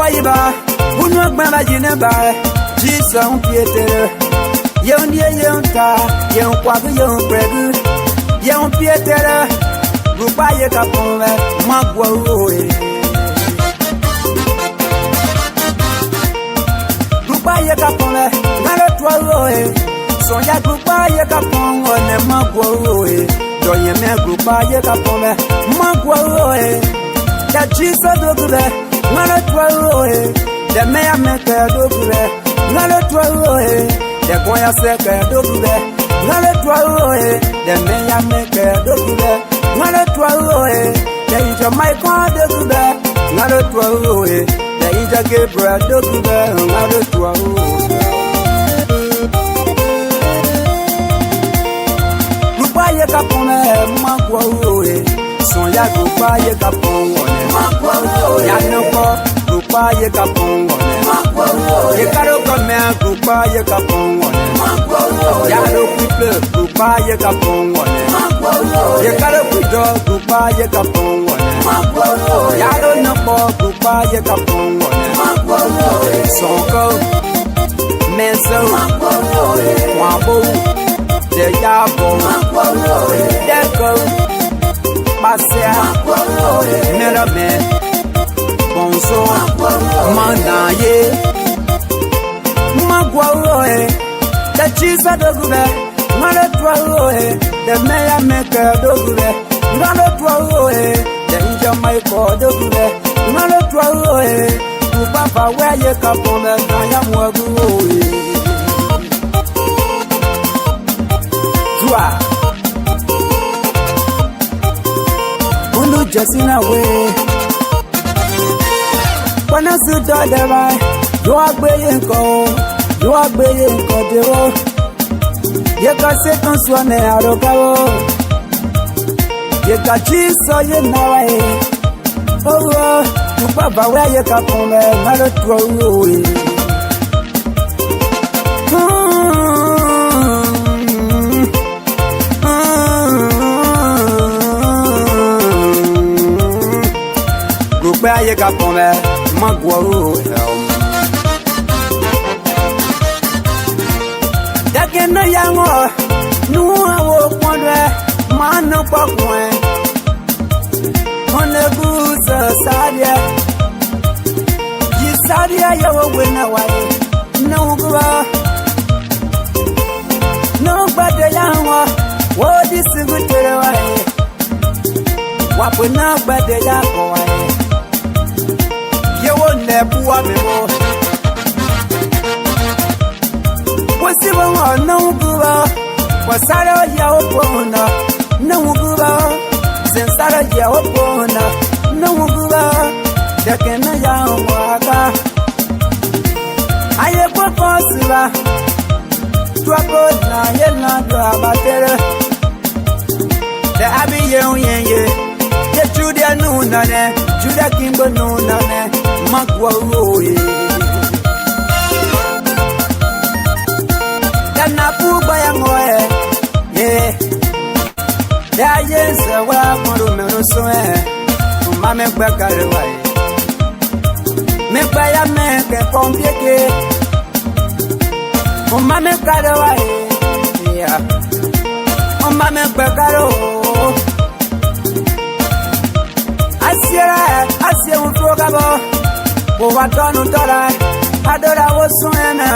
Waiba, Bunok Mamajinaba, Jesus on Peter, Yon Yonta, Yon Quack, Yon Pregu, Yon Peter, Rupaya Capone, Magua. Rupaya Capone, Nala Sonya Rupaya Capone, and Magua. Doye me Rupaya Capone, Magua. That Jesus do that, not a 12, the mayor make a do that, not a 12, the boy second do that, not a 12, the mayor make a do that, not a 12, the eater my car do that, not a 12, the eater Gabriel do that, not a 12. Rupaya Capone, Magua. Sonya Rupaya Capone, Yanoko, Rupaya Capone, Yekaro Kame, Rupaya Capone, Yaro People, Rupaya Capone, Yekaro Pido, Rupaya Capone, Yaro Noko, Rupaya Capone, Sonko, Menso, Wambo, the Yabo, Deco. Passer, Merabe, Bonso, Mandaye, Magua, the cheese at the Gube, not a 12, the mayor make a dogure, not a 12, the Inja Michael dogure, not a 12, to Papa where you come from, and I am Wagu. Just in a way. When I sit down there, you are being called, you are being called. You can sit on Swan out of go. You got cheese, so you know. Oh, you papa, where you come from, not a throw. Where you got from there, Magua. That can no young war, no one wonder, man no popcorn. On the goose, Sadia, you Sadia, you win away. No, nobody young war, what is the good away? What would not but the young boy? You won't never want me more. What's the one? No good. What's that? Your no good. Since that your no good. The Kenya Waka. I have proposed to a good night, and not about the Abbey Young. The Judah Nunane, Judah Kimbo Nunane, Magua. Yanapu Bayangoe, yeah. There is a well, so Mamma Beccaraway. Make by a man can pompier. Oh, Mamma Beccaraway, yeah. Oh, Mamma Beccaro. Asia unfogabo, Owadonu Dora, Adora Wosuna,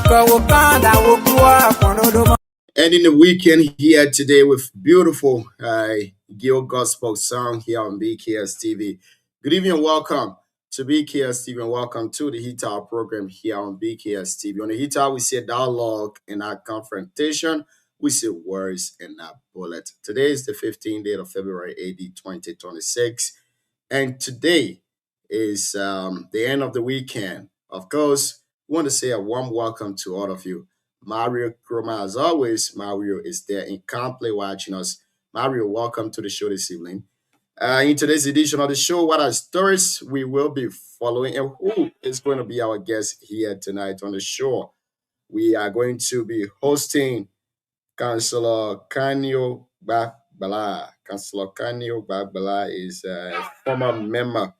Kawakanda Wokua. Ending the weekend here today with beautiful Gil Gospel song here on BKS TV. Good evening and welcome to BKS TV and welcome to the Hita program here on BKS TV. On the Hita, we see a dialogue and our confrontation. We see words and our bullet. Today is the 15th day of February, AD 2026. And today is the end of the weekend. Of course, we want to say a warm welcome to all of you. Mario Kroma, as always, Mario is there in Complay watching us. Mario, welcome to the show this evening. In today's edition of the show, what are stories we will be following and who is going to be our guest here tonight on the show? We are going to be hosting Councillor Kanyo Bagbala. Councillor Kanyo Bagbala is a former member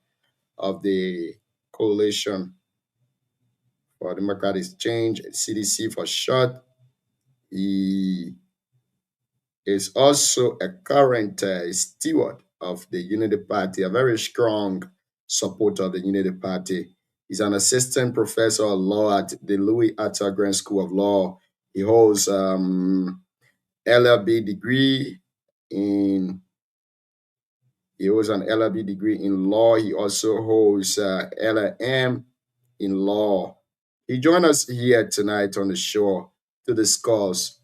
of the Coalition for Democratic Change, CDC for short. He is also a current steward of the Unity Party, a very strong supporter of the Unity Party. He's an assistant professor of law at the Louis Arthur Grant School of Law. He holds LLB degree in He holds an LLB degree in law. He also holds LLM in law. He joined us here tonight on the show to discuss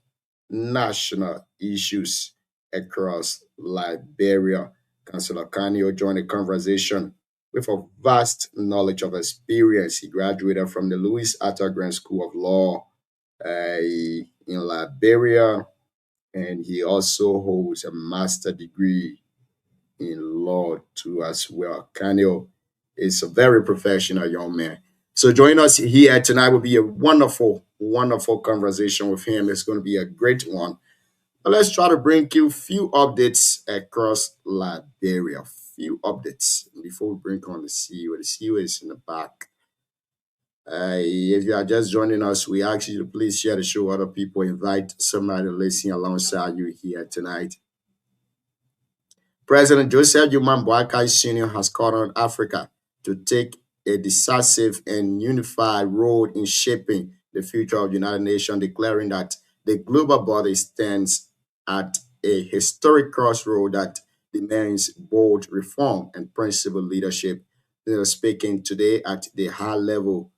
national issues across Liberia. Councillor Kanio joined the conversation with a vast knowledge of experience. He graduated from the Louis Arthur Grant School of Law in Liberia, and he also holds a master's degree in law too as well. Kanio is a very professional young man. So join us here tonight will be a wonderful, wonderful conversation with him. It's going to be a great one. But let's try to bring you a few updates across Liberia. Few updates before we bring on the CEO. The CEO is in the back. If you are just joining us, we ask you to please share the show with other people. Invite somebody to listen alongside you here tonight. President Joseph Joman Boakai Sr. has called on Africa to take a decisive and unified role in shaping the future of the United Nations, declaring that the global body stands at a historic crossroad that demands bold reform and principled leadership. They are speaking today at the high-level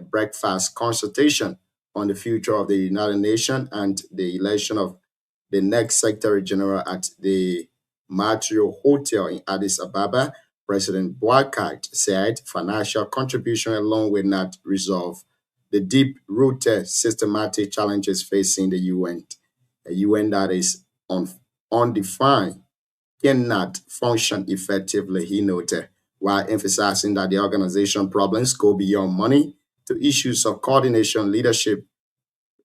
breakfast consultation on the future of the United Nations and the election of the next Secretary General at the Matrio Hotel in Addis Ababa. President Boakai said financial contribution alone will not resolve the deep-rooted systematic challenges facing the UN. A UN that is undefined cannot function effectively, he noted, while emphasizing that the organization problems go beyond money to issues of coordination, leadership,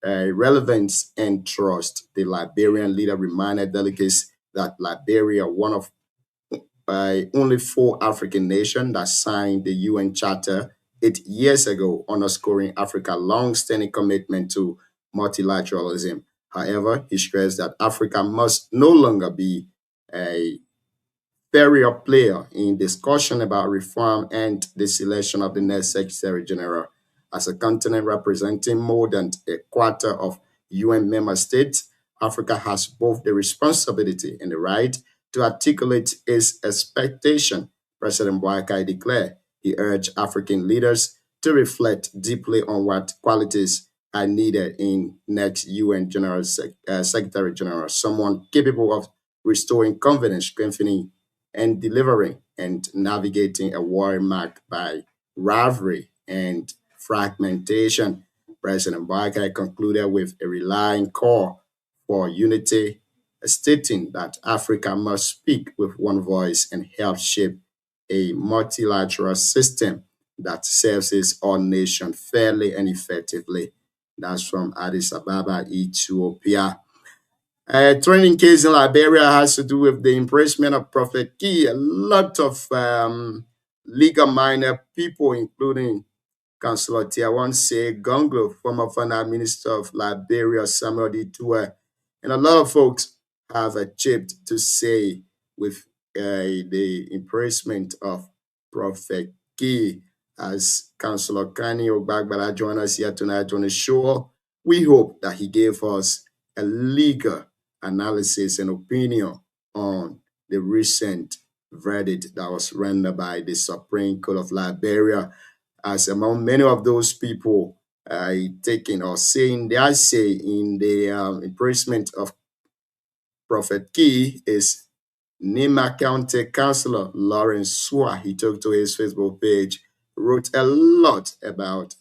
relevance, and trust. The Liberian leader reminded delegates that Liberia, one of only 4 African nations that signed the UN Charter 8 years ago, underscoring Africa's long-standing commitment to multilateralism. However, he stressed that Africa must no longer be a barrier player in discussion about reform and the selection of the next Secretary General. As a continent representing more than a quarter of UN member states, Africa has both the responsibility and the right to articulate its expectation, President Boakai declared. He urged African leaders to reflect deeply on what qualities are needed in next UN Secretary General, someone capable of restoring confidence, strengthening and delivering and navigating a war marked by rivalry and fragmentation. President Boakai concluded with a rallying call for unity, stating that Africa must speak with one voice and help shape a multilateral system that serves all nations fairly and effectively. That's from Addis Ababa, Ethiopia. A trending case in Liberia has to do with the imprisonment of Prophet Key. A lot of legal-minded people, including Councillor Tiawanse Gonglo, former finance minister of Liberia, Samuel Ditua, and a lot of folks have a chip to say with the imprisonment of Prophet Key. As Councillor Kani Ogbagbala joined us here tonight on the show, we hope that he gave us a legal analysis and opinion on the recent verdict that was rendered by the Supreme Court of Liberia. As among many of those people taking or saying their say in the imprisonment of Prophet Key is Nima County Councillor Lawrence Swa. He took to his Facebook page, wrote a lot about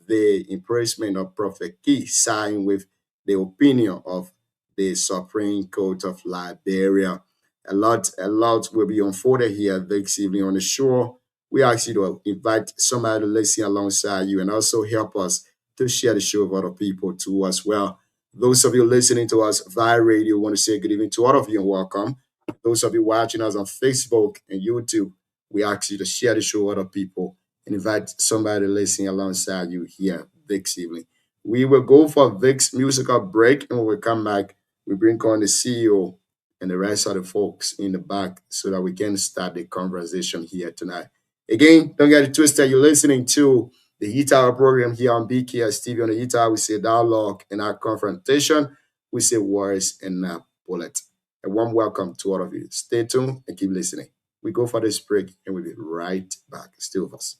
the imprisonment of Prophet Key, siding with the opinion of the Supreme Court of Liberia. A lot will be unfolded here this evening on the show. We ask you to invite somebody to listen alongside you and also help us to share the show with other people too as well. Those of you listening to us via radio, want to say good evening to all of you and welcome. Those of you watching us on Facebook and YouTube, we ask you to share the show with other people and invite somebody listening alongside you here this evening. We will go for Vic's musical break, and when we come back, we bring on the CEO and the rest of the folks in the back so that we can start the conversation here tonight. Again, don't get it twisted. You're listening to the Heat Hour program here on BKS TV. On the Heat Hour, we say dialogue and our confrontation. We say words and not bullet. A warm welcome to all of you. Stay tuned and keep listening. We go for this break and we'll be right back. Stay with us.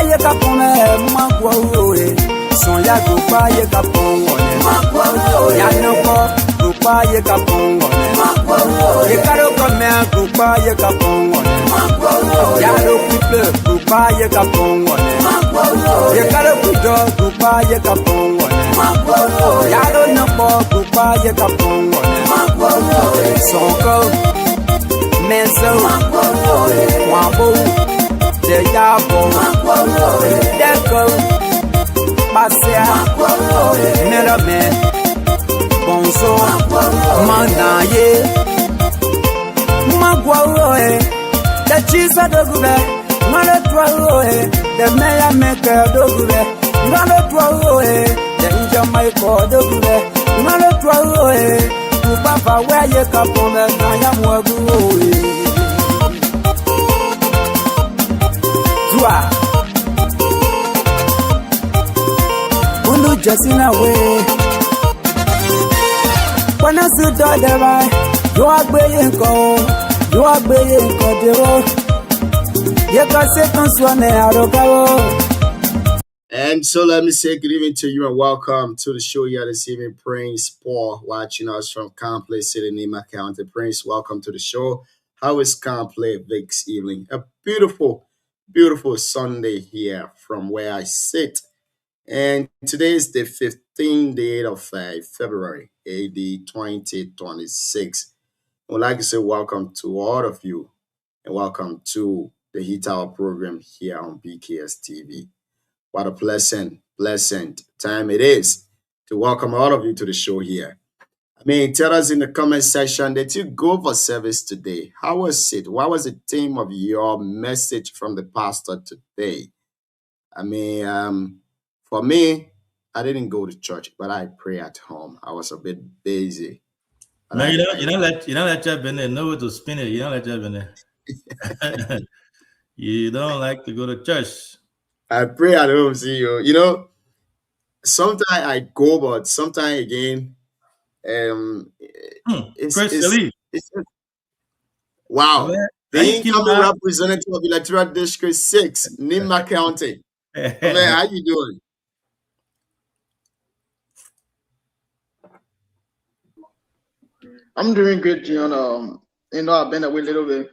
Ye kapone magwo son ya grupa ye kapone magwo ya noko grupa ye kapone magwo ye karo kome grupa ye kapone magwo ya ro people grupa ye kapone magwo ye karo kudo grupa ye kapone magwo ya ro noko grupa ye kapone magwo sonko menso magwo wabo de yabo deko pasia merame bonso manaye magwawe de chisa dogube mala twawe de meya meke dogube mala twawe de inja maiko dogube mala twawe tu papa weye kapome na ya mwagu Unu jasina we Wana su do de bai Yo agbeye nko dewo Ye ka se kan suane arokawo. And so let me say good evening to you and welcome to the show here this evening. Prince Paul watching us from Complay City, Nima County. Prince, welcome to the show. How is Complay this evening? A beautiful Sunday here from where I sit. And today is the 15th day of February, AD 2026. I would like to say welcome to all of you and welcome to the Heat Hour program here on BKS TV. What a pleasant time it is to welcome all of you to the show here. Tell us in the comment section that you go for service today. How was it? What was the theme of your message from the pastor today? For me, I didn't go to church, but I pray at home. I was a bit busy. No, you don't let your been there. Know to spin it. You don't let your been there. You don't like to go to church. I pray at home, see you. Sometimes I go, but sometimes again, it's wow. The incoming representative of Electoral District 6, Nima County. How you doing? I'm doing great, John. I've been away a little bit,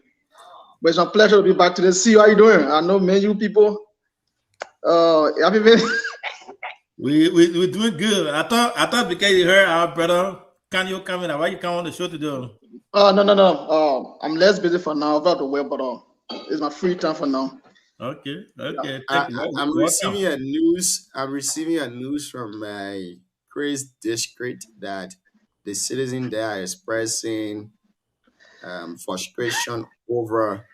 but it's a pleasure to be back today. See how you doing? I know, man, you people. Have you been? We're doing good. I thought because you heard our brother, can you come in? Why you come on the show to do? No. I'm less busy for now. I've got to work, but it's my free time for now. Okay. I'm receiving a news. I'm receiving a news from my Chris district that the citizens there are expressing frustration over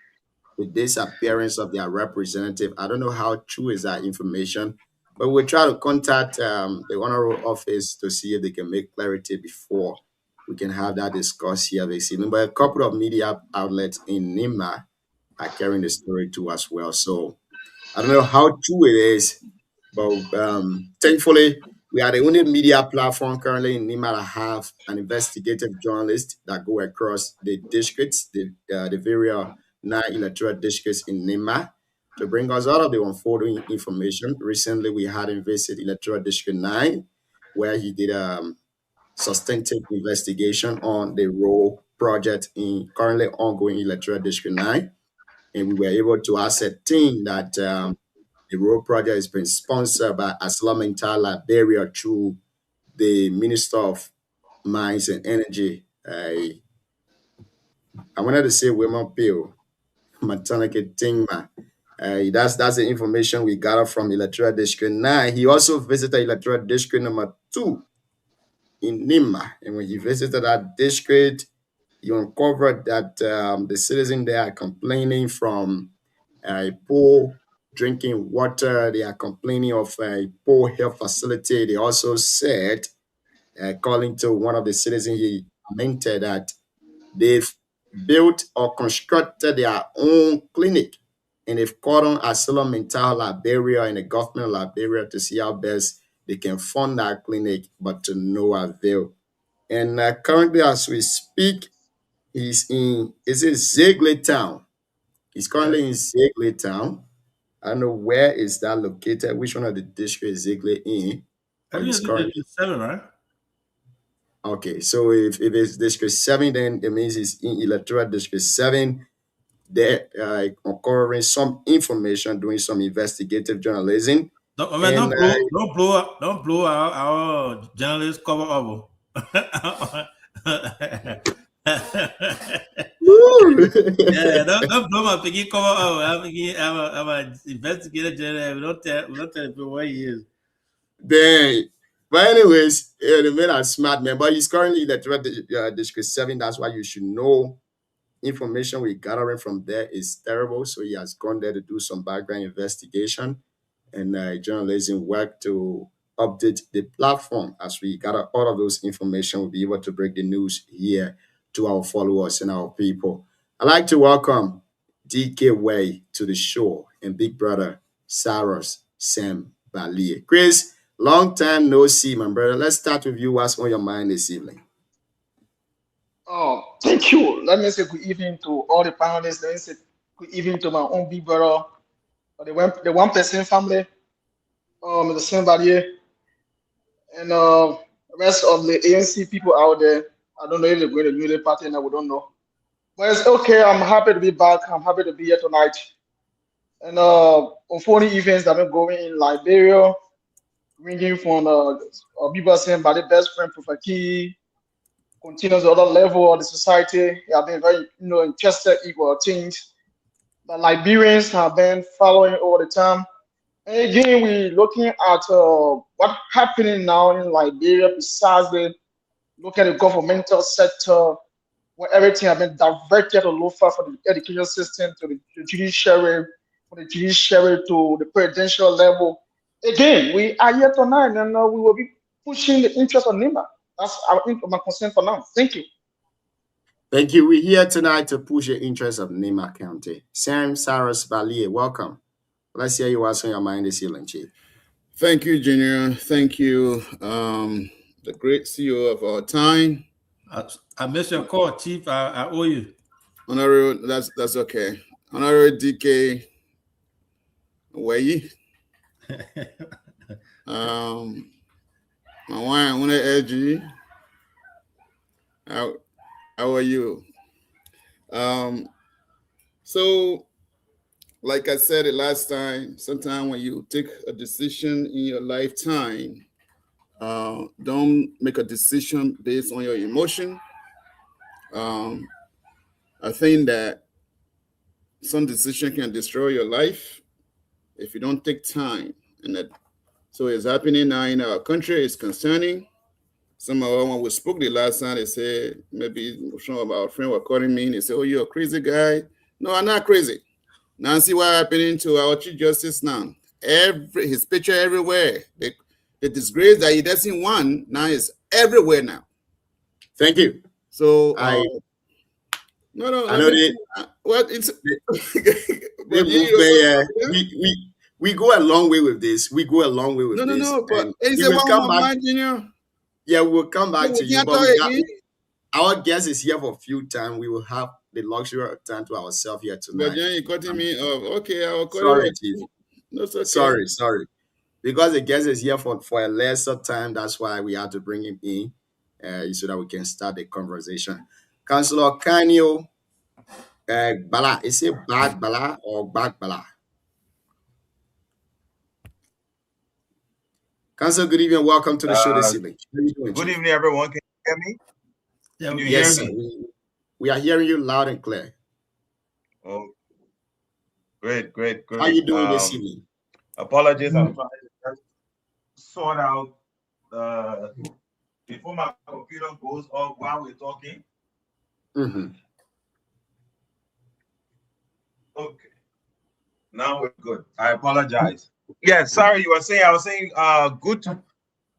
the disappearance of their representative. I don't know how true is that information, but we'll try to contact the honorable office to see if they can make clarity before we can have that discussed here this evening. But a couple of media outlets in Nima are carrying the story too as well. So I don't know how true it is, but thankfully we are the only media platform currently in Nima that have an investigative journalist that go across the districts, the various 9 electoral districts in Nima to bring us all of the unfolding information. Recently, we had him visit Electoral District 9, where he did a substantive investigation on the road project in currently ongoing Electoral District 9. And we were able to ascertain that the road project has been sponsored by Aslam Liberia through the Minister of Mines and Energy, I wanted to say Women Peel, Matanake Tingma. That's the information we gather from Electoral District 9. He also visited Electoral District number 2 in Nima. And when he visited that district, he uncovered that the citizens there are complaining from poor drinking water. They are complaining of a poor health facility. They also said, calling to one of the citizens, he commented that they've built or constructed their own clinic, and they've called on Asylum Mental Liberia and the government of Liberia to see how best they can fund that clinic, but to no avail. And currently, as we speak, he's in, is it Ziegler Town? He's currently in Ziegler Town. I don't know where is that located, which one of the districts is Ziegler in. I think it's 7, right? Okay, so if it's District 7, then it means it's in Electoral District 7. They're uncovering some information, doing some investigative journalism. Don't blow our journalist cover up. Yeah, don't blow my piggy cover up. I'm an investigator general. We don't tell people where he is. Then, but anyways, the man are smart man, but he's currently in the District 7. That's why you should know. Information we're gathering from there is terrible. So he has gone there to do some background investigation and journalism work to update the platform. As we gather all of those information, we'll be able to break the news here to our followers and our people. I'd like to welcome DK Way to the show and Big Brother Cyrus Sam Balie. Chris, long time no see, my brother. Let's start with you. What's on your mind this evening? Oh, thank you. Let me say good evening to all the panelists. Let me say good evening to my own big brother, the 1% family, the same Valier, and the rest of the ANC people out there. I don't know if they're going to do the party, and we don't know. But it's okay. I'm happy to be back. I'm happy to be here tonight. And on funny events that have been going in Liberia, ranging from people saying by the best friend, Prophet Key, continues the other level of the society. They have been very, interested in equal things that Liberians have been following all the time. And again, we're looking at what's happening now in Liberia, precisely look at the governmental sector, where everything has been diverted to Lofa for the education system, to the judiciary, from the judiciary to the presidential level. Again, we are here tonight, and we will be pushing the interest of NIMA. That's my concern for now. Thank you. Thank you. We're here tonight to push the interests of Nima County. Sam Cyrus Balie, welcome. Let's hear you what's on your mind this evening, Chief. Thank you, Junior. Thank you, the great CEO of our time. I missed your call, Chief. I owe you. Honorable, that's okay. Honorable DK Way. My wife, I want to urge you. How are you? So, like I said the last time, sometimes when you take a decision in your lifetime, don't make a decision based on your emotion. I think that some decision can destroy your life if you don't take time. And that, so it's happening now in our country. It's concerning. Some of them, when we spoke the last time, they said, maybe some of our friends were calling me and they said, oh, you're a crazy guy. No, I'm not crazy. Now see what's happening to our Chief Justice now. His picture everywhere. The disgrace that he doesn't want now is everywhere now. Thank you. So I know it's we go a long way with this. We go a long way with this. But is it come back, yeah, we'll come back to you. But our guest is here for a few times. We will have the luxury of time to ourselves here tonight. But then you're cutting me off. Okay, I'll call sorry, you. Chief. No, it's okay. Sorry. Because the guest is here for a lesser time, that's why we had to bring him in so that we can start the conversation. Councillor Kanyo Bala, is it Bag Bala or Bag Bala? Councillor, good evening. Welcome to the show this evening. Good evening, everyone. Can you hear me? Yeah, Can you Yes, hear sir. me? We are hearing you loud and clear. Oh, great, great, How are you great. doing this evening? Apologies, I'm trying to just sort out before my computer goes off while we're talking. Mm-hmm. Okay, now we're good. I apologize. Yeah, sorry, you were saying, I was saying good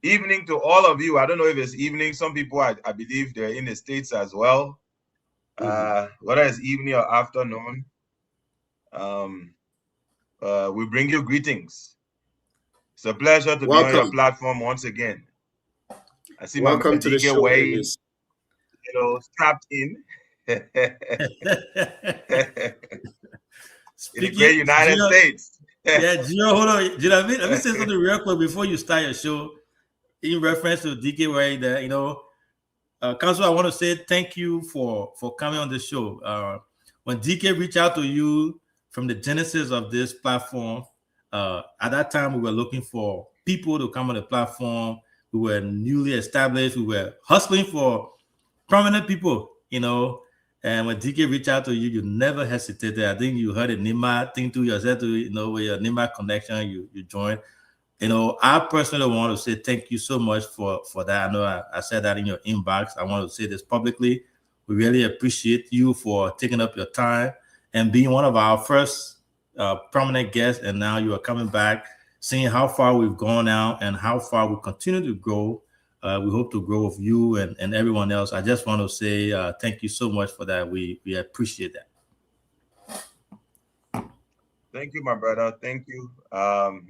evening to all of you. I don't know if it's evening. Some people, I believe they're in the States as well. Whether it's evening or afternoon, we bring you greetings. It's a pleasure to be on your platform once again. I see Welcome my to the DK show, Way, strapped in. In the great United States. Yeah, Gio, hold on. Gio, let me say something real quick before you start your show. In reference to DK Way, that Council, I want to say thank you for coming on the show. When DK reached out to you from the genesis of this platform, at that time we were looking for people to come on the platform. We were newly established. We were hustling for prominent people, And when DK reached out to you, you never hesitated. I think you heard a Nima thing to yourself, with your Nima connection, you joined. I personally want to say thank you so much for that. I know I said that in your inbox. I want to say this publicly. We really appreciate you for taking up your time and being one of our first prominent guests. And now you are coming back, seeing how far we've gone now and how far we continue to grow. We hope to grow with you and everyone else. I just want to say thank you so much for that. We appreciate that. Thank you, my brother. Thank you.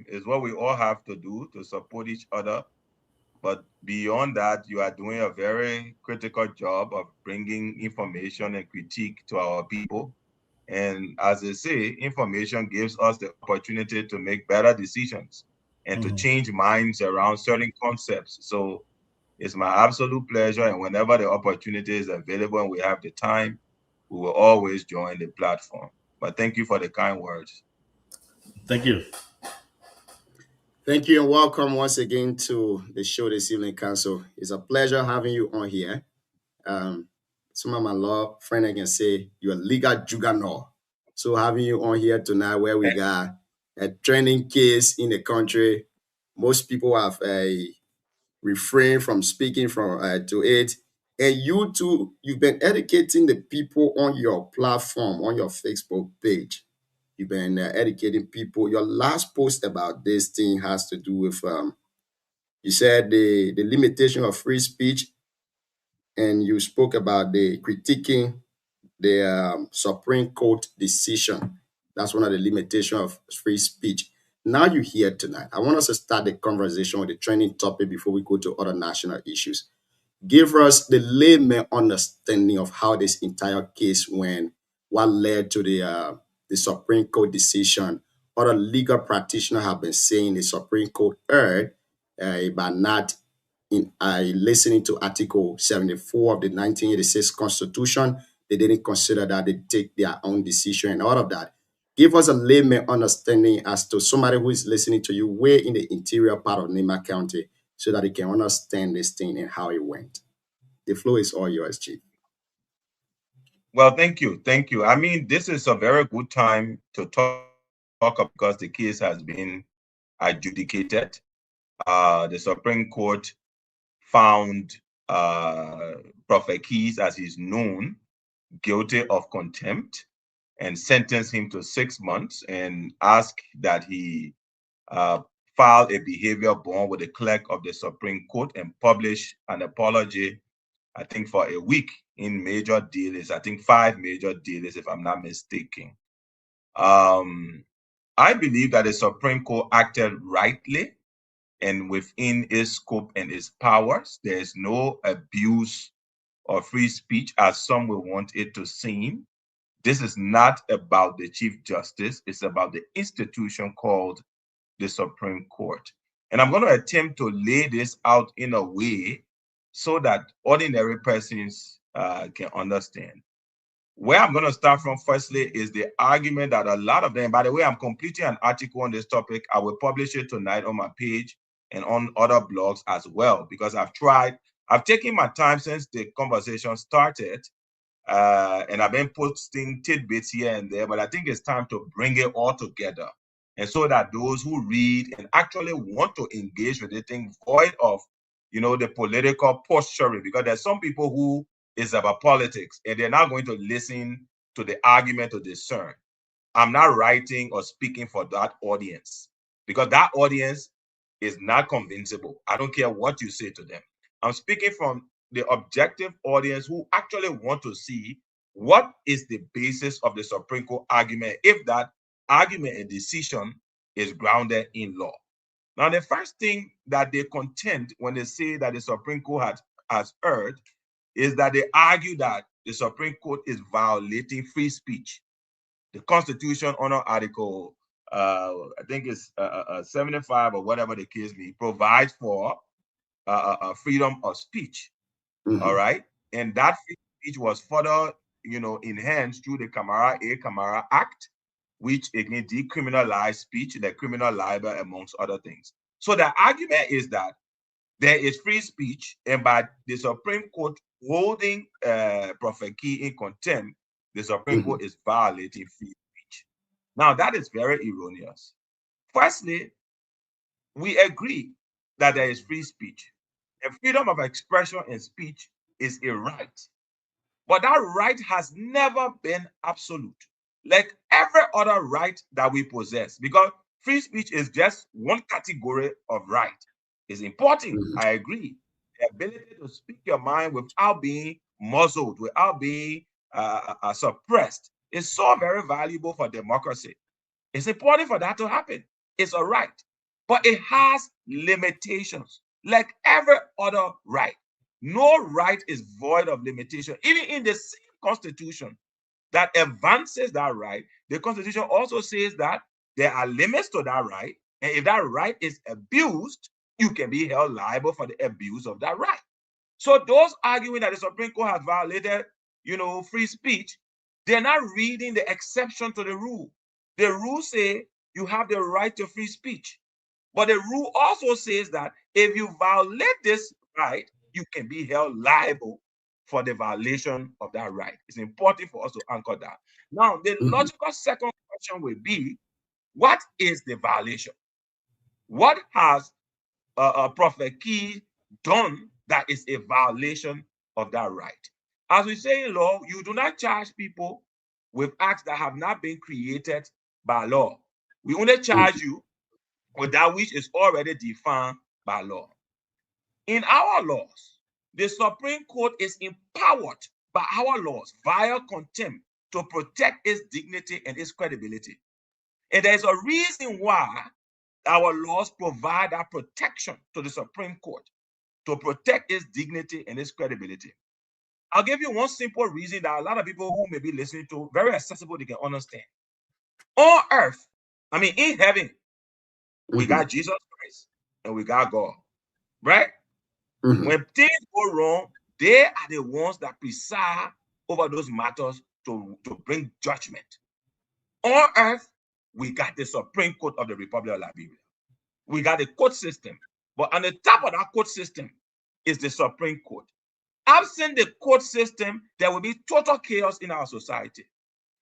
It's what we all have to do to support each other. But beyond that, you are doing a very critical job of bringing information and critique to our people. And as they say, information gives us the opportunity to make better decisions and to change minds around certain concepts. So it's my absolute pleasure. And whenever the opportunity is available and we have the time, we will always join the platform. But thank you for the kind words. Thank you. Thank you and welcome once again to the show this evening, Council. It's a pleasure having you on here. Some of my law friend I can say you're a legal juggernaut. So having you on here tonight where we got a trending case in the country, most people have refrained from speaking to it. And you too, you've been educating the people on your platform, on your Facebook page. You've been educating people. Your last post about this thing has to do with, you said the limitation of free speech, and you spoke about the critiquing the Supreme Court decision. That's one of the limitations of free speech. Now you're here tonight. I want us to start the conversation with the trending topic before we go to other national issues. Give us the layman understanding of how this entire case went, what led to the Supreme Court decision. Other legal practitioners have been saying the Supreme Court erred by not listening to Article 74 of the 1986 Constitution. They didn't consider that. They take their own decision and all of that. Give us a layman understanding as to somebody who is listening to you way in the interior part of Nima County so that they can understand this thing and how it went. The floor is all yours, Chief. Well, thank you. Thank you. I mean, this is a very good time to talk because the case has been adjudicated. The Supreme Court found Prophet Keys, as he's known, guilty of contempt and sentenced him to 6 months and asked that he file a behavior bond with the clerk of the Supreme Court and publish an apology, I think, for a week in major dailies. I think 5 major dailies, if I'm not mistaken. I believe that the Supreme Court acted rightly and within its scope and its powers. There is no abuse of free speech as some will want it to seem. This is not about the Chief Justice. It's about the institution called the Supreme Court. And I'm going to attempt to lay this out in a way so that ordinary persons can understand. Where I'm going to start from firstly is the argument that a lot of them, by the way, I'm completing an article on this topic. I will publish it tonight on my page and on other blogs as well, because I've tried I've taken my time since the conversation started, and I've been posting tidbits here and there, but I think it's time to bring it all together. And so that those who read and actually want to engage with it, think void of, the political posturing, because there's some people who is about politics and they're not going to listen to the argument to discern. I'm not writing or speaking for that audience, because that audience is not convincible. I don't care what you say to them. I'm speaking from the objective audience who actually want to see what is the basis of the Supreme Court argument, if that argument and decision is grounded in law. Now, the first thing that they contend when they say that the Supreme Court has heard is that they argue that the Supreme Court is violating free speech. The Constitution under Article, I think it's 75 or whatever the case may be, provides for freedom of speech. All right, and that free speech was further, enhanced through the Camara Act, which again decriminalized speech, the criminal libel, amongst other things. So the argument is that there is free speech, and by the Supreme Court holding Prophet Key in contempt, the Supreme Court is violating free speech. Now, that is very erroneous. Firstly, we agree that there is free speech. And freedom of expression and speech is a right. But that right has never been absolute, like every other right that we possess, because free speech is just one category of right. It's important, I agree. The ability to speak your mind without being muzzled, without being suppressed, is so very valuable for democracy. It's important for that to happen. It's a right, but it has limitations, like every other right. No right is void of limitation. Even in the same Constitution that advances that right, the Constitution also says that there are limits to that right, and if that right is abused, you can be held liable for the abuse of that right. So those arguing that the Supreme Court has violated, free speech, they're not reading the exception to the rule. The rule says you have the right to free speech. But the rule also says that if you violate this right, you can be held liable for the violation of that right. It's important for us to anchor that. Now, the logical second question will be, what is the violation? What has Prophet Key done that is a violation of that right? As we say in law, you do not charge people with acts that have not been created by law. We only charge you with that which is already defined by law. In our laws, the Supreme Court is empowered by our laws via contempt to protect its dignity and its credibility. And there's a reason why our laws provide that protection to the Supreme Court, to protect its dignity and its credibility. I'll give you one simple reason that a lot of people who may be listening to, very accessible, they can understand. On earth, in heaven, we got Jesus Christ and we got God, right? When things go wrong, they are the ones that preside over those matters to bring judgment. On earth, we got the Supreme Court of the Republic of Liberia. We got the court system. But on the top of that court system is the Supreme Court. Absent the court system, there will be total chaos in our society.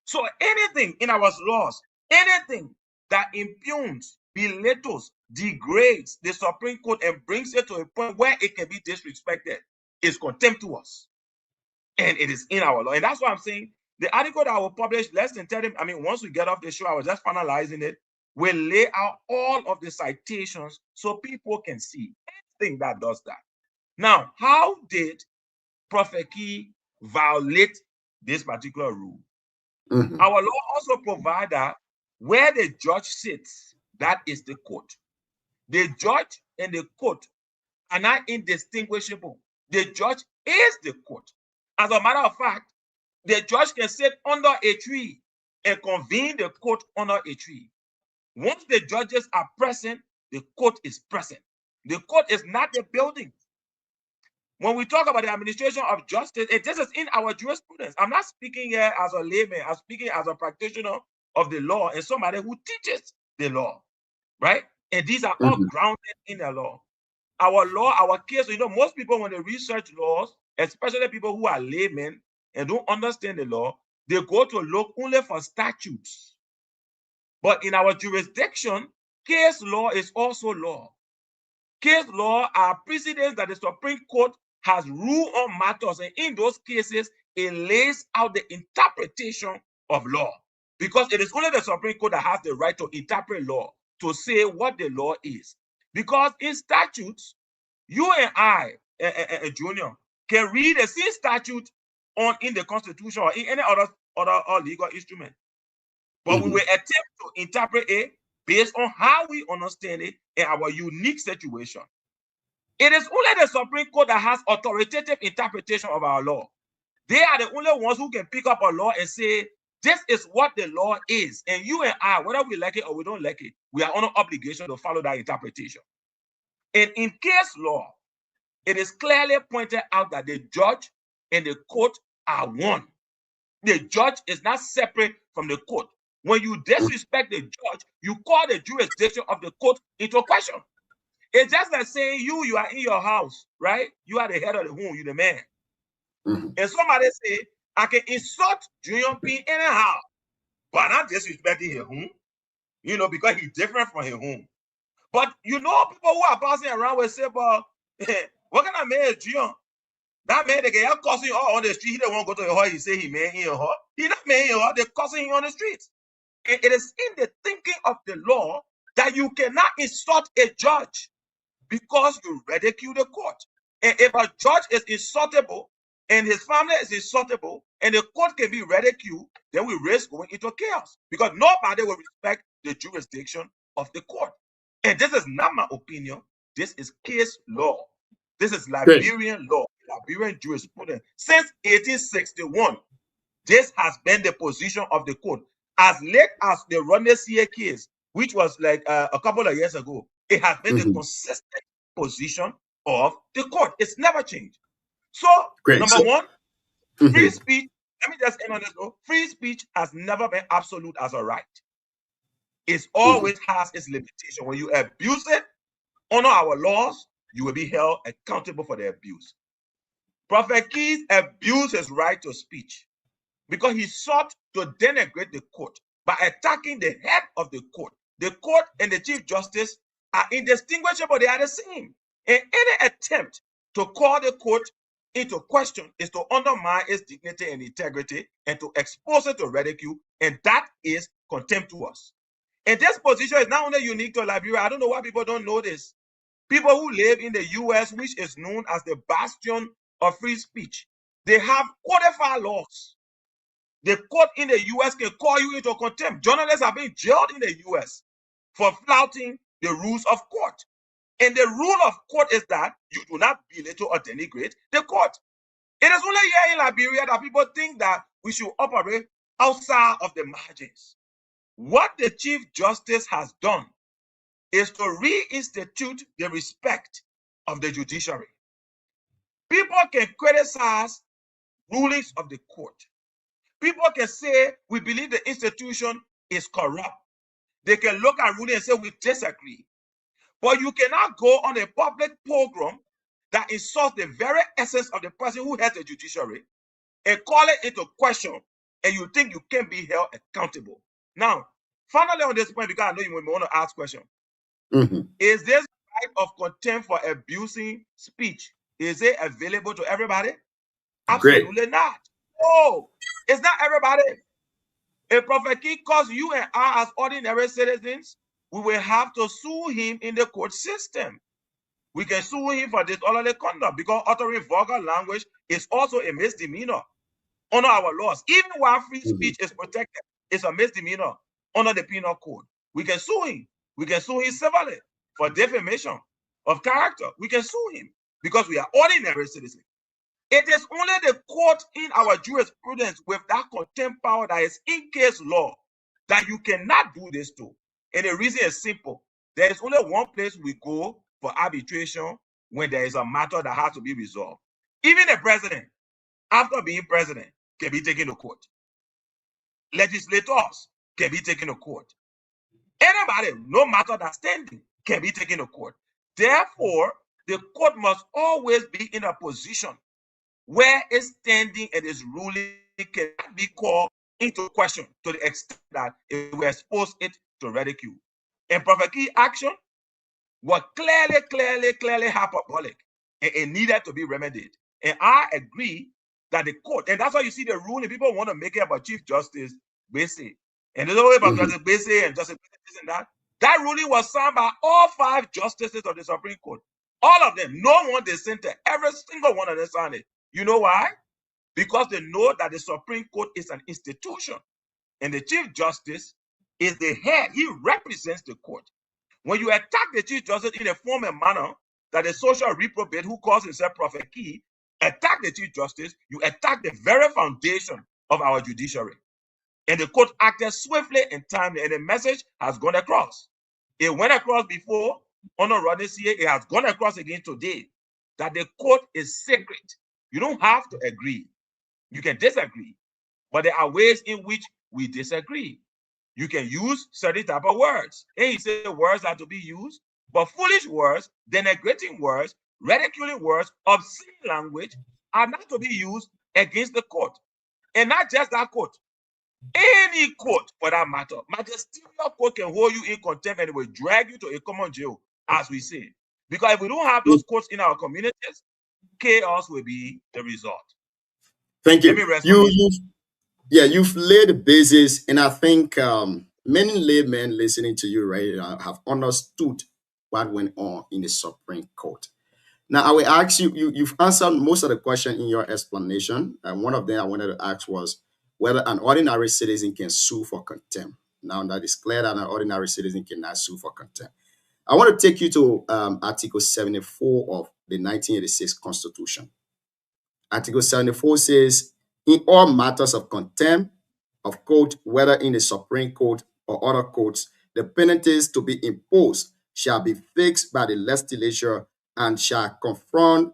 So anything in our laws, anything that impugns, belittles, degrades the Supreme Court and brings it to a point where it can be disrespected is contemptuous. And it is in our law. And that's why I'm saying the article that I will publish less than 30, once we get off the show, I was just finalizing it, will lay out all of the citations so people can see anything that does that. Now, how did Prophet Key violate this particular rule? Our law also provides that where the judge sits, that is the court. The judge and the court are not indistinguishable. The judge is the court. As a matter of fact, the judge can sit under a tree and convene the court under a tree. Once the judges are present, the court is present. The court is not a building. When we talk about the administration of justice, this is in our jurisprudence. I'm not speaking here as a layman. I'm speaking as a practitioner of the law and somebody who teaches the law, right? And these are all grounded in the law. our law, our case, most people when they research laws, especially people who are laymen and don't understand the law, they go to look only for statutes. But in our jurisdiction, case law is also law. Case law are precedents that the Supreme Court has ruled on matters, and in those cases, it lays out the interpretation of law. Because it is only the Supreme Court that has the right to interpret law, to say what the law is. Because in statutes, you and I, Junior, can read the same statute in the Constitution or in any other legal instrument. But we will attempt to interpret it based on how we understand it in our unique situation. It is only the Supreme Court that has authoritative interpretation of our law. They are the only ones who can pick up a law and say, this is what the law is. And you and I, whether we like it or we don't like it, we are under obligation to follow that interpretation. And in case law, it is clearly pointed out that the judge and the court are one. The judge is not separate from the court. When you disrespect the judge, you call the jurisdiction of the court into question. It's just like saying you are in your house, right? You are the head of the home, you're the man. And somebody say, I can insult Junior P anyhow, but not disrespecting his home, because he's different from his home. But people who are passing around will say, but what kind of man is Junior? That man, they get cussing all on the street. He don't want to go to your house. He say he man in your house. He not man in your house. They're cussing him on the streets. And it is in the thinking of the law that you cannot insult a judge because you ridicule the court. And if a judge is insultable and his family is insultable and the court can be ridiculed, then we risk going into chaos because nobody will respect the jurisdiction of the court. And this is not my opinion. This is case law. This is Liberian law, Liberian jurisprudence. Since 1861, this has been the position of the court. As late as the Ronesier case, which was like a couple of years ago, it has been the consistent position of the court. It's never changed. So, number one, free speech, let me just end on this note. Free speech has never been absolute as a right. It always has its limitation. When you abuse it, honor our laws, you will be held accountable for the abuse. Prophet Keys abused his right to speech because he sought to denigrate the court by attacking the head of the court. The court and the Chief Justice are indistinguishable. They are the same. And any attempt to call the court into question is to undermine its dignity and integrity and to expose it to ridicule, and that is contemptuous. And this position is not only unique to Liberia. I don't know why people don't know this. People who live in the U.S., which is known as the bastion of free speech, they have codified laws. The court in the U.S. can call you into contempt. Journalists have been jailed in the U.S. for flouting the rules of court. And the rule of court is that you do not belittle or denigrate the court. It is only here in Liberia that people think that we should operate outside of the margins. What the Chief Justice has done is to reinstitute the respect of the judiciary. People can criticize rulings of the court. People can say, we believe the institution is corrupt. They can look at ruling and say, we disagree. But you cannot go on a public program that insults the very essence of the person who heads the judiciary and call it into question, and you think you can be held accountable. Now, finally on this point, because I know you may want to ask question, is this type of contempt for abusing speech, is it available to everybody? Absolutely not. No, it's not everybody. If Prophet King calls you and I as ordinary citizens, we will have to sue him in the court system. We can sue him for disorderly conduct because uttering vulgar language is also a misdemeanor under our laws. Even while free speech is protected, it's a misdemeanor under the penal code. We can sue him. We can sue him civilly for defamation of character. We can sue him because we are ordinary citizens. It is only the court in our jurisprudence with that contempt power that is in case law that you cannot do this to. And the reason is simple. There is only one place we go for arbitration when there is a matter that has to be resolved. Even the president, after being president, can be taken to court. Legislators can be taken to court. Anybody, no matter that standing, can be taken to court. Therefore, the court must always be in a position where its standing and its ruling cannot be called into question to the extent that it will expose it to ridicule. And Prophet Key's action was clearly hyperbolic, and it needed to be remedied. And I agree that the court, and that's why you see the ruling, people want to make it about Chief Justice Bassey. And there's always about Justice Bassey and Justice this and that. That ruling was signed by all 5 justices of the Supreme Court. All of them. No one dissented. Every single one of them signed it. You know why? Because they know that the Supreme Court is an institution. And the Chief Justice is the head. He represents the court. When you attack the Chief Justice in a form and manner that a social reprobate who calls himself Prophet Key attack the Chief Justice, you attack the very foundation of our judiciary. And the court acted swiftly and timely, and the message has gone across. It went across before on Rodney CA. It has gone across again today that the court is sacred. You don't have to agree. You can disagree, but there are ways in which we disagree. You can use certain type of words. And he said words are to be used, but foolish words, denigrating words, ridiculing words, obscene language are not to be used against the court. And not just that court. Any court, for that matter, magisterial court can hold you in contempt and it will drag you to a common jail, as we say. Because if we don't have those courts in our communities, chaos will be the result. Thank you. You've laid the basis, and I think many laymen listening to you right now have understood what went on in the Supreme Court. Now, I will ask you, you've answered most of the question in your explanation, and one of them I wanted to ask was whether an ordinary citizen can sue for contempt. Now that is clear that an ordinary citizen cannot sue for contempt. I want to take you to Article 74 of the 1986 Constitution. Article 74 says, in all matters of contempt of court, whether in the Supreme Court or other courts, the penalties to be imposed shall be fixed by the legislature and shall conform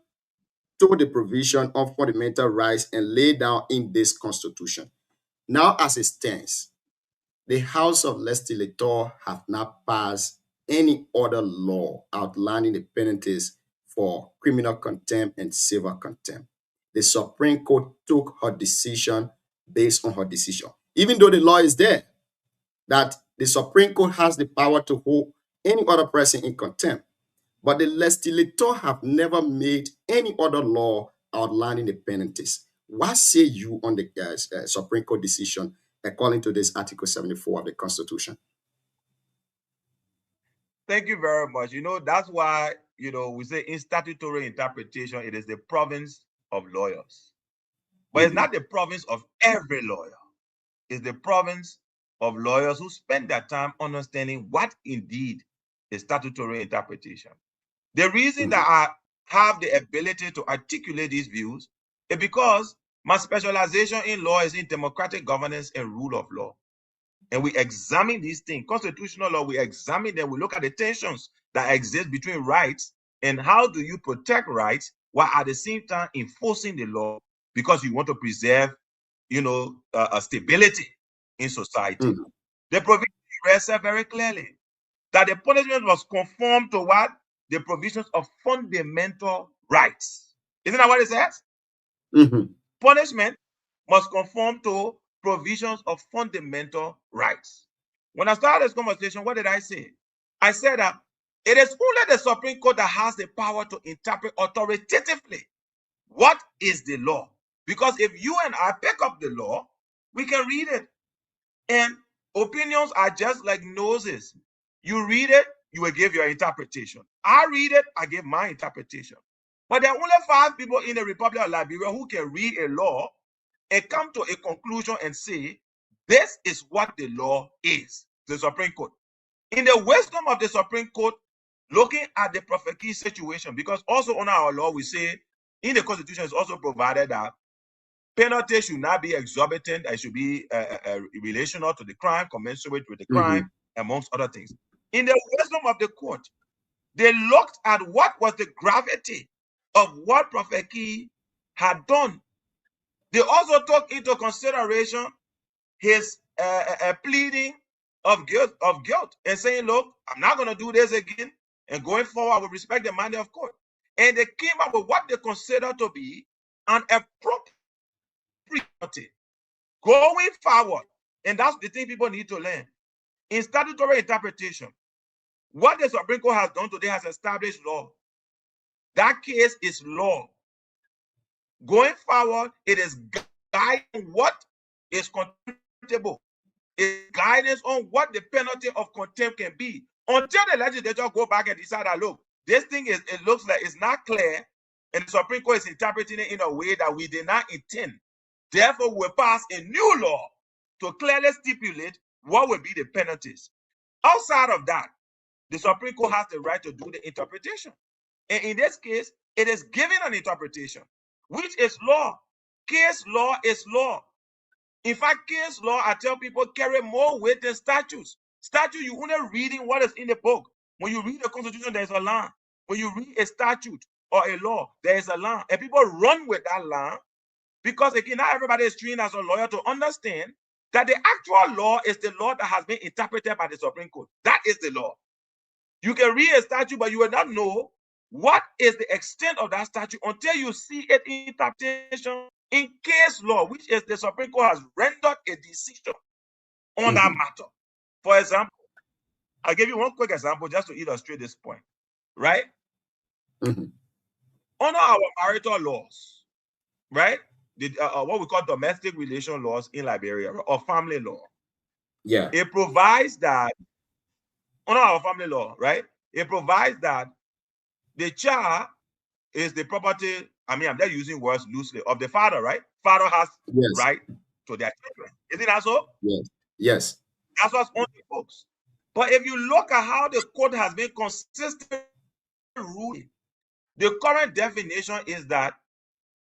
to the provision of fundamental rights and laid down in this Constitution. Now, as it stands, the House of Legislators have not passed any other law outlining the penalties for criminal contempt and civil contempt. The Supreme Court took her decision based on her decision. Even though the law is there, that the Supreme Court has the power to hold any other person in contempt, but the legislators have never made any other law outlining the penalties. What say you on the Supreme Court decision according to this Article 74 of the Constitution? Thank you very much. That's why, we say in statutory interpretation, it is the province of lawyers. But it's not the province of every lawyer. It's the province of lawyers who spend their time understanding what indeed is statutory interpretation. The reason that I have the ability to articulate these views is because my specialization in law is in democratic governance and rule of law. And we examine these things. Constitutional law, we examine them. We look at the tensions that exist between rights and how do you protect rights while at the same time enforcing the law because you want to preserve, a stability in society. The provision read very clearly that the punishment must conform to what? The provisions of fundamental rights. Isn't that what it says? Punishment must conform to provisions of fundamental rights. When I started this conversation, what did I say? I said that it is only the Supreme Court that has the power to interpret authoritatively what is the law. Because if you and I pick up the law, we can read it. And opinions are just like noses. You read it, you will give your interpretation. I read it, I give my interpretation. But there are only 5 people in the Republic of Liberia who can read a law and come to a conclusion and say, this is what the law is, the Supreme Court. In the wisdom of the Supreme Court, looking at the Prophet Key situation, because also on our law, we say, in the Constitution, it's also provided that penalty should not be exorbitant, it should be relational to the crime, commensurate with the crime, amongst other things. In the wisdom of the court, they looked at what was the gravity of what Prophet Key had done. They also took into consideration his pleading of guilt and saying, look, I'm not going to do this again. And going forward, I will respect the mandate of court. and they came up with what they consider to be an appropriate going forward. And that's the thing people need to learn. In statutory interpretation, what the Supreme Court has done today has established law. That case is law. Going forward, it is guiding what is contemptible. It's guidance on what the penalty of contempt can be. Until the legislature go back and decide that, look, this thing it looks like it's not clear, and the Supreme Court is interpreting it in a way that we did not intend. Therefore, we pass a new law to clearly stipulate what will be the penalties. Outside of that, the Supreme Court has the right to do the interpretation. And in this case, it is given an interpretation, which is law. Case law is law. In fact, case law, I tell people, carry more weight than statutes. Statute, you only reading what is in the book. When you read the Constitution, there's a line. When you read a statute or a law, there is a line. And people run with that line because, again, not everybody is trained as a lawyer to understand that the actual law is the law that has been interpreted by the Supreme Court. That is the law. You can read a statute, but you will not know what is the extent of that statute until you see it in interpretation in case law, which is the Supreme Court has rendered a decision on that matter. For example, I'll give you one quick example just to illustrate this point, right? Under our marital laws, right? What we call domestic relation laws in Liberia, or family law. Yeah. It provides that, under our family law, right? It provides that the child is the property, I mean, I'm just using words loosely, of the father, right? Father has right to their children. Isn't that so? Yes. Yes. That's what's on the books. But if you look at how the court has been consistently ruling, the current definition is that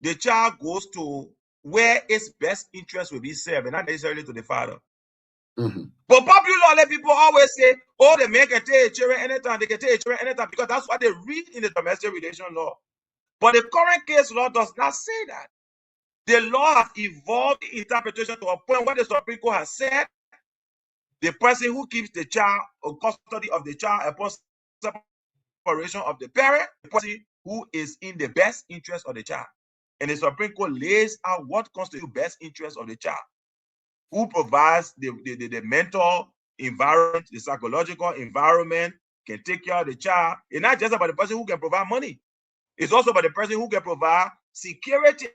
the child goes to where its best interest will be served, and not necessarily to the father. But popularly, people always say, oh, the man can take a children anytime, they can take a children anytime, because that's what they read in the domestic relation law. But the current case law does not say that. The law has evolved in interpretation to a point where the Supreme Court has said the person who keeps the child or custody of the child upon separation of the parent, the person who is in the best interest of the child. And the Supreme Court lays out what constitutes best interest of the child, who provides the mental environment, the psychological environment, can take care of the child. It's not just about the person who can provide money. It's also about the person who can provide security,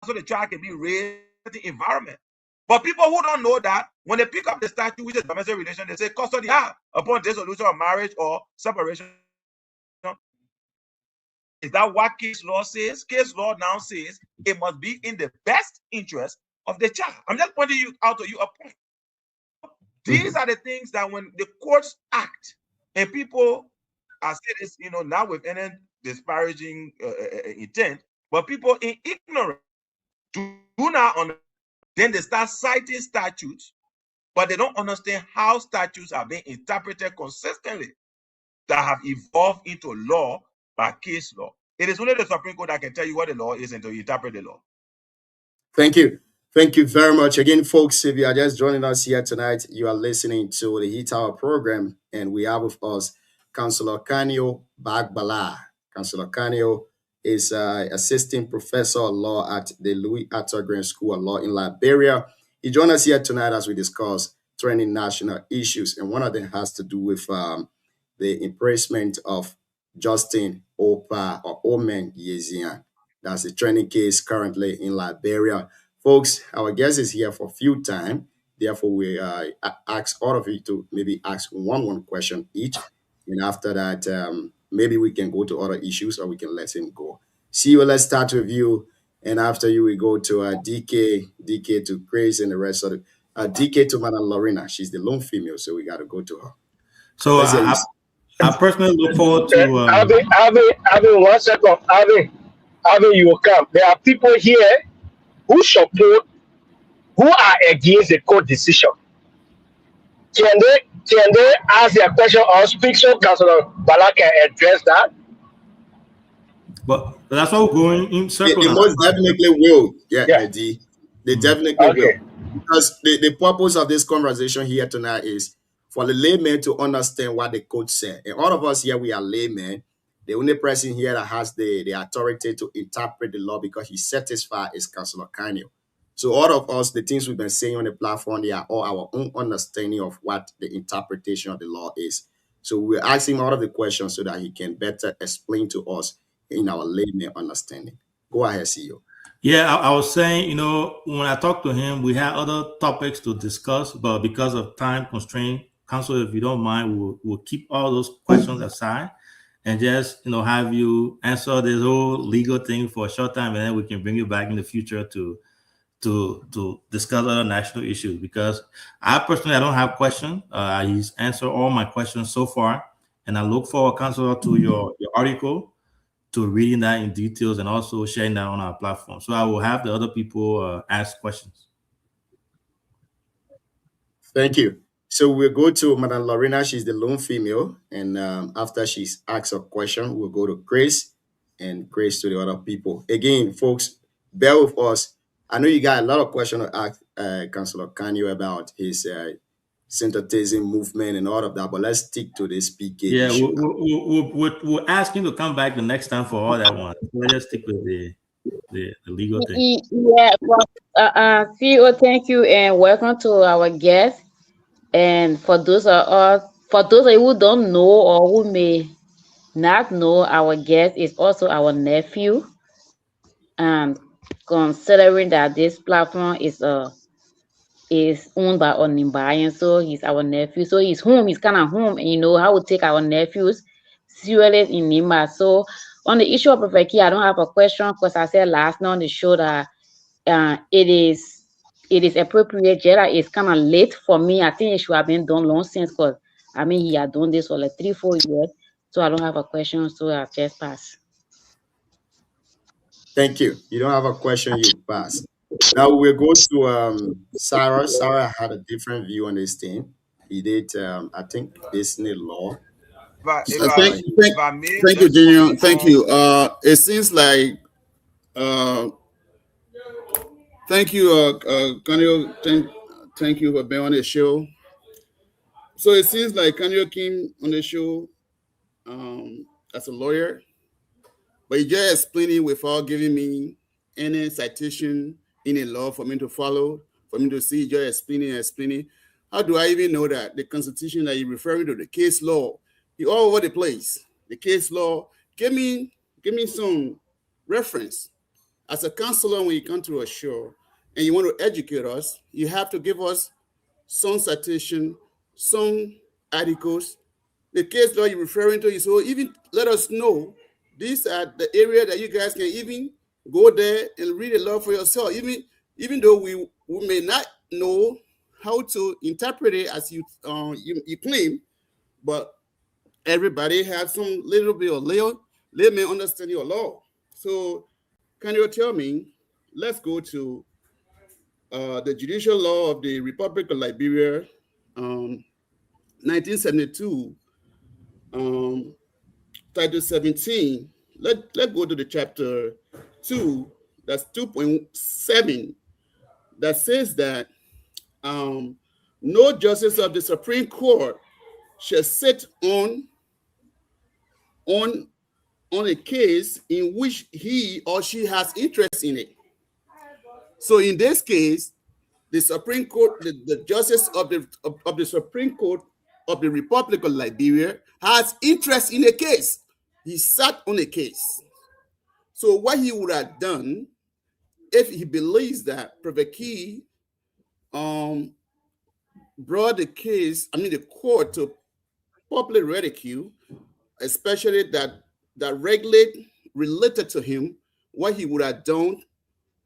so the child can be raised in the environment. But people who don't know that, when they pick up the statute, which is domestic relation, they say custody upon dissolution of marriage or separation. Is that what case law says? Case law now says it must be in the best interest of the child. I'm just pointing out to you a point. These are the things that when the courts act, and people, I say this, not with any disparaging intent, but people in ignorance do not understand. Then they start citing statutes, but they don't understand how statutes are being interpreted consistently that have evolved into law by case law. It is only the Supreme Court that can tell you what the law is and to interpret the law. Thank you. Thank you very much. Again, folks, if you are just joining us here tonight, you are listening to the Heat Hour program, and we have with us Councillor Kanio Bagbala. Councillor Kanio is assistant professor of law at the Louis Arthur School of Law in Liberia. He joined us here tonight as we discuss trending national issues, and one of them has to do with the imprisonment of Justin Opa or Omen Yezian. That's the trending case currently in Liberia. Folks, our guest is here for a few time. Therefore, we ask all of you to maybe ask one question each. And after that, maybe we can go to other issues or we can let him go. CEO, let's start with you. And after you, we go to DK to Grace and the rest of it. DK to Madam Lorena. She's the lone female, so we got to go to her. So I personally look forward to... Alvin, 1 second. Alvin, you will come. There are people here who support, who are against the court decision. Can they ask their question or speak so Councillor Bala can address that? But that's what we're going in circles. They most definitely will. Yeah. They definitely will. Because the purpose of this conversation here tonight is for the layman to understand what the court said. And all of us here, we are laymen. The only person here that has the authority to interpret the law because he's satisfied is Councillor Kanyo. So all of us, the things we've been saying on the platform, they are all our own understanding of what the interpretation of the law is. So we're asking all of the questions so that he can better explain to us in our layman understanding. Go ahead, CEO. Yeah, I was saying, you know, when I talked to him, we had other topics to discuss, but because of time constraint, Council, if you don't mind, we'll keep all those questions aside and just, you know, have you answer this whole legal thing for a short time, and then we can bring you back in the future to discuss other national issues. Because I personally, I don't have questions. He's answered all my questions so far, and I look forward, Councilor, to your article, to reading that in details and also sharing that on our platform. So I will have the other people ask questions. Thank you. So we'll go to Madam Lorena. She's the lone female. And after she's asked a question, we'll go to Grace and Grace to the other people. Again, folks, bear with us. I know you got a lot of questions to ask Councillor Kanyo about his syncretism movement and all of that, but let's stick to this PK issue. We'll ask him to come back the next time for all that one. We'll just stick with the legal thing. Yeah, CEO, thank you and welcome to our guest. And for those of you who don't know or who may not know, our guest is also our nephew. And considering that this platform is owned by Onimbayan, so he's our nephew. So he's home. He's kind of home, and you know how we take our nephews seriously in Nimba. So on the issue of Prophet Key, I don't have a question because I said last night on the show that it is appropriate. Jada is kind of late for me. I think it should have been done long since, because I mean he had done this for like 3-4 years. So I don't have a question, so I just pass. Thank you. You don't have a question, you pass. Now we'll go to Sarah. Sarah had a different view on this thing. He did, I think, Disney law. Thank you, Junior. Thank you. It seems like, thank you, Kanyo. Thank you for being on the show. So it seems like Kanyo came on the show as a lawyer, but he just explaining without giving me any citation in a law for me to follow, for me to see, just explaining. How do I even know that the Constitution that you're referring to, the case law, you're all over the place. The case law, give me some reference. As a counselor, when you come to a show and you want to educate us, you have to give us some citation, some articles. The case law you're referring to, so even let us know these are the area that you guys can even go there and read the law for yourself. Even though we may not know how to interpret it as you claim, but everybody has some little bit of layman understanding of law. So can you tell me, let's go to the judicial law of the Republic of Liberia, 1972, Title 17. Let's go to the chapter 2, that's 2.7, that says that no justice of the Supreme Court shall sit on a case in which he or she has interest in it. So in this case, the Supreme Court, the justice of the Supreme Court of the Republic of Liberia has interest in a case. He sat on a case. So what he would have done, if he believes that Prophet Key brought the case, the court, to public ridicule, especially that related to him, what he would have done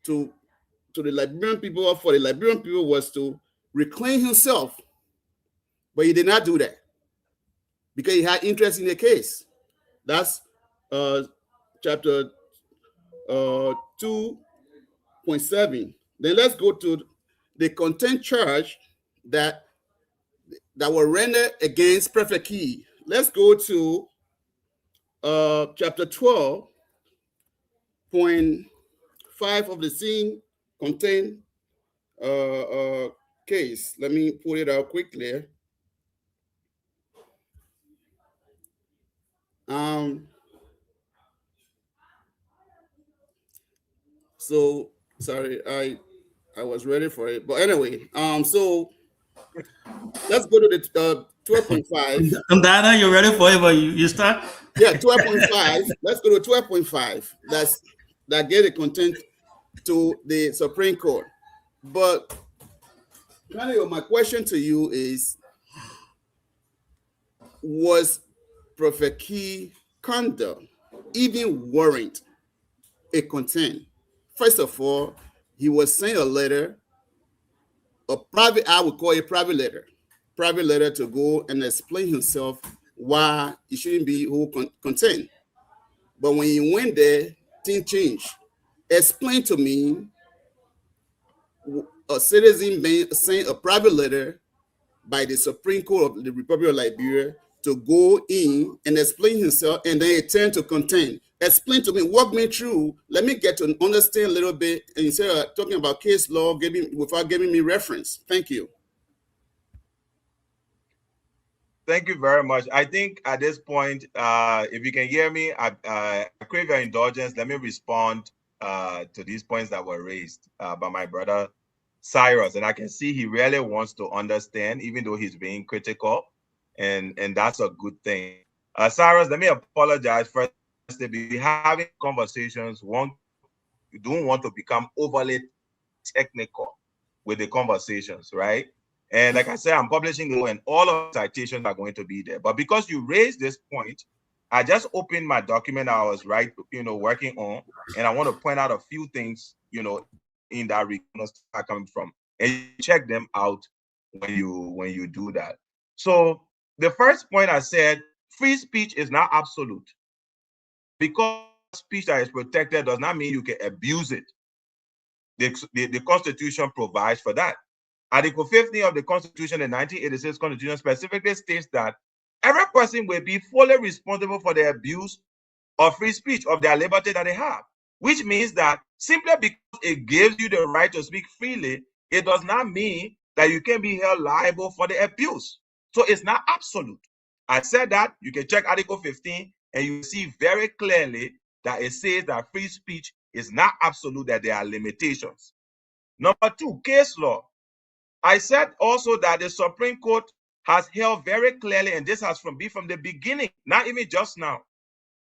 to the Liberian people, or for the Liberian people, was to reclaim himself. But he did not do that because he had interest in the case. That's chapter 2.7. Then let's go to the contempt charge that were rendered against Prophet Key. Let's go to chapter 12.5 of the same contempt case. Let me pull it out quickly. So sorry, I was ready for it, but anyway, so let's go to the 12.5. Diana, you ready for it? But you start. Yeah, 12.5. Let's go to 12.5. That get the content to the Supreme Court. But my question to you is, was Prophet Key conduct even warrant a content? First of all, he was sent a letter, a private, I would call it private letter to go and explain himself why he shouldn't be content. But when he went there, things changed. Explain to me a citizen being sent a private letter by the Supreme Court of the Republic of Liberia to go in and explain himself, and then he turned to content. Explain to me, walk me through. Let me get to understand a little bit, and instead of talking about case law, without giving me reference. Thank you. Thank you very much. I think at this point, if you can hear me, I crave your indulgence. Let me respond to these points that were raised by my brother Cyrus. And I can see he really wants to understand, even though he's being critical, and that's a good thing. Cyrus, let me apologize first. To be having conversations, you don't want to become overly technical with the conversations, right? And like I said, I'm publishing it, and all of the citations are going to be there. But because you raised this point, I just opened my document I was working on, and I want to point out a few things, in that region are coming from, and you check them out when you do that. So the first point I said, free speech is not absolute. Because speech that is protected does not mean you can abuse it. The Constitution provides for that. Article 15 of the Constitution, the 1986 Constitution, specifically states that every person will be fully responsible for the abuse of free speech, of their liberty that they have, which means that simply because it gives you the right to speak freely, it does not mean that you can be held liable for the abuse. So it's not absolute. I said that. You can check Article 15, and you see very clearly that it says that free speech is not absolute, that there are limitations. Number two, case law. I said also that the Supreme Court has held very clearly, and this has been from the beginning, not even just now.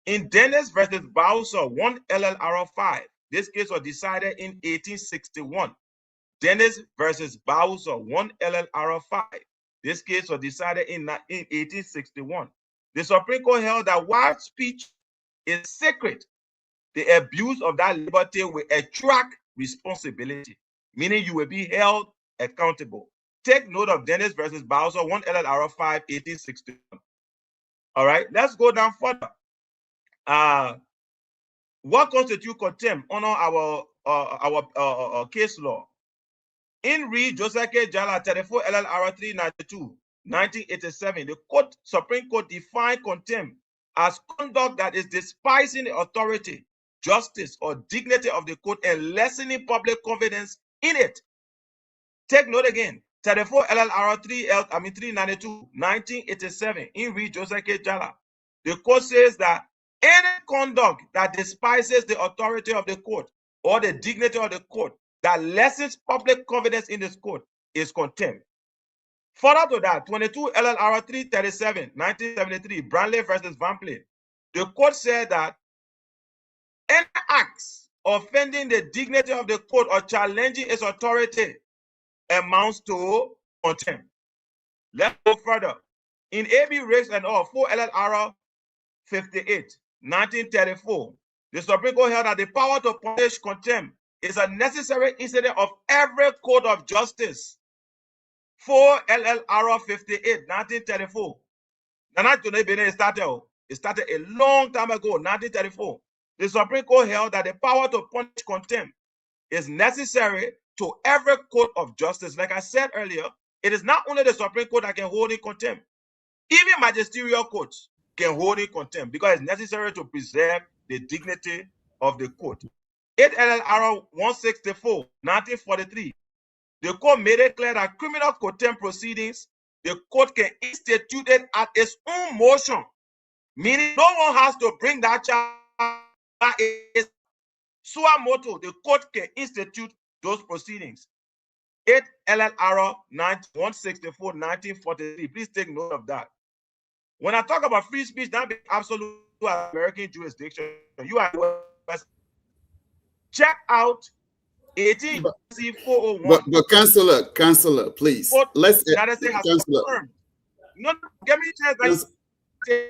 In Dennis versus Bowser 1 LLR 5, this case was decided in 1861. Dennis versus Bowser 1 LLR 5, this case was decided in 1861. The Supreme Court held that while speech is sacred, the abuse of that liberty will attract responsibility, meaning you will be held accountable. Take note of Dennis versus Bowser 1 LLR 5, 1861. All right, let's go down further. What constitutes contempt under our case law? In Reed Joseph K. Jala 34 LLR 392. 1987, the Supreme Court defined contempt as conduct that is despising the authority, justice, or dignity of the court and lessening public confidence in it. Take note again, 34 LLR 392, 1987, in Reed Joseph K. Jala. The court says that any conduct that despises the authority of the court or the dignity of the court that lessens public confidence in this court is contempt. Further to that, 22 LLR 337, 1973, Branley versus Van Plen. The court said that any acts offending the dignity of the court or challenging its authority amounts to contempt. Let's go further. In AB Riggs and all, 4 LLR 58, 1934, the Supreme Court held that the power to punish contempt is a necessary incident of every code of justice. 4 LLR 58, 1934. It started a long time ago, 1934. The Supreme Court held that the power to punish contempt is necessary to every code of justice. Like I said earlier, it is not only the Supreme Court that can hold in contempt. Even magisterial courts can hold in contempt because it's necessary to preserve the dignity of the court. 8 LLR 164, 1943. The court made it clear that criminal contempt proceedings, the court can institute it at its own motion, meaning no one has to bring that charge. Sua motu, the court can institute those proceedings. 8 LLR 164 1943. Please take note of that. When I talk about free speech, that be absolute American jurisdiction. You are check out 18 401. But Councillor, please. Let's Councillor. No, give me a chance.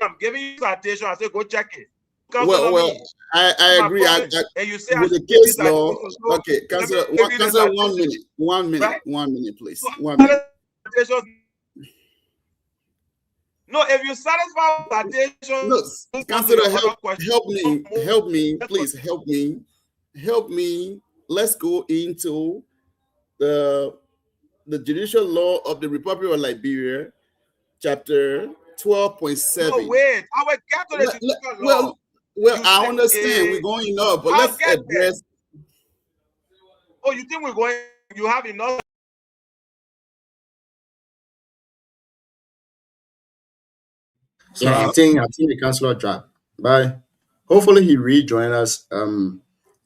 I'm giving you citation. I say go check it. Well, I agree. And you say with the case law. Okay, Councillor, 1 minute. Right? 1 minute, please. So 1 minute. No, if you satisfy citation, look, Councillor, help me, please help me. Let's go into the judicial law of the Republic of Liberia, chapter 12.7. No, wait, I will get to the judicial law. Well, I understand we're going enough, but let's address. Oh, you think we're going? You have enough? Yeah, I think the councillor dropped. Bye. Hopefully he rejoin us.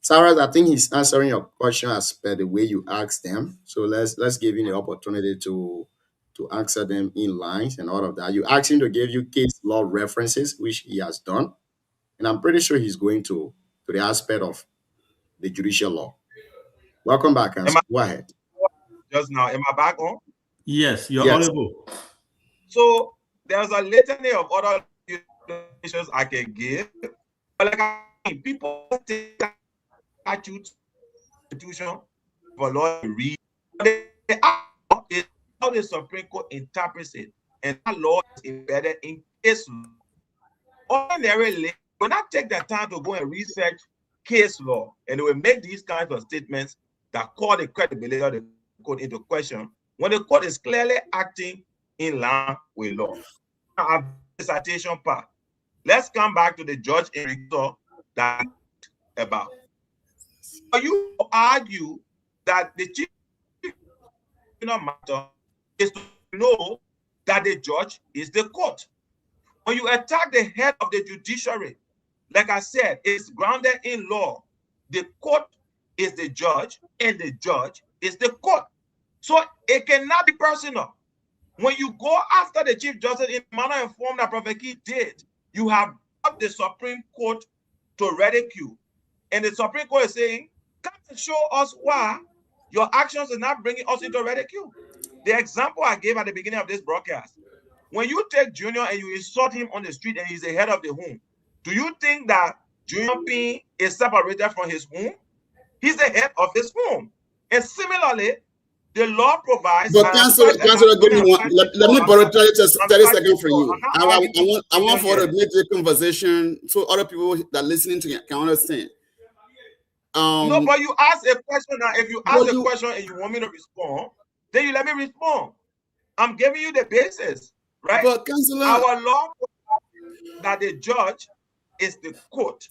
Sarah, I think he's answering your question as per the way you asked them. So let's give him the opportunity to answer them in lines and all of that. You asked him to give you case law references, which he has done. And I'm pretty sure he's going to the aspect of the judicial law. Welcome back, Councillor. Go ahead. Just now, am I back on? Yes, you're audible. So there's a litany of other issues I can give. But like people take statute, constitution, for law to read. Is how the Supreme Court interprets it, and that law is embedded in case law. Ordinarily, will not take the time to go and research case law, and they will make these kinds of statements that call the credibility of the court into question when the court is clearly acting in line with law. Now, the citation part. Let's come back to the judge Enrico that about. You argue that the chief matter is to know that the judge is the court. When you attack the head of the judiciary, like I said, it's grounded in law. The court is the judge, and the judge is the court. So it cannot be personal. When you go after the Chief Justice in the manner and form that Prophet Key did, you have brought the Supreme Court to ridicule. And the Supreme Court is saying, come and show us why your actions are not bringing us into ridicule. The example I gave at the beginning of this broadcast, when you take Junior and you insult him on the street and he's the head of the home, do you think that Junior P is separated from his home? He's the head of his home. And similarly, the law provides. But Councillor, give me one. Let me borrow 30 seconds from you. I want for to make the conversation so other people that are listening to it can understand. No, but you ask a question now. If you ask a question and you want me to respond, then you let me respond. I'm giving you the basis, right? But Councillor, our law provides that the judge is the court.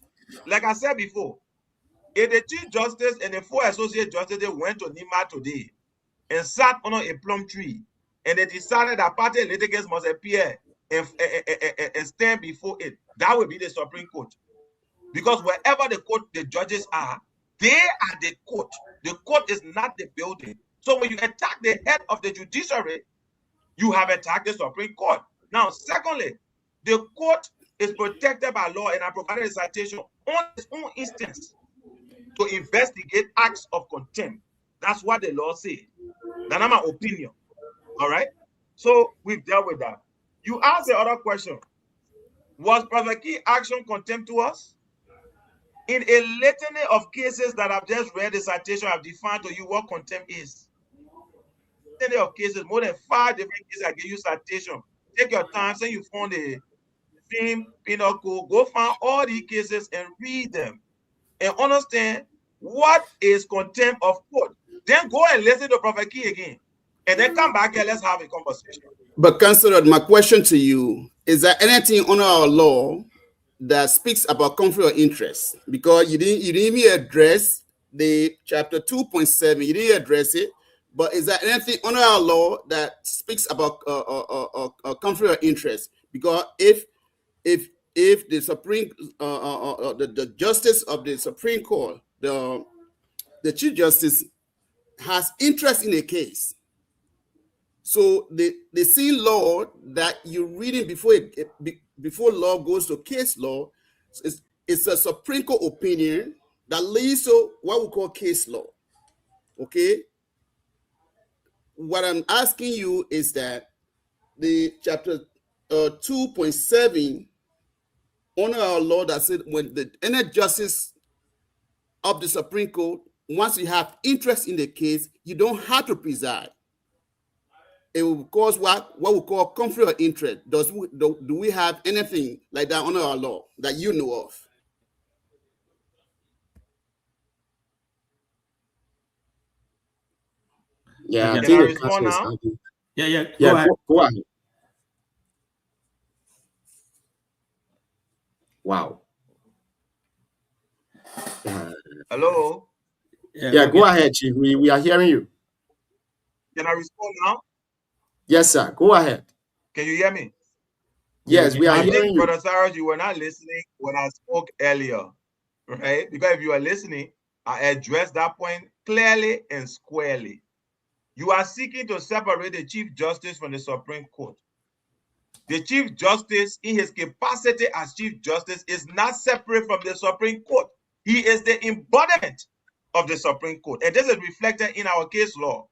Like I said before, if the Chief Justice and the 4 associate justices went to Nima today and sat under a plum tree, and they decided that party litigants must appear and stand before it, that would be the Supreme Court. Because wherever the court, the judges are, they are the court. The court is not the building. So when you attack the head of the judiciary, you have attacked the Supreme Court. Now, secondly, the court is protected by law, and I provided a citation on its own instance to investigate acts of contempt. That's what the law says. That's not my opinion. All right? So we've dealt with that. You asked the other question. Was Prophet Key action contemptuous? In a litany of cases that I've just read, the citation I've defined to you what contempt is. Litany of cases, more than 5 different cases, I give you citation. Take your time, say you found the film, Pinocchio, go find all these cases and read them and understand what is contempt of court. Then go and listen to Prophet Key again. And then come back here, let's have a conversation. But Councillor, my question to you, is there anything under our law that speaks about conflict of interest? Because you didn't even address the chapter 2.7, you didn't address it. But is there anything under our law that speaks about conflict of interest? Because if the Supreme, the justice of the Supreme Court the Chief Justice has interest in a case. So the same law that you're reading before law goes to case law, it's a Supreme Court opinion that leads to what we call case law. Okay? What I'm asking you is that the chapter 2.7 on our law that said when any justice of the Supreme Court, once you have interest in the case, you don't have to preside. It will cause what we call conflict of interest. Do we have anything like that under our law that you know of? Yeah, I Can I think the respond council now? is happy. Yeah. Yeah, Go ahead. go ahead. Wow. Hello? Yeah, go ahead, Chief. We are hearing you. Can I respond now? Yes, sir. Go ahead. Can you hear me? Yes, we are I hearing think, you. Brother Cyrus, you were not listening when I spoke earlier, right? Because if you are listening, I addressed that point clearly and squarely. You are seeking to separate the Chief Justice from the Supreme Court. The Chief Justice, in his capacity as Chief Justice, is not separate from the Supreme Court. He is the embodiment of the Supreme Court. And this is reflected in our case law.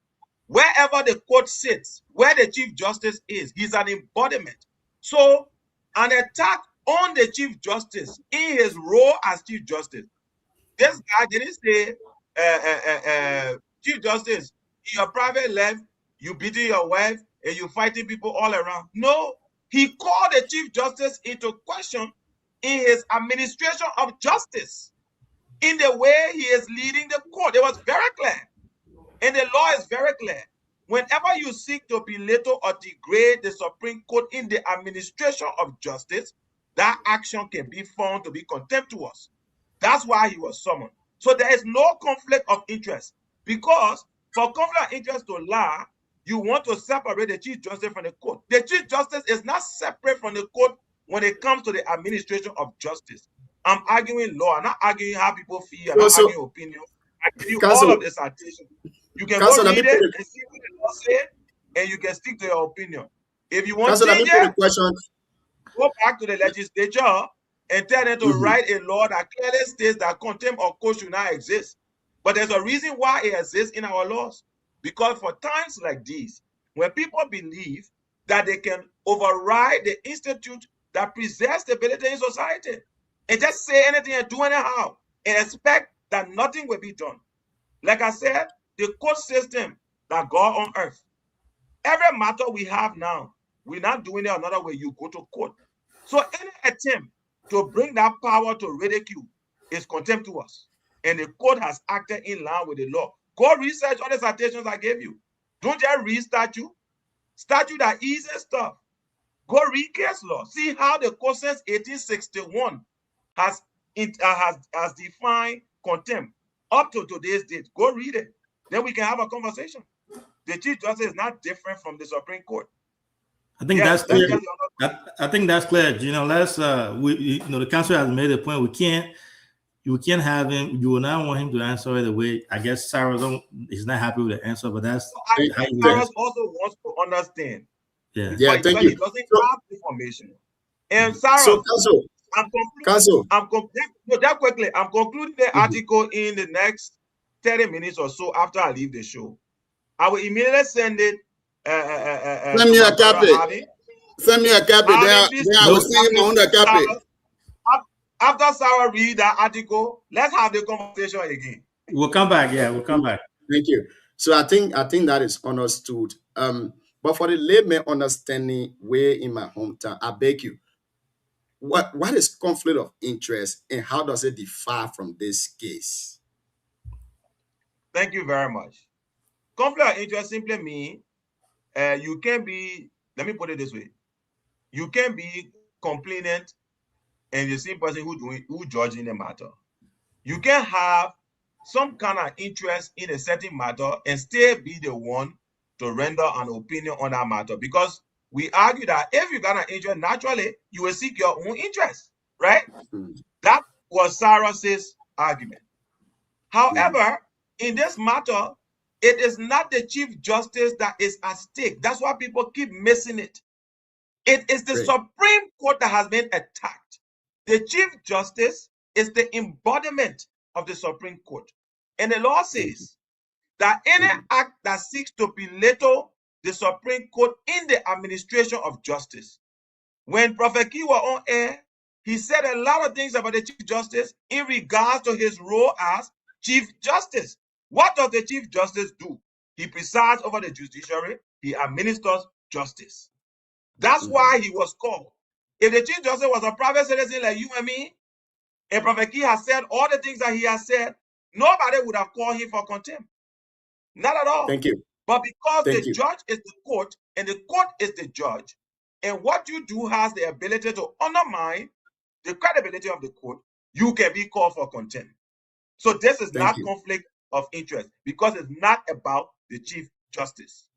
Wherever the court sits, where the Chief Justice is, he's an embodiment. So, an attack on the Chief Justice in his role as Chief Justice. This guy didn't say, Chief Justice, in your private life, you beating your wife and you fighting people all around. No, he called the Chief Justice into question in his administration of justice, in the way he is leading the court. It was very clear. And the law is very clear. Whenever you seek to belittle or degrade the Supreme Court in the administration of justice, that action can be found to be contemptuous. That's why he was summoned. So there is no conflict of interest, because for conflict of interest to lie, you want to separate the Chief Justice from the court. The Chief Justice is not separate from the court when it comes to the administration of justice. I'm arguing law. I'm not arguing how people feel. I'm not arguing opinion. I give you all of the citations. You can go read it and see what the law said, and you can stick to your opinion. If you want to change it, go back to the legislature and tell them to write a law that clearly states that contempt of court should not exist. But there's a reason why it exists in our laws. Because for times like these, when people believe that they can override the institute that preserves stability in society and just say anything and do anyhow and expect that nothing will be done. Like I said, the court system that God on earth, every matter we have now, we're not doing it another way. You go to court. So any attempt to bring that power to ridicule is contemptuous. And the court has acted in line with the law. Go research all the citations I gave you. Don't just read statute. Statute are easy stuff. Go read case law. See how the court since 1861 has defined contempt up to today's date. Go read it. Then we can have a conversation. The Chief Justice is not different from the Supreme Court. I think that's clear. I think that's clear. You know, the council has made a point. You can't have him. You will not want him to answer it the way I guess Cyrus is not happy with the answer, but that's Cyrus also wants to understand. Yeah, thank you. He doesn't have information. And Cyrus, I'm concluding the article in the next 30 minutes or so after I leave the show. I will immediately send it. Send me a copy. Send me a copy. I will see him on the copy. After Sarah read that article, let's have the conversation again. We'll come back. Yeah, we'll come back. Thank you. So I think that is understood. But for the layman understanding way in my hometown, I beg you, what is conflict of interest and how does it differ from this case? Thank you very much. Conflict of interest simply means you can be, let me put it this way, you can be complainant and the same person who judging the matter. You can have some kind of interest in a certain matter and still be the one to render an opinion on that matter, because we argue that if you got an interest, naturally you will seek your own interest, right? That was Cyrus's argument. However, in this matter, it is not the Chief Justice that is at stake. That's why people keep missing it. It is the Supreme Court that has been attacked. The Chief Justice is the embodiment of the Supreme Court. And the law says that any act that seeks to belittle the Supreme Court in the administration of justice. When Prophet Key was on air, he said a lot of things about the Chief Justice in regards to his role as Chief Justice. What does the Chief Justice do? He presides over the judiciary. He administers justice. That's why he was called. If the Chief Justice was a private citizen like you and me, and Prophet Key has said all the things that he has said, nobody would have called him for contempt. Not at all. Thank you. But because the judge is the court and the court is the judge, and what you do has the ability to undermine the credibility of the court, you can be called for contempt. So this is not conflict of interest because it's not about the Chief Justice.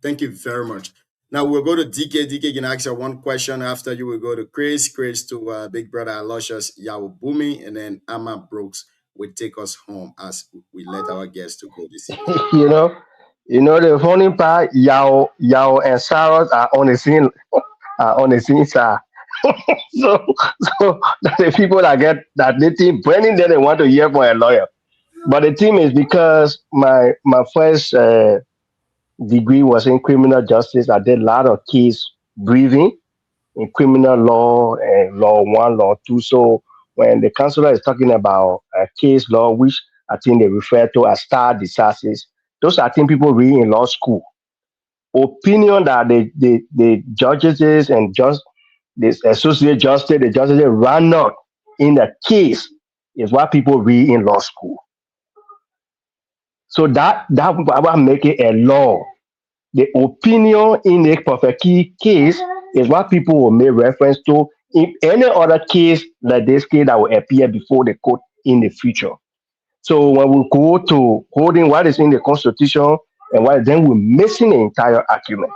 Thank you very much. Now we'll go to DK. DK can ask you one question. After you will go to Chris to Big Brother Aloysius Yawubumi, and then Amma Brooks will take us home as we let our guests to go this evening. You know the funny part, Yao and Sarah are on the scene side. so the people that get that the team Brennan didn't want to hear from a lawyer. But the team is because my first degree was in criminal justice. I did a lot of case briefing in criminal law and law 1, law 2. So when the counselor is talking about case law, which I think they refer to as stare decisis, those are things people read in law school. Opinion that the judges and the associate justice, the judges run out in the case is what people read in law school. So that will make it a law. The opinion in the Prophet Key case is what people will make reference to in any other case like this case that will appear before the court in the future. So when we go to holding what is in the Constitution and what, then we're missing the entire argument.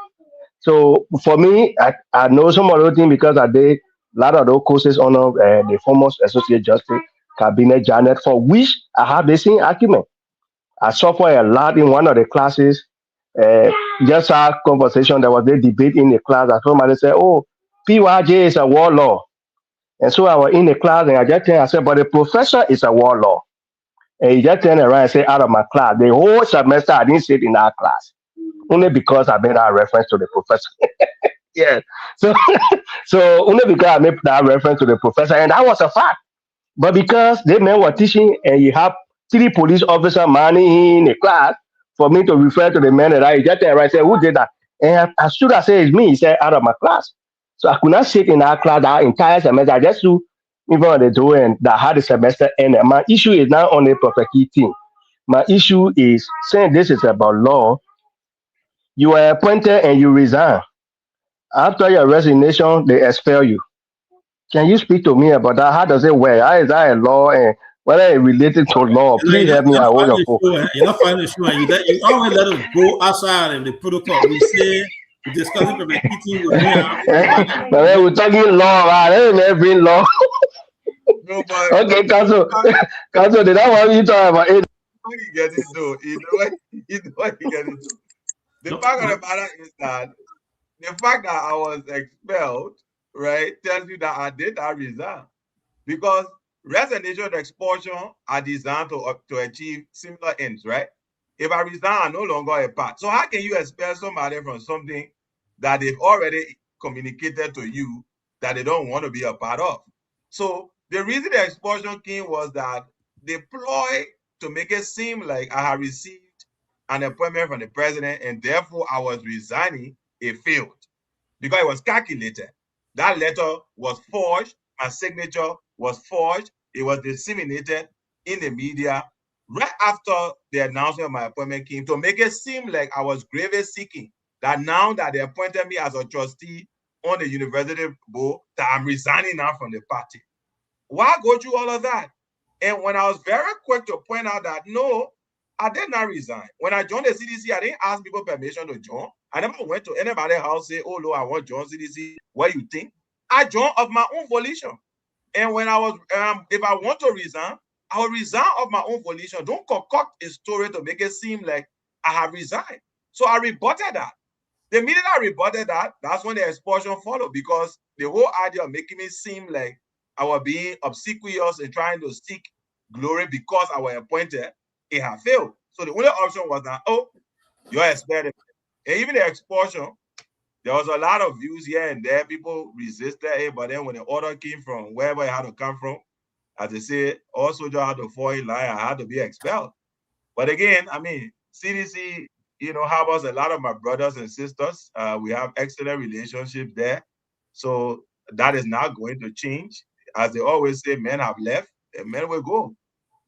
So for me, I know some of those things because I did a lot of those courses on the former Associate Justice Cabinet Janet, for which I have the same argument. I suffered a lot in one of the classes. Just our conversation, there was a debate in the class. I told somebody, said, oh, PYJ is a war law. And so I was in the class and I said, but the professor is a war law. And he just turned around and said, out of my class. The whole semester, I didn't sit in our class. Only because I made that reference to the professor. Yeah. So only because I made that reference to the professor. And that was a fact. But because the men were teaching and you have 3 police officers manning in the class, for me to refer to the man that I just turned around and said, who did that? And as soon as I said it's me, he said, out of my class. So I could not sit in our class that entire semester. I just do even on the door and that had the semester ended. My issue is not on the Prophet Key team. My issue is saying this is about law. You are appointed and you resign. After your resignation, they expel you. Can you speak to me about that? How does it work? How is that a law and whether it's related to law? Please help me. I hold your phone. You're not finding the show, and you always let us go outside of the protocol. We say we're discussing the meeting with me. We're talking law, right? Let's bring law. No, but Okay, Council, did I want you to talk about it? you get it though. You know what you get it. The fact of the matter is that the fact that I was expelled, right, tells you that I did not resign. Because resignation and expulsion are designed to achieve similar ends, right? If I resign, I'm no longer a part. So how can you expel somebody from something that they've already communicated to you that they don't want to be a part of? So the reason the expulsion came was that the ploy to make it seem like I had received an appointment from the president and therefore I was resigning, it failed because it was calculated. That letter was forged, my signature was forged, it was disseminated in the media right after the announcement of my appointment came to make it seem like I was gravely seeking that now that they appointed me as a trustee on the university board, that I'm resigning now from the party. Why go through all of that? And when I was very quick to point out that, no, I did not resign. When I joined the CDC, I didn't ask people permission to join. I never went to anybody's house say, oh, Lord, I want to join CDC. What do you think? I joined of my own volition. And when I was, if I want to resign, I will resign of my own volition. Don't concoct a story to make it seem like I have resigned. So I rebutted that. The minute I rebutted that, that's when the expulsion followed, because the whole idea of making it seem like I was being obsequious and trying to seek glory because I was appointed, it had failed. So the only option was that, oh, you're expelled. And even the expulsion, there was a lot of views here and there. People resisted it, but then when the order came from wherever it had to come from, as they say, all soldiers had to fall in line. I had to be expelled. But again, I mean, CDC, harbors a lot of my brothers and sisters. We have excellent relationships there. So that is not going to change. As they always say, men have left and men will go.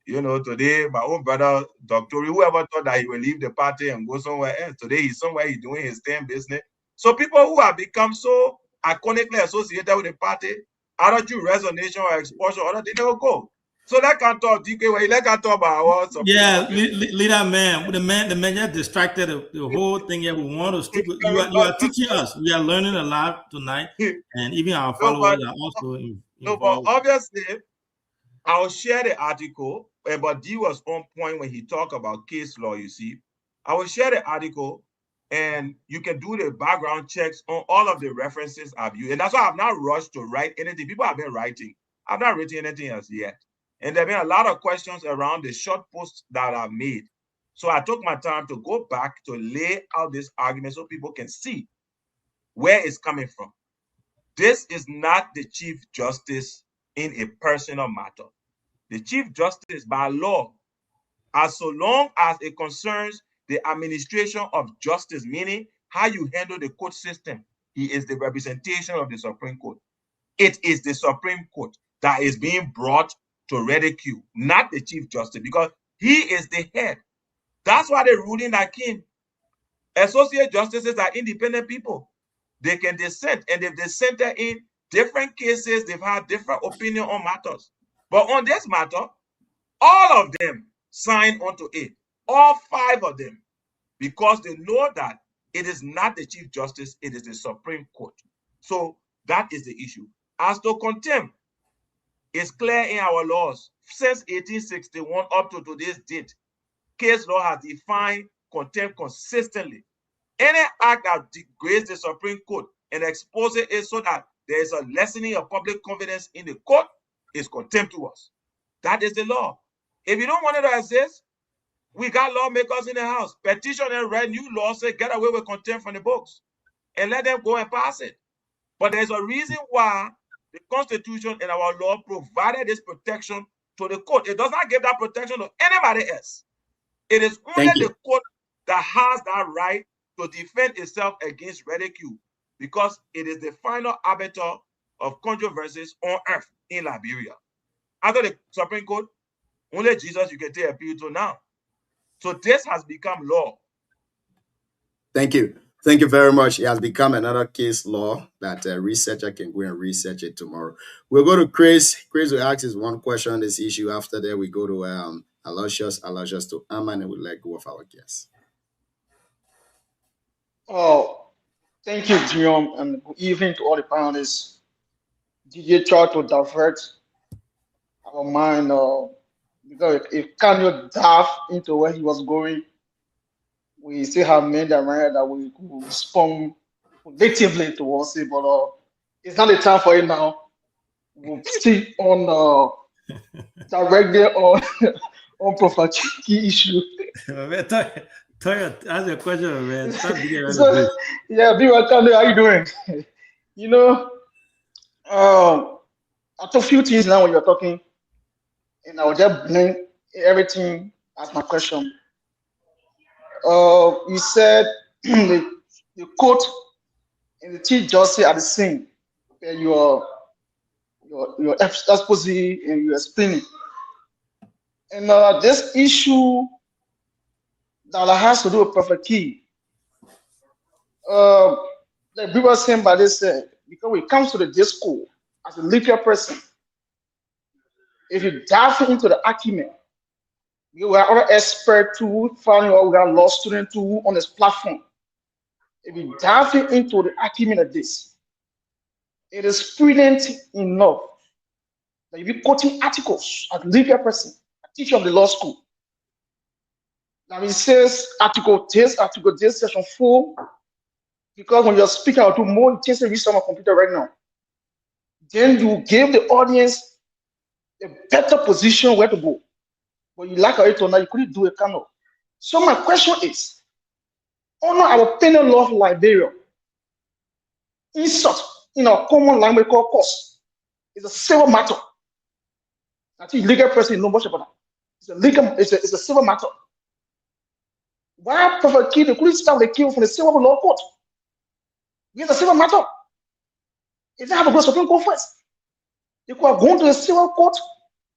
Today, my own brother, Dr. whoever thought that he will leave the party and go somewhere else. Today, he's somewhere, he's doing his same business. So people who have become so iconically associated with the party, either due resignation or expulsion, or they never go. So let can talk DK, let can talk about what. Yeah, leader man, the man just distracted the whole thing. Yeah, we want to stick with you. You are teaching us. We are learning a lot tonight, and even our followers are also involved. No, but obviously, I'll share the article. But D was on point when he talked about case law. You see, I will share the article, and you can do the background checks on all of the references I've used. And that's why I've not rushed to write anything. People have been writing. I've not written anything else yet. And there have been a lot of questions around the short posts that I've made. So I took my time to go back to lay out this argument so people can see where it's coming from. This is not the Chief Justice in a personal matter. The Chief Justice by law, as so long as it concerns the administration of justice, meaning how you handle the court system, he is the representation of the Supreme Court. It is the Supreme Court that is being brought to ridicule, not the Chief Justice, because he is the head. That's why the ruling that came. Associate justices are independent people. They can dissent, and they've dissented in different cases. They've had different opinion on matters. But on this matter, all of them signed onto it, all 5 of them, because they know that it is not the Chief Justice, it is the Supreme Court. So that is the issue. As to contempt, it's clear in our laws. Since 1861 up to today's date, case law has defined contempt consistently. Any act that degrades the Supreme Court and exposes it so that there is a lessening of public confidence in the court is contemptuous. That is the law. If you don't want it to exist, we got lawmakers in the House. Petition and write new laws, say get away with contempt from the books and let them go and pass it. But there's a reason why the Constitution and our law provided this protection to the court. It does not give that protection to anybody else. It is only the court that has that right to defend itself against ridicule, because it is the final arbiter of controversies on earth in Liberia. After the Supreme Court, only Jesus you can take appeal to now. So this has become law. Thank you. Thank you very much. It has become another case law that a researcher can go and research it tomorrow. We'll go to Chris. Chris will ask us one question on this issue. After that, we go to Aloysius to Aman, and we'll let go of our guests. Oh, thank you, Jerome, and good evening to all the panelists. DJ tried to divert our mind, because if Kanye dive into where he was going, we still have men that we could respond positively towards it, but it's not the time for it now. We'll stick on directly on Prophet key issue. Ask a question, man. So, yeah, how you doing? I took a few things now when you're talking, and I will just blend everything as my question. You said the court and the Chief Justice are the same. Your exposé and you explaining. And this issue that has to do with Prophet Key, the people saying by this said, because when it comes to the discourse, as a literary person, if you dive into the argument, you are other expert too, found out we got law student too on this platform. If you dive into the argument of this, it is brilliant enough that you be quoting articles as a literary person teacher of the law school. Now it says article this, section 4, because when you're speaking out to more, you can say reach on my computer right now. Then you give the audience a better position where to go. But you like it or not, you couldn't do a kind of. So my question is, honor our penal law of Liberia. Insult in our common language called cause is a civil matter. I think legal person know much about that. It's a civil matter. Why Prophet Kidd couldn't start the kill from the civil law court? It's a civil matter. If they have to go to the Supreme Court first, they could have gone to the civil court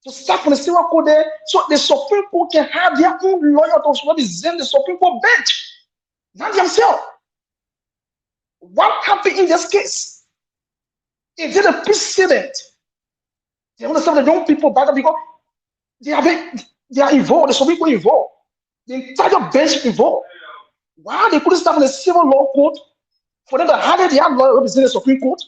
to start from the civil court there, so the Supreme Court can have their own lawyer to represent the Supreme Court bench, not themselves. What happened in this case? Is it a precedent? They want to stop the young people back because they are involved, the Supreme Court involved, the entire bench involved. Why they couldn't start from the civil law court for them to have their lawyer represent the Supreme Court,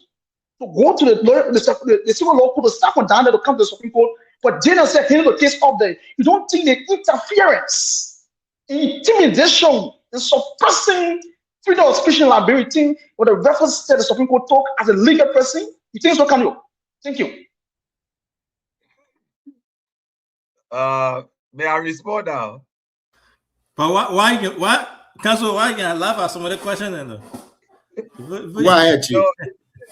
to go to the civil law court to start from down there to come to the Supreme Court? But Daniel said, here's the case up there. You don't think the interference, intimidation, and suppressing freedom of speech and liberty, what the reference said the Supreme Court talk as a legal person? You think so, can you? Thank you. May I respond now? But why, Council, why can I laugh at some of the questions? Why, Chief?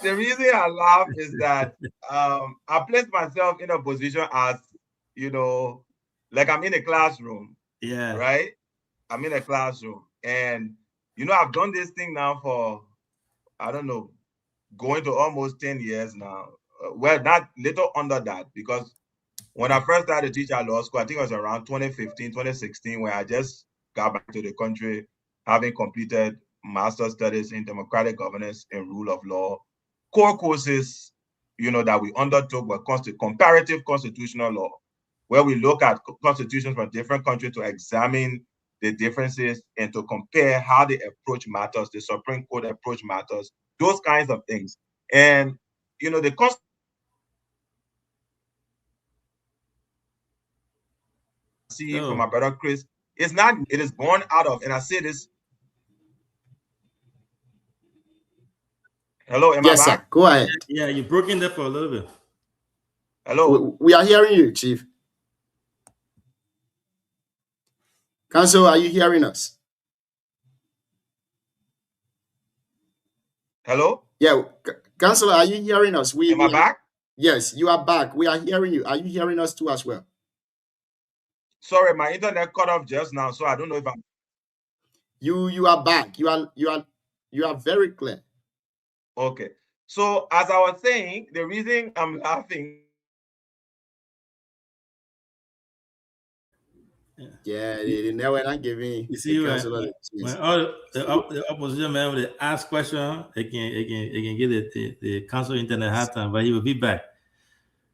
The reason I laugh is that I place myself in a position as, like I'm in a classroom. Yeah. Right? I'm in a classroom. And, I've done this thing now for, I don't know, going to almost 10 years now. Well, not little under that, because when I first started to teach at law school, I think it was around 2015, 2016, when I just got back to the country, having completed master's studies in democratic governance and rule of law. Core courses, that we undertook were comparative constitutional law, where we look at constitutions from different countries to examine the differences and to compare how they approach matters, the Supreme Court approach matters, those kinds of things. And, the from my brother Chris, it is born out of, and I say this. Hello, am I back? Sir. Go ahead. Yeah, you broke in there for a little bit. Hello. We are hearing you, Chief. Council, are you hearing us? Hello? Yeah, Council, are you hearing us? Am I back? Yes, you are back. We are hearing you. Are you hearing us too as well? Sorry, my internet cut off just now, so I don't know if I'm. You are back. You are very clear. Okay. So as I was saying, the reason I'm laughing. Yeah, they never not giving. You see, when all the opposition man will ask question, they can get the council internet hard time, but he will be back.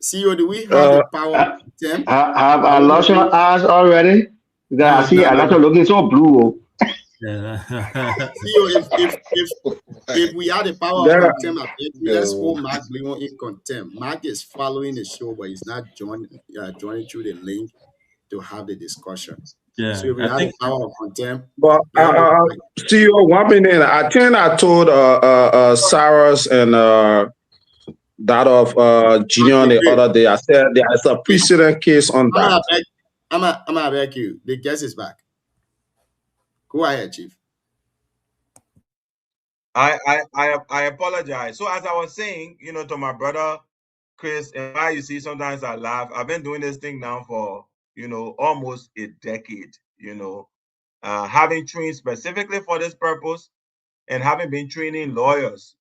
CEO, do we have the power? Have I lost your eyes already? I see a lot of looking so blue. CEO, if we had the power of contempt, let's hold Mark Leon in contempt. Mark is following the show, but he's not joining through the link to have the discussion. Yeah, so if we had the power of contempt. But CEO, 1 minute. I think I told Cyrus and that of Gideon the other day. I said there's a precedent case on that. I'm gonna beg you. The guest is back. Go ahead, Chief. I apologize. So as I was saying, to my brother Chris, and why you see sometimes I laugh. I've been doing this thing now for almost a decade. Having trained specifically for this purpose, and having been training lawyers,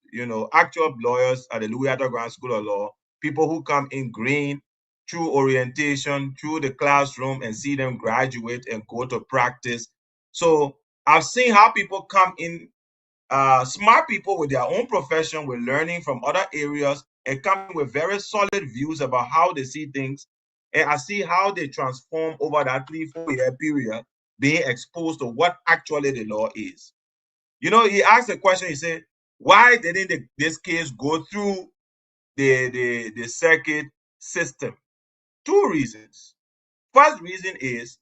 actual lawyers at the Louis Arthur Grant School of Law, people who come in green through orientation, through the classroom, and see them graduate and go to practice. So I've seen how people come in, smart people with their own profession, with learning from other areas, and come with very solid views about how they see things. And I see how they transform over that 3-4 year period, being exposed to what actually the law is. He asked a question, he said, why didn't this case go through the circuit system? 2 reasons. First reason is,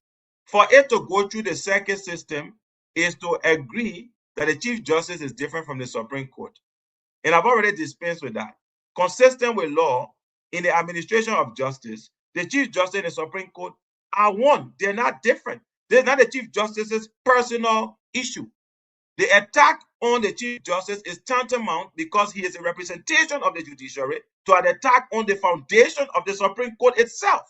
for it to go through the circuit system is to agree that the Chief Justice is different from the Supreme Court. And I've already dispensed with that. Consistent with law, in the administration of justice, the Chief Justice and the Supreme Court are one. They're not different. They're not the Chief Justice's personal issue. The attack on the Chief Justice is tantamount, because he is a representation of the judiciary, to an attack on the foundation of the Supreme Court itself.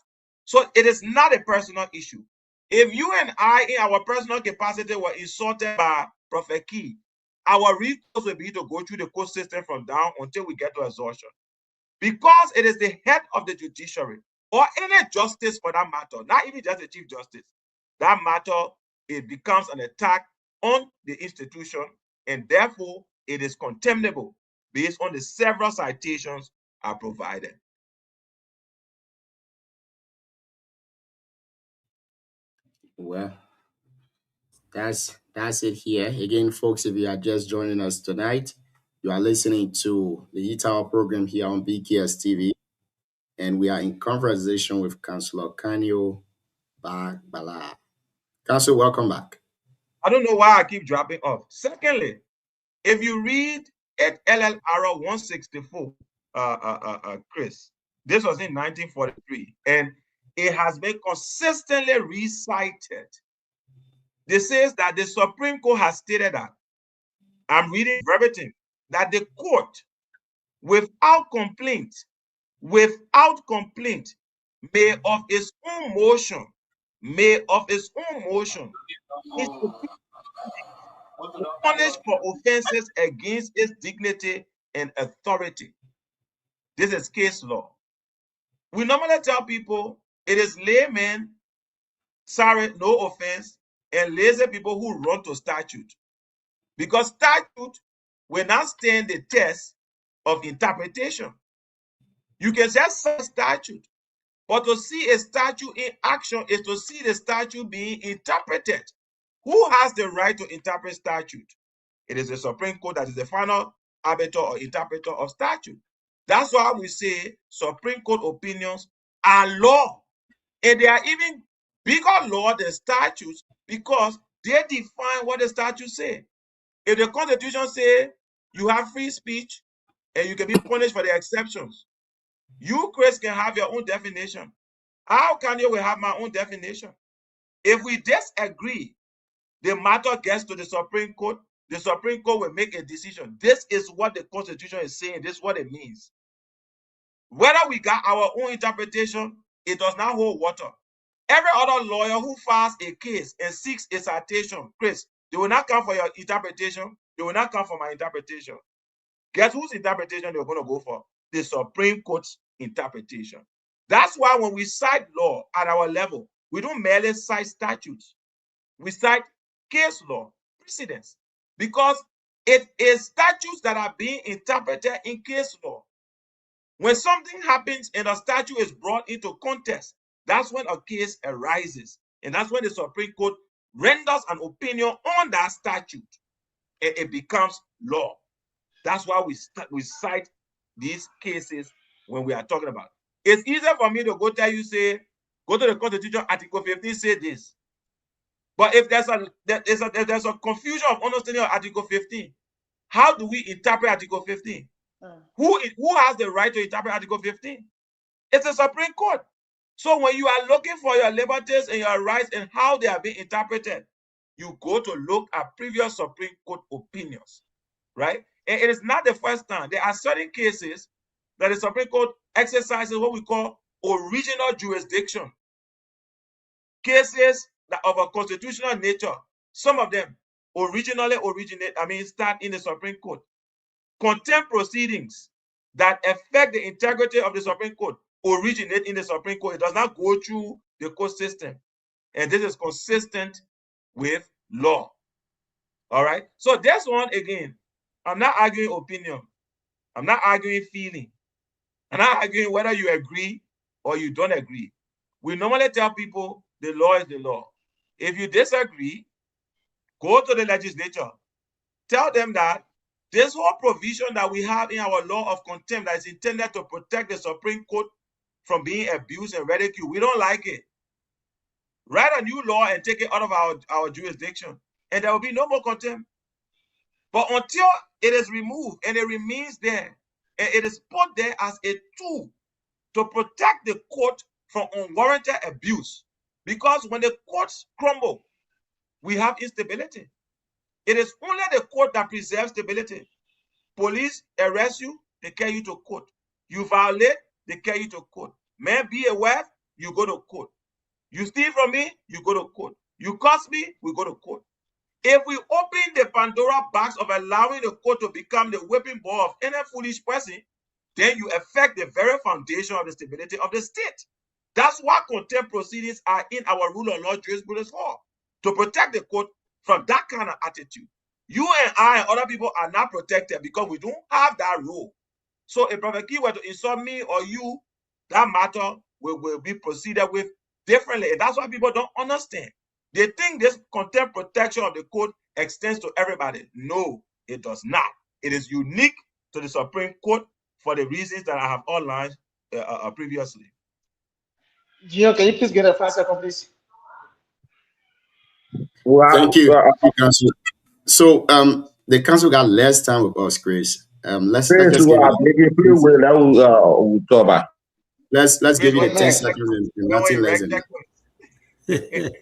So it is not a personal issue. If you and I, in our personal capacity, were insulted by Prophet Key, our recourse will be to go through the court system from down until we get to exhaustion. Because it is the head of the judiciary, or any justice for that matter, not even just the Chief Justice, that matter, it becomes an attack on the institution, and therefore it is contemptible based on the several citations are provided. Well, that's it here. Again, folks, if you are just joining us tonight, you are listening to the Heat Hour program here on BKS TV, and we are in conversation with Councillor Kanyo Bala. Councillor, welcome back. I don't know why I keep dropping off. Secondly, if you read at LLR 164, Chris, this was in 1943, and it has been consistently recited. This says that the Supreme Court has stated that, I'm reading verbatim, that the court, without complaint, may of its own motion, is to punish for offenses against its dignity and authority. This is case law. We normally tell people it is laymen, sorry, no offense, and lazy people who run to statute. Because statute will not stand the test of interpretation. You can just say statute, but to see a statute in action is to see the statute being interpreted. Who has the right to interpret statute? It is the Supreme Court that is the final arbiter or interpreter of statute. That's why we say Supreme Court opinions are law. And they are even bigger law than statutes, because they define what the statute say. If the Constitution say you have free speech and you can be punished for the exceptions, you, Chris, can have your own definition. How can you have my own definition? If we disagree, the matter gets to the Supreme Court. The Supreme Court will make a decision. This is what the Constitution is saying. This is what it means. Whether we got our own interpretation, it does not hold water. Every other lawyer who files a case and seeks a citation, Chris, they will not come for your interpretation. They will not come for my interpretation. Guess whose interpretation they're going to go for? The Supreme Court's interpretation. That's why when we cite law at our level, we don't merely cite statutes. We cite case law, precedents, because it is statutes that are being interpreted in case law. When something happens and a statute is brought into contest, that's when a case arises. And that's when the Supreme Court renders an opinion on that statute, and it becomes law. That's why we cite these cases when we are talking about it. It's easier for me to go tell you, say, go to the Constitution, Article 15, say this. But if there's a confusion of understanding of Article 15, how do we interpret Article 15? Who has the right to interpret Article 15? It's the Supreme Court. So when you are looking for your liberties and your rights and how they are being interpreted, you go to look at previous Supreme Court opinions, right? And it is not the first time. There are certain cases that the Supreme Court exercises what we call original jurisdiction. Cases that of a constitutional nature, some of them start in the Supreme Court. Contempt proceedings that affect the integrity of the Supreme Court originate in the Supreme Court. It does not go through the court system. And this is consistent with law. All right? So this one, again, I'm not arguing opinion. I'm not arguing feeling. I'm not arguing whether you agree or you don't agree. We normally tell people the law is the law. If you disagree, go to the legislature. Tell them that this whole provision that we have in our law of contempt that is intended to protect the Supreme Court from being abused and ridiculed, we don't like it. write a new law and take it out of our jurisdiction, and there will be no more contempt. But until it is removed and it remains there, and it is put there as a tool to protect the court from unwarranted abuse, because when the courts crumble, we have instability. It is only the court that preserves stability. Police arrest you, they carry you to court. You violate, they carry you to court. Man, be a wife, you go to court. You steal from me, you go to court. You curse me, we go to court. If we open the Pandora box of allowing the court to become the whipping boy of any foolish person, then you affect the very foundation of the stability of the state. That's why contempt proceedings are in our rule of law jurisprudence for, to protect the court from that kind of attitude. You and I and other people are not protected because we don't have that role. So if Prophet Key were to insult me or you, that matter will be proceeded with differently. And that's why people don't understand. They think this contempt protection of the court extends to everybody. No, it does not. It is unique to the Supreme Court for the reasons that I have outlined previously. Gio, can you please get a 5 seconds, please? Wow. Thank you, Council. So the council got less time with us, Chris. Let's give you the 10 seconds and nothing less than that.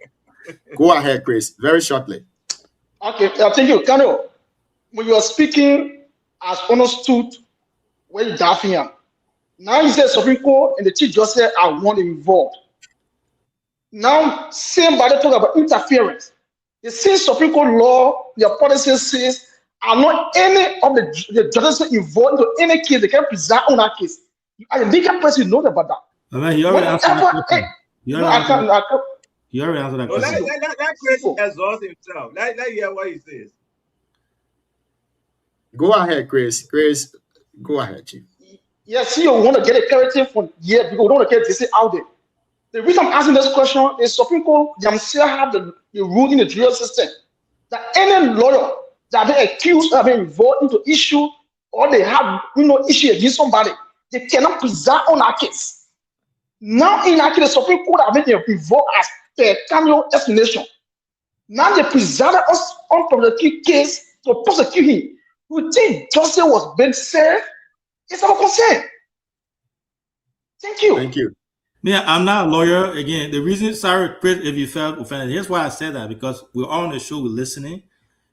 Go ahead, Chris, very shortly. Okay, thank you. Kano, when you are speaking as understood, when Daphnia, now you say Supreme Court and the Chief Justice are one involved. Now, same body talk about interference. The same Supreme Court law, your policy says, are not any of the judges involved into any case. They can preside on that case. As a legal person, you know about that. I mean, you already answered that question. You already answered that question. Let Chris exhaust himself. Let hear what he says. Go ahead, Chris. Chris, go ahead, Chief. Yes, you want to get a clarity from here because we don't want to get this out there. The reason I'm asking this question is Supreme Court still have the rule in the judicial system that any lawyer that they accused of being involved into issue or they have issue against somebody, they cannot preside on that case. Now in that case, the Supreme Court have been involved as per Cameo explanation. Now they presided us on the case to prosecute him. You think justice was being served? It's our concern. Thank you. Thank you. Yeah, I'm not a lawyer. Again, the reason, sorry, Chris, if you felt offended, here's why I said that, because we're all on the show, we're listening,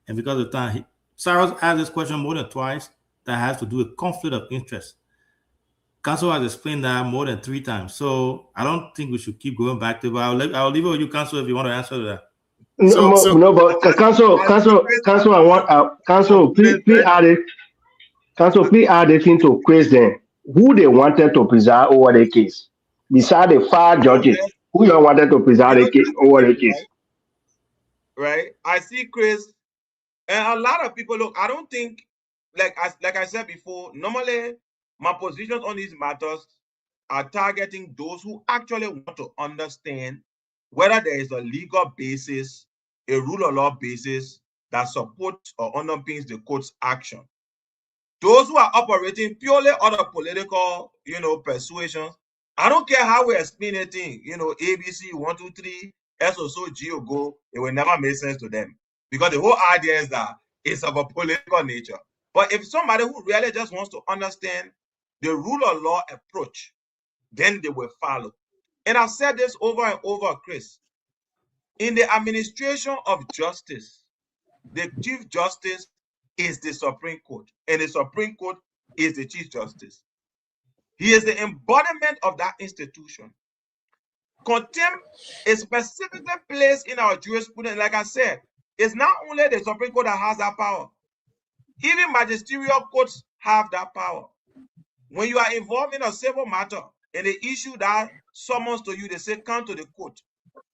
and because of time, Cyrus asked this question more than twice that has to do with conflict of interest. Council has explained that more than 3 times, so I don't think we should keep going back to it. I'll leave it with you, Council, if you want to answer that. No, but Council, I want Council, please add it. Council, please add it into question who they wanted to preside over the case. Beside the 5 judges, who you wanted to preside the case over the case. Right. I see Chris, and a lot of people look. I don't think, like I said before, normally my positions on these matters are targeting those who actually want to understand whether there is a legal basis, a rule of law basis that supports or underpins the court's action. Those who are operating purely under political, persuasion, I don't care how we explain anything, ABC, 1, 2, 3, SOSO, GO, go, it will never make sense to them. Because the whole idea is that it's of a political nature. But if somebody who really just wants to understand the rule of law approach, then they will follow. And I've said this over and over, Chris. In the administration of justice, the Chief Justice is the Supreme Court, and the Supreme Court is the Chief Justice. He is the embodiment of that institution. Contempt is specifically placed in our jurisprudence. Like I said, it's not only the Supreme Court that has that power. Even magisterial courts have that power. When you are involved in a civil matter and they issue that summons to you, they say, come to the court.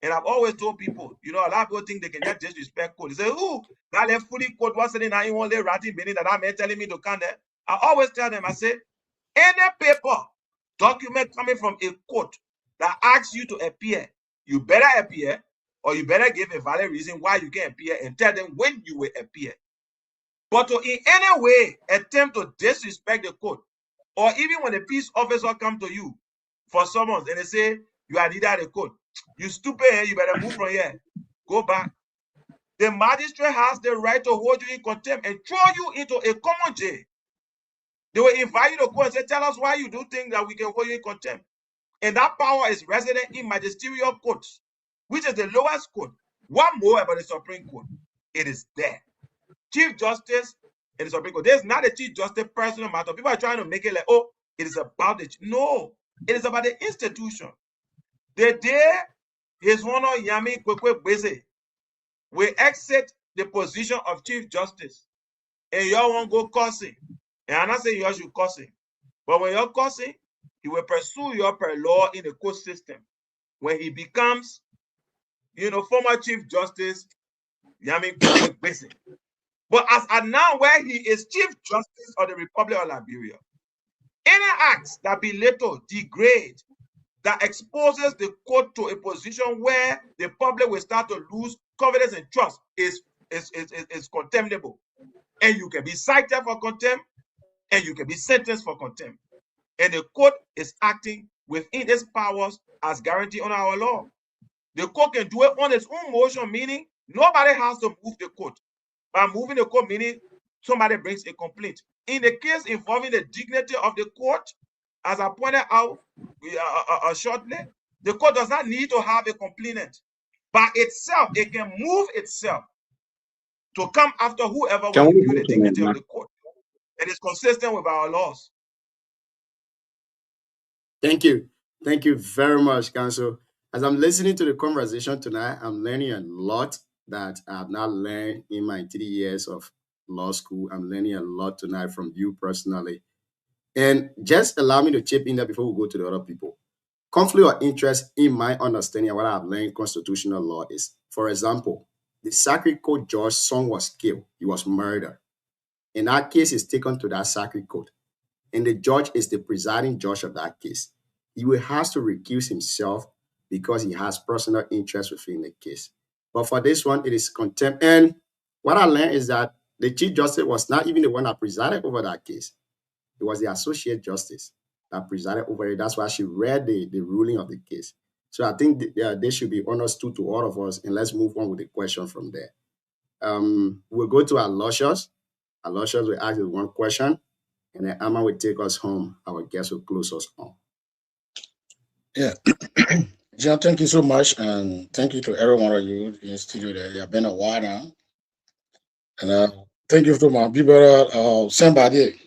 And I've always told people, a lot of people think they can just disrespect court. They say, oh, that left fully court was sitting there, one day writing beneath that man telling me to come there. I always tell them, I say, any paper, document coming from a court that asks you to appear, you better appear, or you better give a valid reason why you can appear and tell them when you will appear. But to in any way attempt to disrespect the court, or even when a peace officer comes to you for summons and they say you are neither the court, You stupid, you better move from here. Go back. The magistrate has the right to hold you in contempt and throw you into a common jail. They will invite you to court and say, tell us why you do think that we can hold you in contempt. And that power is resident in magisterial courts, which is the lowest court. One more about the Supreme Court. It is there. Chief Justice in the Supreme Court. There's not a Chief Justice personal matter. People are trying to make it like, oh, it is about the... No, it is about the institution. The day His Honor Yami Kwekwe Bese will exit the position of Chief Justice, and y'all won't go cursing. And I'm not saying y'all should curse him, but when you're cursing, he will pursue you per law in the court system. When he becomes, former Chief Justice Yami Kwekwe Bese. But as of now, where he is Chief Justice of the Republic of Liberia, any acts that belittle, degrade, that exposes the court to a position where the public will start to lose confidence and trust is contemptible. And you can be cited for contempt, and you can be sentenced for contempt. And the court is acting within its powers as guaranteed on our law. The court can do it on its own motion, meaning nobody has to move the court. By moving the court, meaning somebody brings a complaint. In the case involving the dignity of the court, as I pointed out shortly, the court does not need to have a complainant. By itself, it can move itself to come after whoever will review the dignity of the court. It is consistent with our laws. Thank you. Thank you very much, Counsel. As I'm listening to the conversation tonight, I'm learning a lot that I have not learned in my 3 years of law school. I'm learning a lot tonight from you personally. And just allow me to chip in there before we go to the other people. Conflict of interest, in my understanding of what I've learned in constitutional law is, for example, the Circuit Court judge's son was killed. He was murdered. And that case is taken to that Circuit Court. And the judge is the presiding judge of that case. He will have to recuse himself because he has personal interest within the case. But for this one, it is contempt. And what I learned is that the Chief Justice was not even the one that presided over that case. It was the Associate Justice that presided over it. That's why she read the ruling of the case. So I think they should be understood to all of us. And let's move on with the question from there. We'll go to Aloysius. Aloysius will ask us one question, and then Amma will take us home. Our guest will close us home. Yeah. John, thank you so much. And thank you to every one of you in the studio there. You have been a while now. And thank you to my people, somebody.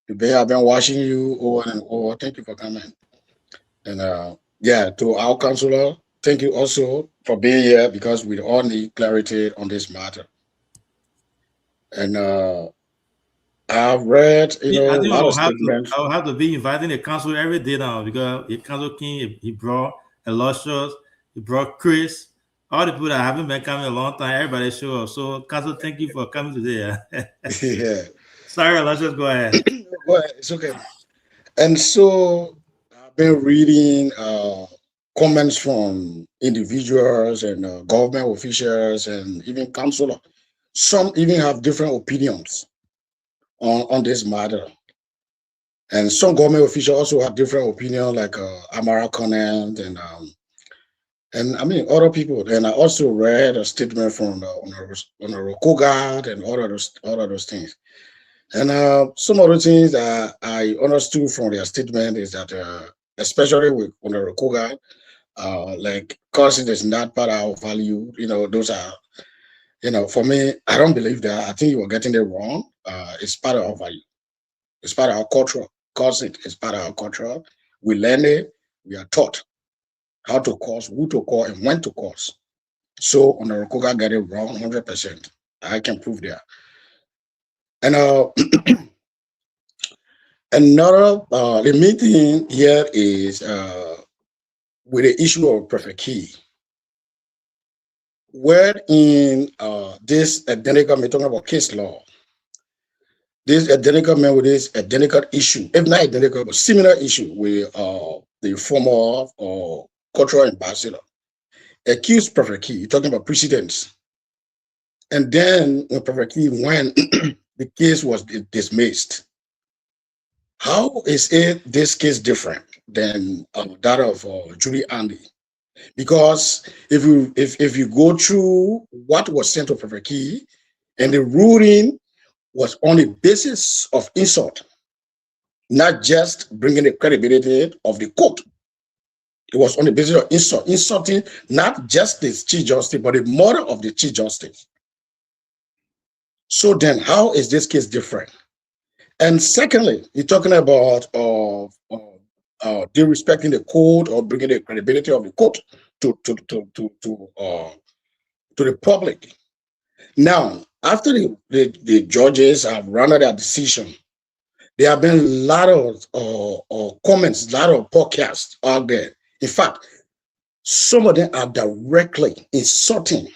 I've been watching you over and over. Thank you for coming. And to our counselor, thank you also for being here because we all need clarity on this matter. And I've read, I think I'll have to be inviting the council every day now because the council king, he brought Aloysius, he brought Chris, all the people that haven't been coming a long time, everybody show up. So, council, thank you for coming today. Yeah. Sorry, Aloysius, go ahead. Go ahead. It's okay. And so I've been reading comments from individuals and government officials and even councilors. Some even have different opinions on this matter. And some government officials also have different opinions, like Amara Conant and I mean other people. And I also read a statement from Honorable Kogard and all of those things. And some of the things that I understood from their statement is that, especially with Honorable Kogard, like caution is not part of our value. Those are, for me, I don't believe that. I think you are getting it wrong. It's part of our value. It's part of our culture. Caution is part of our culture. We learn it. We are taught how to cause, who to call, and when to cause. So Honorable Kogard got it wrong 100%. I can prove that. And another the main thing here is with the issue of perfect key, where in this identical, we're talking about case law, this identical man with this identical issue, if not identical, but similar issue with the former cultural ambassador, accused perfect key, you're talking about precedents. And then when perfect key went, the case was dismissed. How is this case different than that of Julie Andy? Because if you go through what was sent to Prophet Key, and the ruling was on the basis of insult, not just bringing the credibility of the court. It was on the basis of insult, insulting not just the Chief Justice, but the mother of the Chief Justice. So then, how is this case different? And secondly, you're talking about disrespecting the court or bringing the credibility of the court to the public. Now, after the judges have rendered their decision, there have been a lot of comments, a lot of podcasts out there. In fact, some of them are directly insulting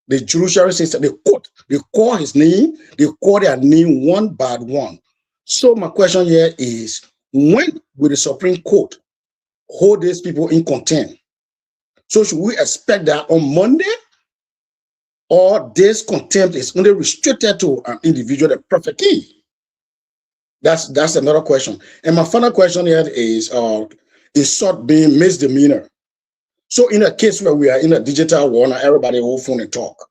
the judiciary system, the court. They call his name, they call their name one by one. So my question here is, when will the Supreme Court hold these people in contempt? So should we expect that on Monday? Or this contempt is only restricted to an individual, the Prophet Key? That's another question. And my final question here is insult being misdemeanor. So in a case where we are in a digital world, everybody hold phone and talk.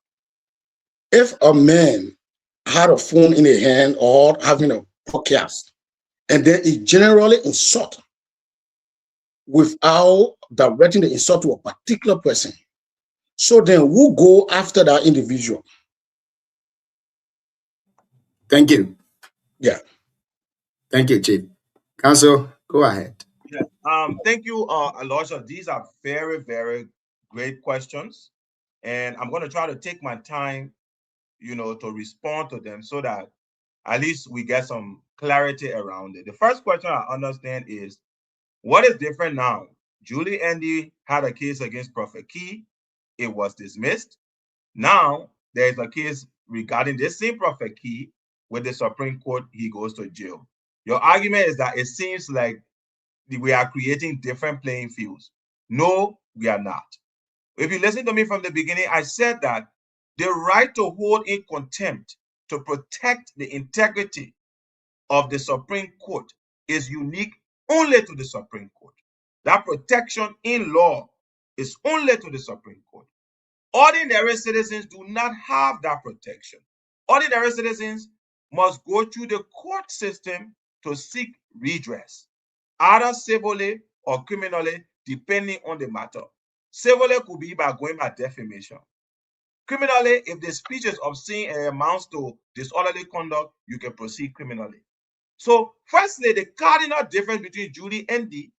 If a man had a phone in a hand or having a podcast, and then he generally insult without directing the insult to a particular person, so then who go after that individual? Thank you. Yeah. Thank you, Chief. Counsel, go ahead. Yeah. Thank you, Aloysius. These are very, very great questions. And I'm going to try to take my time, to respond to them so that at least we get some clarity around it. The first question I understand is, what is different now? Julie Andy had a case against Prophet Key. It was dismissed. Now there is a case regarding this same Prophet Key with the Supreme Court. He goes to jail. Your argument is that it seems like we are creating different playing fields. No, we are not. If you listen to me from the beginning, I said that the right to hold in contempt to protect the integrity of the Supreme Court is unique only to the Supreme Court. That protection in law is only to the Supreme Court. Ordinary citizens do not have that protection. Ordinary citizens must go through the court system to seek redress, either civilly or criminally, depending on the matter. Civilly could be by going by defamation. Criminally, if the speech is obscene and amounts to disorderly conduct, you can proceed criminally. So, firstly, the cardinal difference between Julie Andy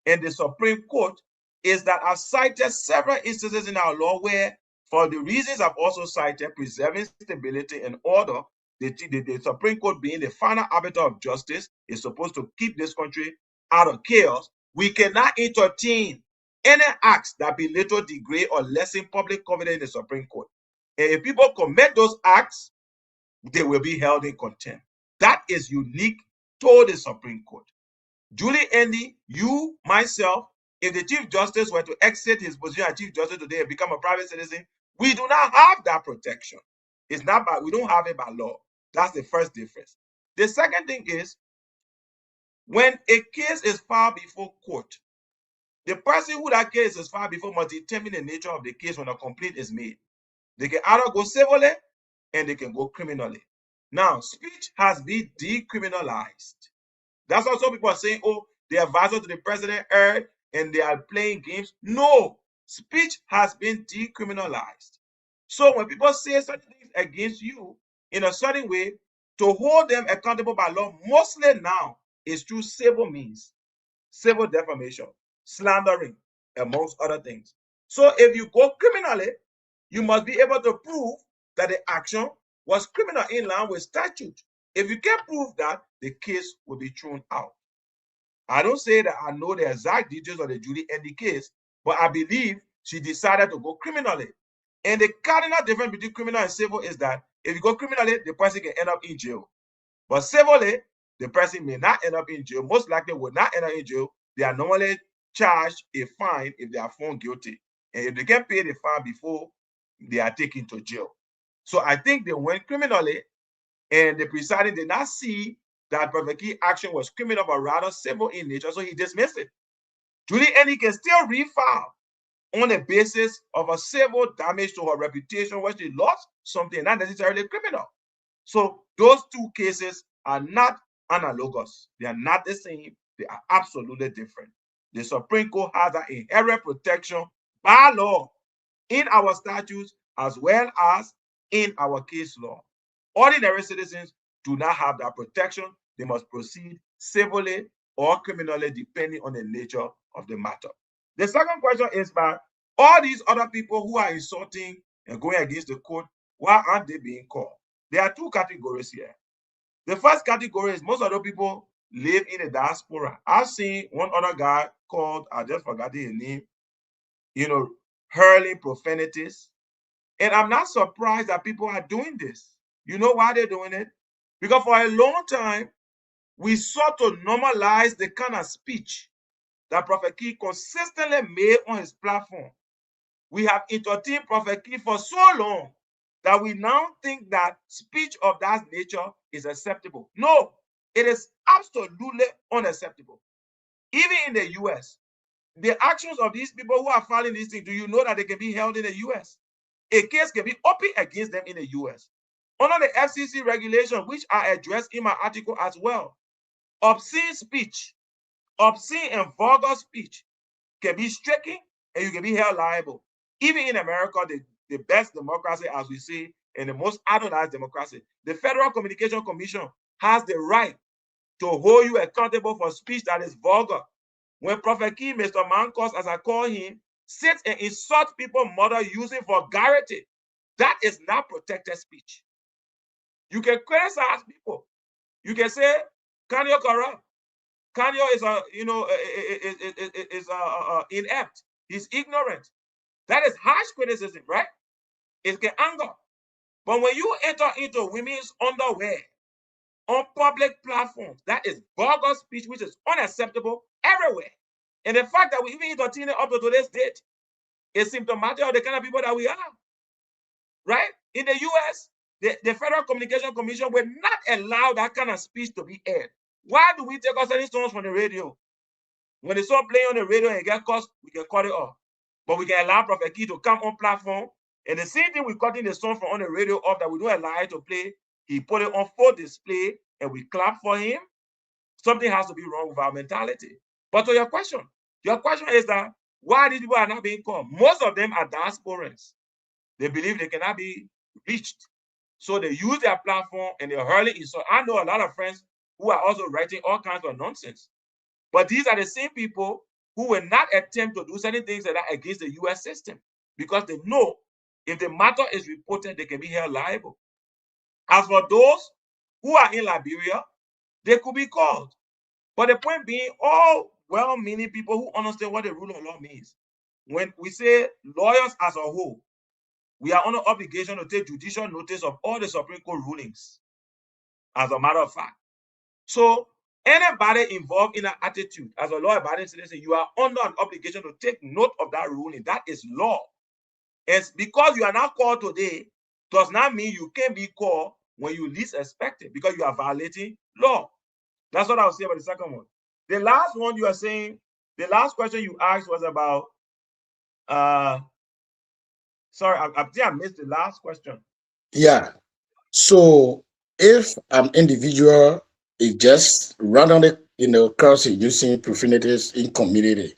and the Supreme Court is that I've cited several instances in our law where, for the reasons I've also cited, preserving stability and order, the Supreme Court being the final arbiter of justice is supposed to keep this country out of chaos. We cannot entertain any acts that belittle, degrade, or lessen public confidence in the Supreme Court. And if people commit those acts, they will be held in contempt. That is unique to the Supreme Court. Julie Andy, you, myself, if the Chief Justice were to exit his position as Chief Justice today and become a private citizen, we do not have that protection. It's not by, we don't have it by law. That's the first difference. The second thing is, when a case is filed before court, the person who that case is filed before must determine the nature of the case when a complaint is made. They can either go civilly and they can go criminally. Now, speech has been decriminalized. That's why some people are saying, oh, the advisor to the president erred and they are playing games. No, speech has been decriminalized. So when people say certain things against you in a certain way, to hold them accountable by law, mostly now is through civil means, civil defamation, slandering, amongst other things. So if you go criminally, you must be able to prove that the action was criminal in line with statute. If you can't prove that, the case will be thrown out. I don't say that I know the exact details of the Julie Andy case, but I believe she decided to go criminally. And the cardinal difference between criminal and civil is that if you go criminally, the person can end up in jail. But civilly, the person may not end up in jail, most likely will not end up in jail. They are normally charged a fine if they are found guilty. And if they can pay the fine before they are taken to jail. So I think they went criminally, and the presiding did not see that Prophet Key action was criminal, but rather civil in nature, so he dismissed it. Julie Annie can still refile on the basis of a civil damage to her reputation where she lost something, not necessarily criminal. So those two cases are not analogous. They are not the same. They are absolutely different. The Supreme Court has an inherent protection by law in our statutes as well as in our case law. Ordinary citizens do not have that protection. They must proceed civilly or criminally depending on the nature of the matter. The second question is about all these other people who are insulting and going against the court, why aren't they being called? There are two categories here. The first category is most of the people live in the diaspora. I've seen one other guy called, I just forgot his name, hurling profanities. And I'm not surprised that people are doing this. You know why they're doing it? Because for a long time, we sought to normalize the kind of speech that Prophet Key consistently made on his platform. We have entertained Prophet Key for so long that we now think that speech of that nature is acceptable. No, it is absolutely unacceptable. Even in the US, the actions of these people who are filing these things, do you know that they can be held in the US? A case can be opened against them in the US. Under the FCC regulation, which I addressed in my article as well, obscene speech, obscene and vulgar speech can be stricken and you can be held liable. Even in America, the best democracy, as we see, and the most idolized democracy, the Federal Communication Commission has the right to hold you accountable for speech that is vulgar. When Prophet Key, Mr. Mancos, as I call him, sits and insults people's mother using vulgarity, that is not protected speech. You can criticize people. You can say, Kanye corrupt. Kanye is inept. He's ignorant. That is harsh criticism, right? It can anger. But when you enter into women's underwear on public platforms, that is vulgar speech, which is unacceptable everywhere. And the fact that we even entertain it up to today's date is symptomatic of the kind of people that we are, right? In the US, the Federal Communication Commission will not allow that kind of speech to be aired. Why do we take us any songs from the radio? When the song play on the radio and get cussed, we can cut it off. But we can allow Prophet Key to come on platform. And the same thing, we cutting the song from on the radio off that we don't allow it to play. He put it on full display and we clap for him. Something has to be wrong with our mentality. But to your question is that why these people are not being called? Most of them are diasporans. They believe they cannot be reached. So they use their platform and they're hurling insult. I know a lot of friends who are also writing all kinds of nonsense. But these are the same people who will not attempt to do certain things that are against the US system because they know if the matter is reported, they can be held liable. As for those who are in Liberia, they could be called. But the point being, all well-meaning people who understand what the rule of law means. When we say lawyers as a whole, we are under obligation to take judicial notice of all the Supreme Court rulings, as a matter of fact. So anybody involved in an attitude as a law-abiding citizen, you are under an obligation to take note of that ruling. That is law. It's because you are not called today does not mean you can be called when you least expect it because you are violating law. That's what I was saying about the second one. The last one you are saying, the last question you asked was about, sorry, I think I missed the last question. Yeah. So if an individual is just randomly, cursing, using profanities in community,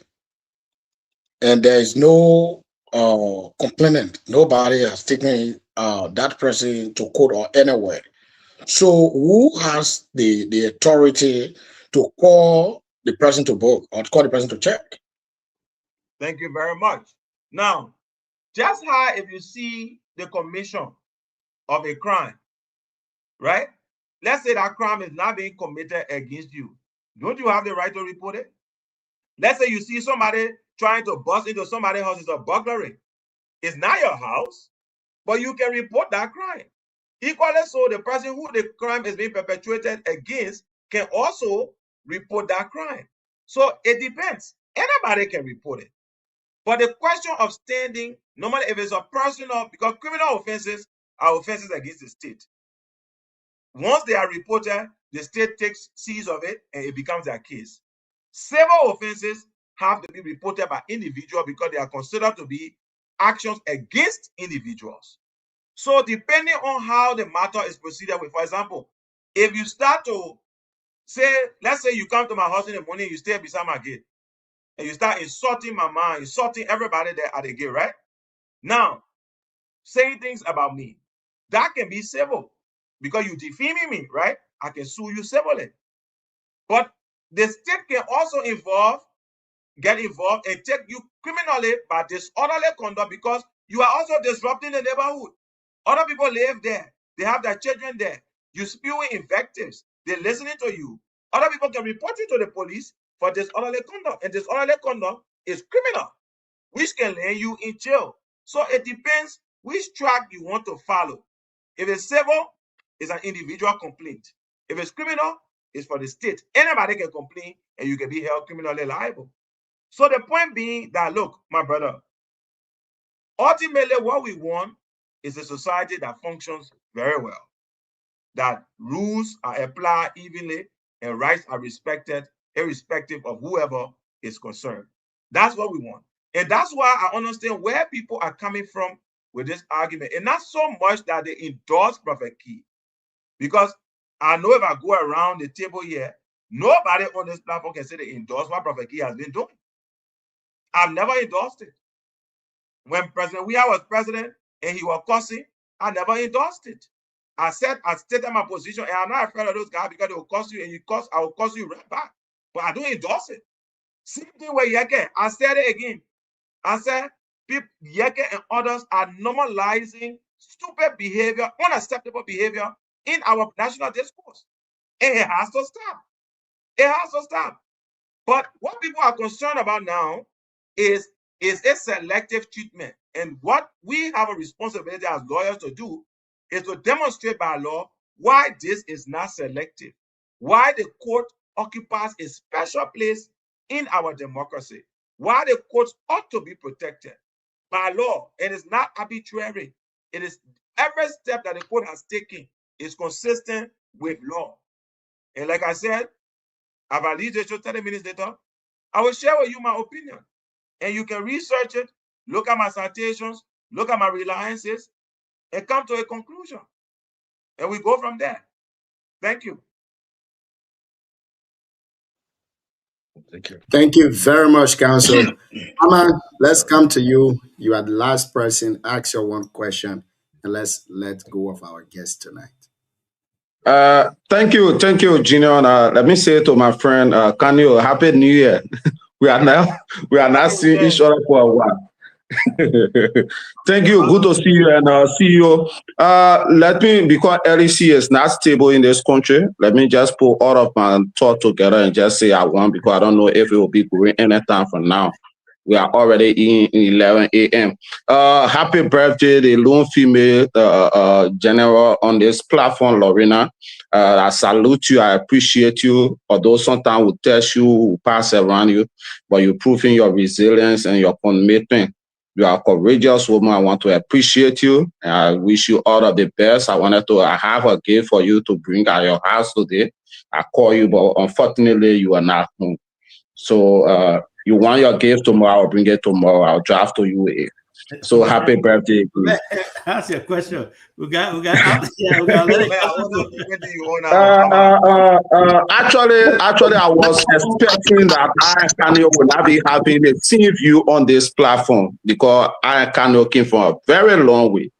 and there is no complainant, nobody has taken that person to court or anywhere. So who has the authority to call the person to book or to call the person to check? Thank you very much. Now, just how if you see the commission of a crime, right? Let's say that crime is not being committed against you. Don't you have the right to report it? Let's say you see somebody trying to bust into somebody's house, it's a burglary. It's not your house, but you can report that crime. Equally so, the person who the crime is being perpetrated against can also report that crime. So it depends. Anybody can report it. But the question of standing, normally if it's a personal, because criminal offenses are offenses against the state. Once they are reported, the state takes seize of it and it becomes their case. Civil offenses have to be reported by individuals because they are considered to be actions against individuals. So depending on how the matter is proceeded with, for example, if you start to say, let's say you come to my house in the morning, you stay beside my gate, and you start insulting my mom, insulting everybody there at the gate, right? Now, saying things about me, that can be civil because you defaming me, right? I can sue you civilly. But the state can also get involved and take you criminally by disorderly conduct because you are also disrupting the neighborhood. Other people live there. They have their children there. You spewing invectives. They're listening to you. Other people can report you to the police for disorderly conduct. And disorderly conduct is criminal, which can land you in jail. So it depends which track you want to follow. If it's civil, it's an individual complaint. If it's criminal, it's for the state. Anybody can complain and you can be held criminally liable. So the point being that, look, my brother, ultimately what we want is a society that functions very well, that rules are applied evenly and rights are respected irrespective of whoever is concerned. That's what we want. And that's why I understand where people are coming from with this argument. And not so much that they endorse Prophet Key, because I know if I go around the table here, nobody on this platform can say they endorse what Prophet Key has been doing. I've never endorsed it. When President Weah was president and he was cussing, I never endorsed it. I stated my position, and I'm not afraid of those guys because they will cuss you, and I will cuss you right back. But I don't endorse it. Same thing with Yeke. I said it again. I said Yeke and others are normalizing stupid behavior, unacceptable behavior in our national discourse. And it has to stop. It has to stop. But what people are concerned about now is a selective treatment. And what we have a responsibility as lawyers to do is to demonstrate by law why this is not selective, why the court occupies a special place in our democracy, why the courts ought to be protected by law. It is not arbitrary. It is every step that the court has taken is consistent with law. And like I said, if I leave the show 30 minutes later, I will share with you my opinion. And you can research it, look at my citations, look at my reliances, and come to a conclusion. And we go from there. Thank you. Thank you. Thank you very much, Counsel. Aman, let's come to you. You are the last person. Ask your one question, and let's let go of our guest tonight. Thank you, Junior. Let me say to my friend Kanyo, Happy New Year. we are now seeing each other for a while. Thank you. Good to see you, and CEO. Let me, because LEC is not stable in this country, let me just put all of my thought together and just say I want, because I don't know if it will be going anytime from now. We are already in 11 a.m. Happy birthday, the lone female general on this platform, Lorena. I salute you. I appreciate you. Although sometimes we test you, we pass around you, but you're proving your resilience and your commitment. You are a courageous woman. I want to appreciate you. And I wish you all of the best. I have a gift for you to bring at your house today. I call you, but unfortunately, you are not home. So you want your gift tomorrow, I'll bring it tomorrow. I'll drive to you. So happy birthday. That's your question. We got let it Actually, I was expecting that I Kanyo would not be having a team view on this platform, because I Kanyo came from a very long way.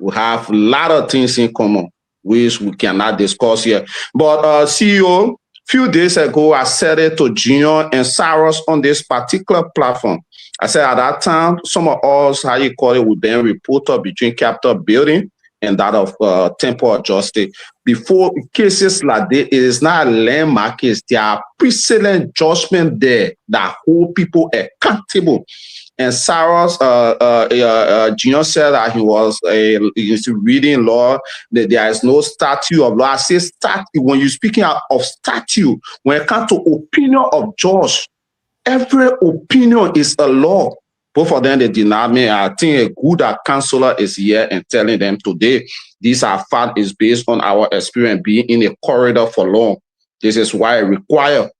We have a lot of things in common, which we cannot discuss here. But CEO, few days ago, I said it to Junior and Cyrus on this particular platform. I said at that time, some of us, how you call it, would then reported between Capitol Building and that of Temple of Justice. Before cases like this, it is not a landmark case. There are precedent judgment there that hold people accountable. And Cyrus, Junior said that he was reading law, that there is no statute of law. I say statute, when you're speaking of statute, when it comes to opinion of judge, every opinion is a law. Both of them, they deny me. I think a good counselor is here and telling them today, these are facts is based on our experience being in a corridor for long. This is why it requires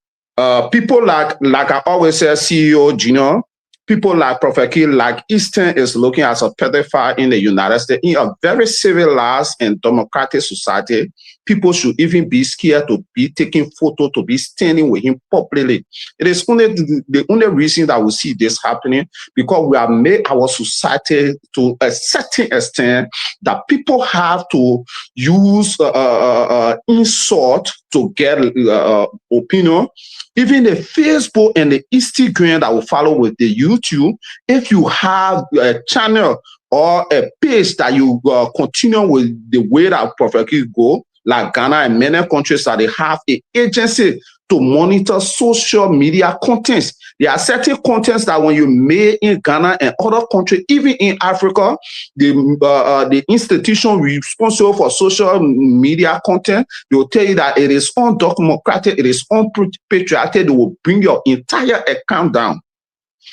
people like I always say, CEO Junior, people like Prophet Key, like Eastern is looking as a pedophile in the United States. In a very civilized and democratic society, people should even be scared to be taking photo, to be standing with him publicly. It is only the only reason that we see this happening, because we have made our society to a certain extent that people have to use insult to get opinion. Even the Facebook and the Instagram that will follow with the YouTube, if you have a channel or a page that you continue with the way that Prophet Key go, like Ghana and many countries that they have an agency to monitor social media contents. There are certain contents that when you made in Ghana and other countries, even in Africa, the institution responsible for social media content, they will tell you that it is undemocratic, it is unpatriotic. They will bring your entire account down.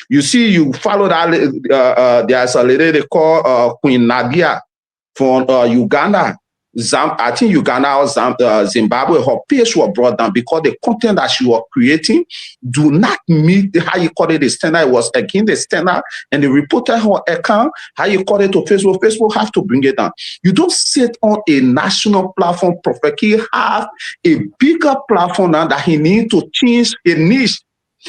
You see, you follow that. There's a lady they call Queen Nadia from Uganda. I think Uganda or Zimbabwe, her page was brought down because the content that she was creating do not meet how you call it the standard. It was against the standard, and they reported her account. How you call it to Facebook? Facebook have to bring it down. You don't sit on a national platform. Prophet Key have a bigger platform now that he need to change a niche.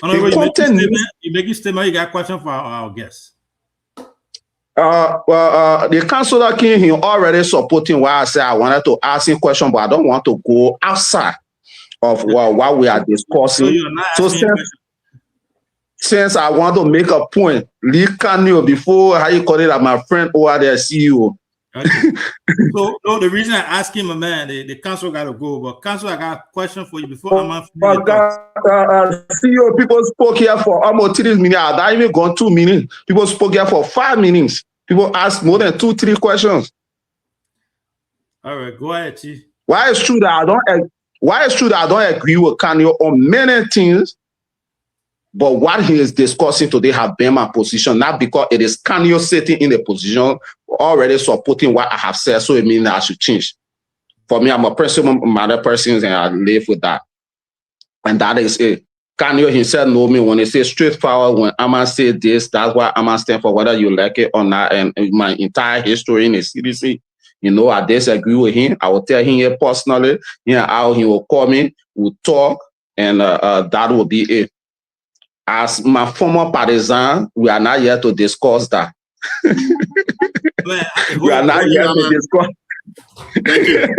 You make a statement. You got a question for our guests. The councillor King, he already supporting why I said I wanted to ask him question, but I don't want to go outside of what we are discussing. So since I want to make a point, Lee Canio before how you call it, my friend over there, CEO. Okay. So the reason I asked him, man, the council got to go, but council, I got a question for you before I'm CEO, people spoke here for almost 3 minutes. I not even gone 2 minutes. People spoke here for 5 minutes. People ask more than 2-3 questions. All right, go ahead, Chief. Why is true that I don't agree with Canio on many things, but what he is discussing today have been my position, not because it is Canio sitting in the position already supporting what I have said, so it means that I should change. For me, I'm a personal matter person, and I live with that. And that is it. Canio himself know me when he say straightforward, when Amma say this, that's what Amma stand for, whether you like it or not. And my entire history in the CDC, you know, I disagree with him. I will tell him here personally, how he will call me, we'll talk, and that will be it. As my former partisan, we are not here to discuss that. We are not here to discuss. Thank you.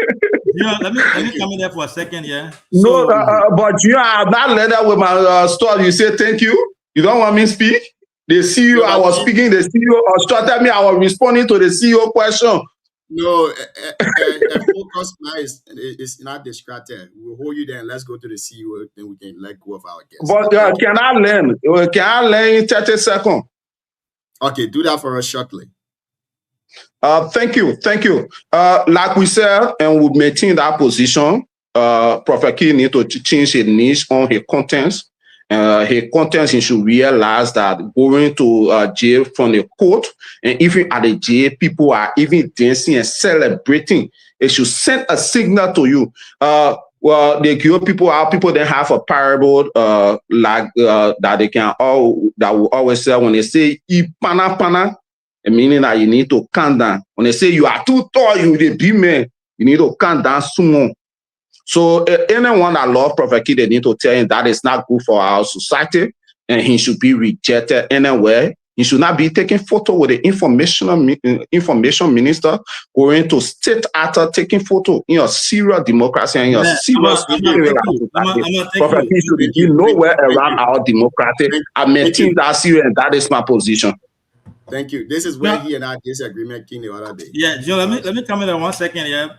Let me come in there for a second, yeah. So, but I'm not let that with my story. You say thank you. You don't want me to speak. The CEO, I was speaking. The CEO started me. I was responding to the CEO question. No, focus now is not distracted. We'll hold you there and let's go to the CEO, then we can let go of our guests. But can I learn? Can I learn in 30 seconds? Okay, do that for us shortly. Thank you. Like we said, and we maintain that position. Prophet Key need to change his niche on his contents. His contents, he should realize that going to jail from the court, and even at the jail, people are even dancing and celebrating. It should send a signal to you. Well, they give people out. People then have a parable that they can that will always say when they say "ipana pana," meaning that you need to calm down. When they say you are too tall, you the big man, you need to calm down soon. So anyone that loves Prophet Key, they need to tell him that is not good for our society, and he should be rejected anywhere. He should not be taking photo with the information minister going to state actor taking photo in a serious democracy and in a serious Prophet Key should be nowhere around our democracy. I maintain that serious, and that is my position. Thank you. This is where he and I disagreement came the other day. Yeah, Joe, let me come in there 1 second. Yeah,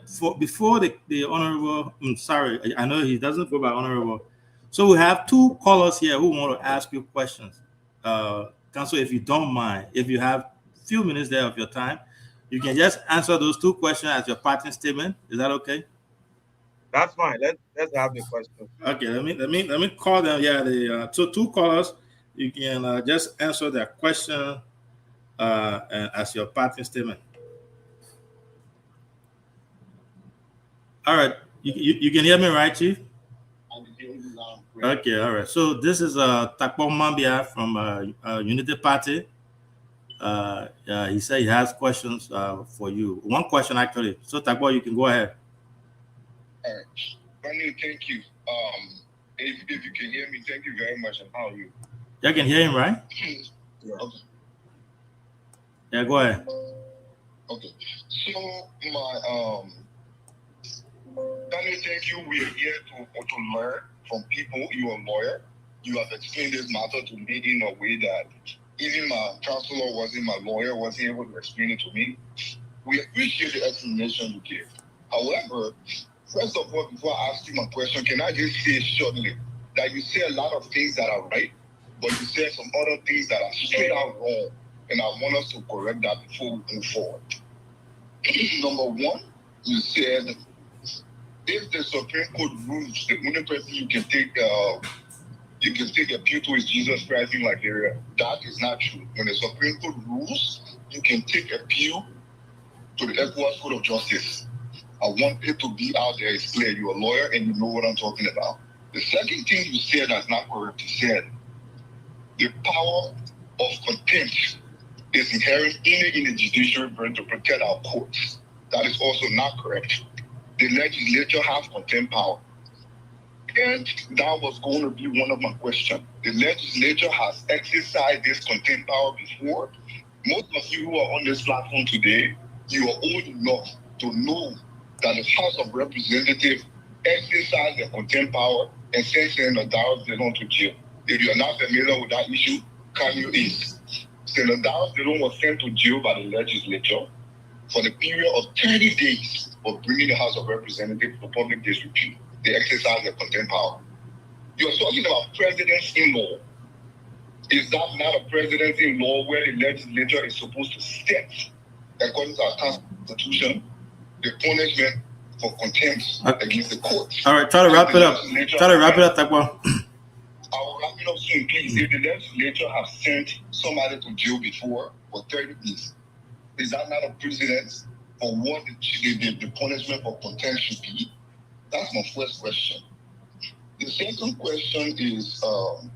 before the honorable, I'm sorry, I know he doesn't go by honorable. So we have 2 callers here who want to ask you questions. Council, if you don't mind, if you have a few minutes there of your time, you can just answer those 2 questions as your parting statement. Is that okay? That's fine. Let's have the question. Okay, let me call them. Yeah, so 2 callers, you can just answer their question. As your parting statement. All right, you can hear me, right, Chief? Okay, all right. So this is Takpo Mambia from Unity Party. He said he has questions for you. One question actually. So Takpo, you can go ahead. All right. Daniel, thank you. If you can hear me, thank you very much. And how are you? You can hear him, right? Yeah. Okay. Yeah, go ahead. Okay. So my Daniel, thank you. We are here to learn from people. You are a lawyer. You have explained this matter to me in a way that even my counselor wasn't my lawyer, wasn't able to explain it to me. We appreciate the explanation you gave. However, first of all, before I ask you my question, can I just say shortly that you say a lot of things that are right, but you said some other things that are straight out wrong, and I want us to correct that before we move forward. Number one, you said if the Supreme Court rules, the only person you can take appeal to is Jesus Christ in Liberia. That is not true. When the Supreme Court rules, you can take appeal to the ECOWAS Court of Justice. I want it to be out there. It's clear. You're a lawyer and you know what I'm talking about. The second thing you said that's not correct. You said the power of contempt is inherent in the judiciary branch to protect our courts. That is also not correct. The legislature has contempt power. And that was going to be one of my questions. The legislature has exercised this contempt power before. Most of you who are on this platform today, you are old enough to know that the House of Representatives exercised the contempt power and sent Senator Darius Dillon to jail. If you are not familiar with that issue, Kanye is. Senator Darius Dillon was sent to jail by the legislature for the period of 30 days for bringing the House of Representatives to public disrepute. They exercise the contempt power. You're talking about presidents-in-law. Is that not a president-in-law where the legislature is supposed to set, according to our Constitution, the punishment for contempt against the courts? All right, try to wrap it up. Takwa. I will wrap it up soon, please. If the legislature has sent somebody to jail before for 30 days, is that not a precedent for what the punishment for contempt should be? That's my first question. The second question is, I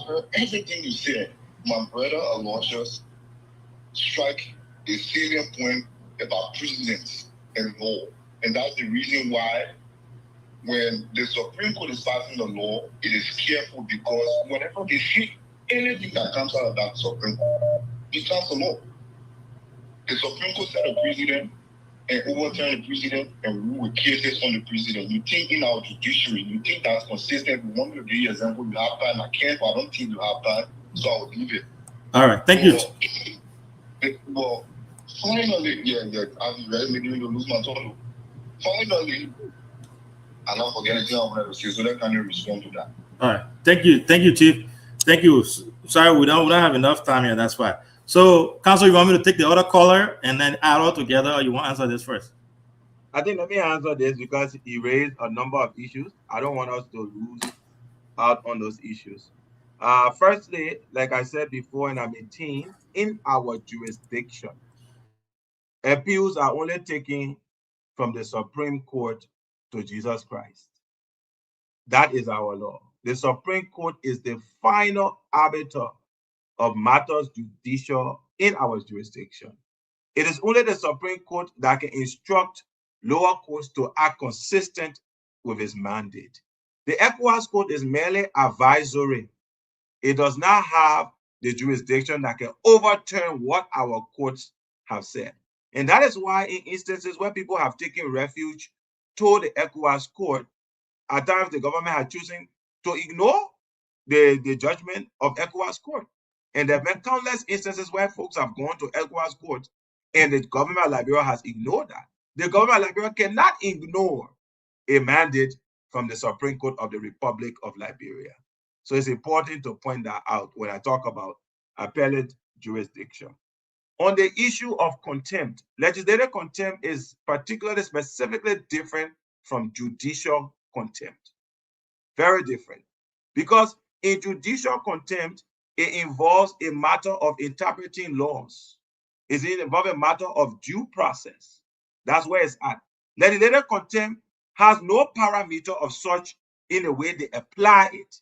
heard everything you said. My brother Aloysius strike a salient point about precedents and law. And that's the reason why when the Supreme Court is passing the law, it is careful because whenever they see anything that comes out of that Supreme Court, it becomes a law. The Supreme Court set a precedent and overturn the president and rule with cases on the president. You think in our judiciary, you think that's consistent. We want to give you an example. You have time. I can't, but I don't think you have time, so I will leave it. All right, thank you. Well, finally, I'm ready to lose my tone. Finally, I don't forget anything I wanted to say, so that can you respond to that? All right, thank you, Chief. Thank you. Sorry, we don't have enough time here. That's why. So, Council, you want me to take the other caller and then add all together, or you want to answer this first? I think let me answer this because he raised a number of issues. I don't want us to lose out on those issues. Firstly, like I said before, and I'm 18, in our jurisdiction, appeals are only taken from the Supreme Court to Jesus Christ. That is our law. The Supreme Court is the final arbiter of matters judicial in our jurisdiction. It is only the Supreme Court that can instruct lower courts to act consistent with its mandate. The ECOWAS Court is merely advisory. It does not have the jurisdiction that can overturn what our courts have said. And that is why in instances where people have taken refuge to the ECOWAS Court, at times the government has chosen to ignore the judgment of ECOWAS Court. And there have been countless instances where folks have gone to ECOWAS Court and the government of Liberia has ignored that. The government of Liberia cannot ignore a mandate from the Supreme Court of the Republic of Liberia. So it's important to point that out when I talk about appellate jurisdiction. On the issue of contempt, legislative contempt is particularly specifically different from judicial contempt. Very different. Because in judicial contempt, it involves a matter of interpreting laws. It involves a matter of due process. That's where it's at. Legislative contempt has no parameter of such in the way they apply it.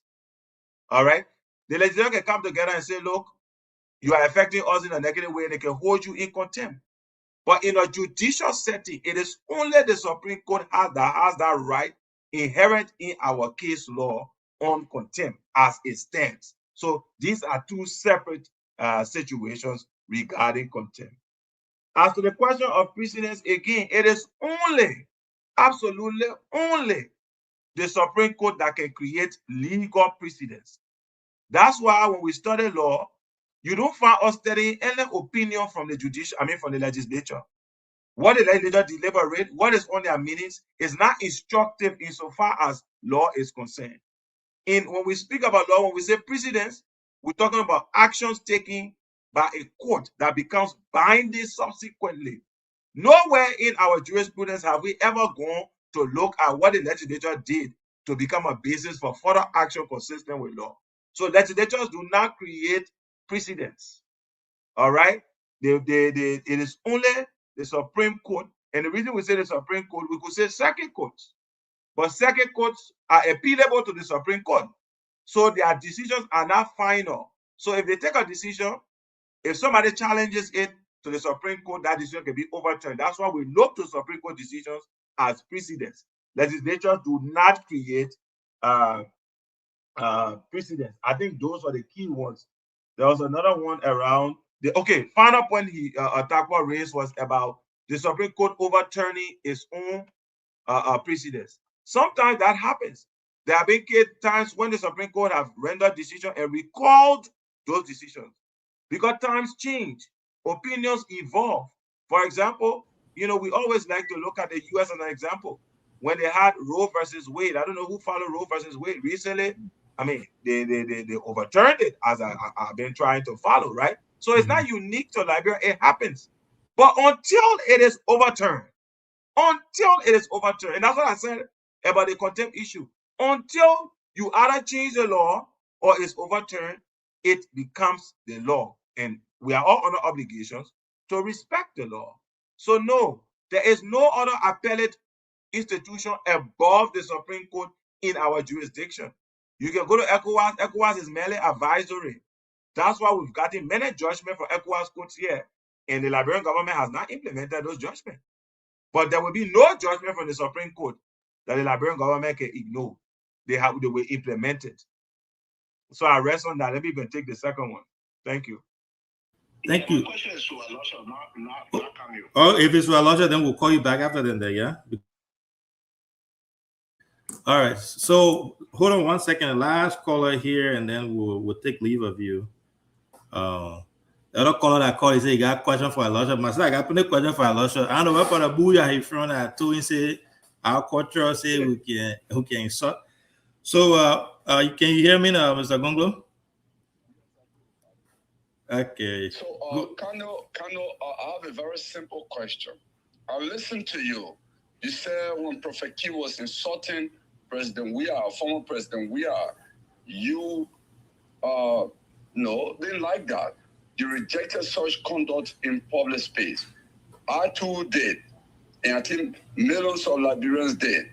All right? The legislature can come together and say, look, you are affecting us in a negative way, and they can hold you in contempt. But in a judicial setting, it is only the Supreme Court that has that right inherent in our case law on contempt as it stands. So these are two separate situations regarding contempt. As to the question of precedence, again, it is only, absolutely only, the Supreme Court that can create legal precedence. That's why when we study law, you don't find us studying any opinion from the from the legislature. What the legislature deliberate, what is on their meanings, is not instructive insofar as law is concerned. When we speak about law, when we say precedence, we're talking about actions taken by a court that becomes binding subsequently. Nowhere in our jurisprudence have we ever gone to look at what the legislature did to become a basis for further action consistent with law. So legislatures do not create precedents. All right? It is only the Supreme Court, and the reason we say the Supreme Court, we could say circuit courts, but circuit courts are appealable to the Supreme Court, so their decisions are not final. So if they take a decision, if somebody challenges it to the Supreme Court, that decision can be overturned. That's why we look to Supreme Court decisions as precedents. Legislatures do not create precedents. I think those are the key ones. There was another one around final point Takwa raised was about the Supreme Court overturning its own precedents. Sometimes that happens. There have been times when the Supreme Court have rendered decisions and recalled those decisions because times change, opinions evolve. For example, we always like to look at the U.S. as an example. When they had Roe versus Wade, I don't know who followed Roe versus Wade recently. I mean, they overturned it, as I've been trying to follow, right? So it's not unique to Liberia. It happens. But until it is overturned, and that's what I said about the contempt issue, until you either change the law or it's overturned, it becomes the law. And we are all under obligations to respect the law. So no, there is no other appellate institution above the Supreme Court in our jurisdiction. You can go to ECOWAS. ECOWAS is merely advisory. That's why we've gotten many judgments for ECOWAS courts here, and the Liberian government has not implemented those judgments. But there will be no judgment from the Supreme Court that the Liberian government can ignore. They will implement it. So I rest on that. Let me even take the second one. Thank you. Thank you. My question is to Alosha, not Camille. Oh, if it's to Alosha, then we'll call you back after then, yeah? All right. So hold on one second. Last caller here, and then we'll take leave of you. The other caller that called, he said he got a question for Alosha. Myself, I got a question for Alosha. I don't know what part of Booyah he from that too. He said our culture say we can insult. So can you hear me now, Mr. Gonglo? Okay. So Kano, I have a very simple question. I listened to you. You said when Prophet Key was insulting President Weah, former President Weah, you didn't like that. You rejected such conduct in public space. I too did, and I think millions of Liberians did.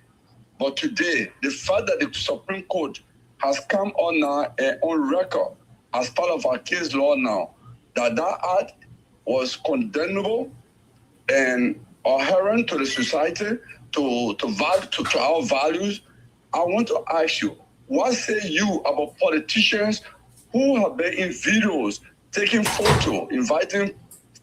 But today, the fact that the Supreme Court has come on now and on record as part of our case law now, that act was condemnable and adherent to the society, to our values. I want to ask you, what say you about politicians who have been in videos, taking photo, inviting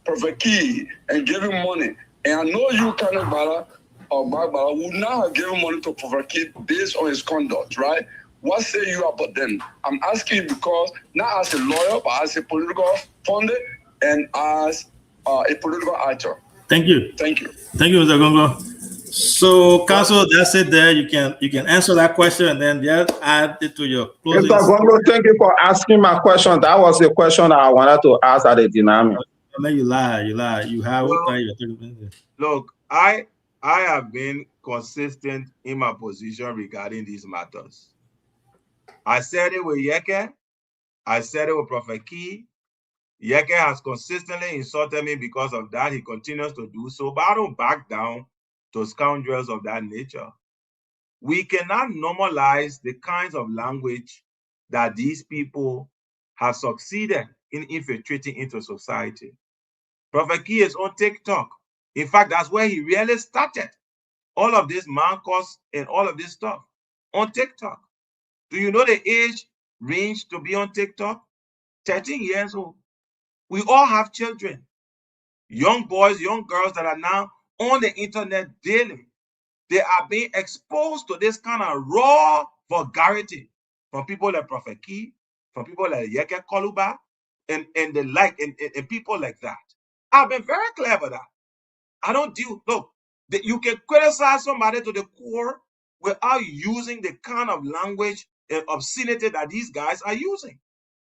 Prophet Key and giving money? And I know you, Kano Bala or Bagbala, would not have given money to Prophet Key based on his conduct, right? What say you about them? I'm asking because not as a lawyer, but as a political pundit and as a political actor. Thank you. Thank you. Thank you, Mr. Gongo. So, Council, that's it there. You can answer that question and then just add it to your closing. Mr. Gongo, thank you for asking my question. That was a question I wanted to ask at the dynamic. You lie. You have look, I have been consistent in my position regarding these matters. I said it with Yeke. I said it with Prophet Key. Yeke has consistently insulted me because of that. He continues to do so, but I don't back down to scoundrels of that nature. we cannot normalize the kinds of language that these people have succeeded in infiltrating into society. Prophet Key is on TikTok. In fact, that's where he really started all of this Marcos and all of this stuff on TikTok. Do you know the age range to be on TikTok? 13 years old. We all have children, young boys, young girls that are now on the internet daily. They are being exposed to this kind of raw vulgarity from people like Prophet Key, from people like Yeke Koluba, and the like, and people like that. I've been very clear about that. I don't deal, look, you can criticize somebody to the core without using the kind of language and obscenity that these guys are using.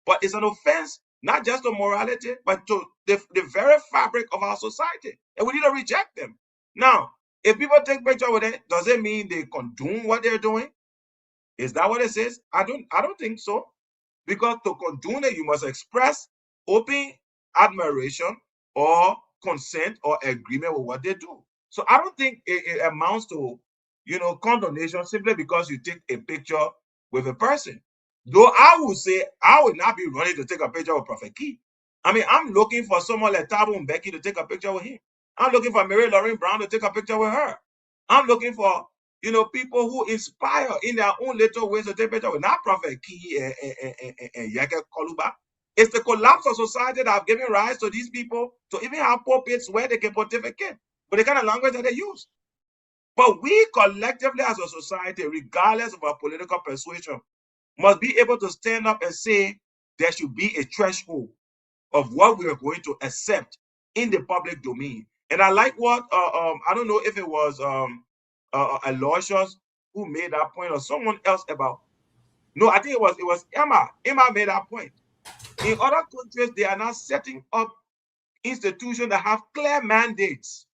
But it's an offense, not just to morality, but to the very fabric of our society. And we need to reject them. Now, if people take picture with it, does it mean they condone what they're doing? Is that what it says? I don't think so. Because to condone it, you must express open admiration or consent or agreement with what they do. So I don't think it amounts to, condonation simply because you take a picture with a person. Though I would say I would not be running to take a picture with Prophet Key. I mean, I'm looking for someone like Thabo Mbeki to take a picture with him. I'm looking for Mary Lauren Brown to take a picture with her. I'm looking for, people who inspire in their own little ways to take a picture with not Prophet Key and Yeke Koluba. It's the collapse of society that have given rise to these people to even have pulpits where they can pontificate with the kind of language that they use. But we collectively as a society, regardless of our political persuasion, must be able to stand up and say there should be a threshold of what we are going to accept in the public domain. And I like what, I don't know if it was Aloysius who made that point or someone else about, no, I think it was Emma. Emma made that point. In other countries, they are now setting up institutions that have clear mandates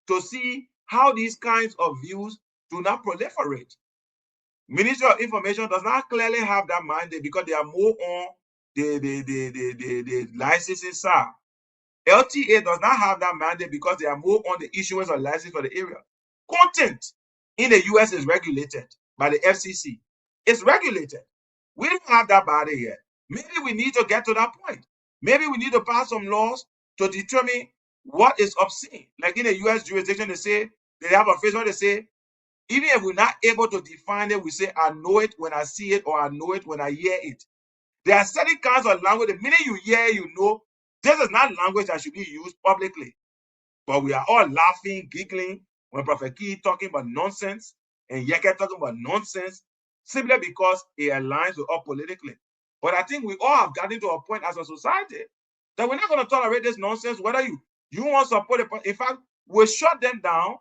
to see how these kinds of views do not proliferate. Ministry of Information does not clearly have that mandate because they are more on the licensing side. LTA does not have that mandate because they are more on the issuance of license for the area. Content in the US is regulated by the FCC. It's regulated. We don't have that body yet. Maybe we need to get to that point. Maybe we need to pass some laws to determine what is obscene. Like in the US jurisdiction, they have a phrase where they say, even if we're not able to define it, we say, I know it when I see it, or I know it when I hear it. There are certain kinds of language, the minute you hear, you know, this is not language that should be used publicly. But we are all laughing, giggling when Prophet Key talking about nonsense and Yeke talking about nonsense, simply because it aligns with us politically. But I think we all have gotten to a point as a society that we're not going to tolerate this nonsense, whether you want to support it. In fact, we'll shut them down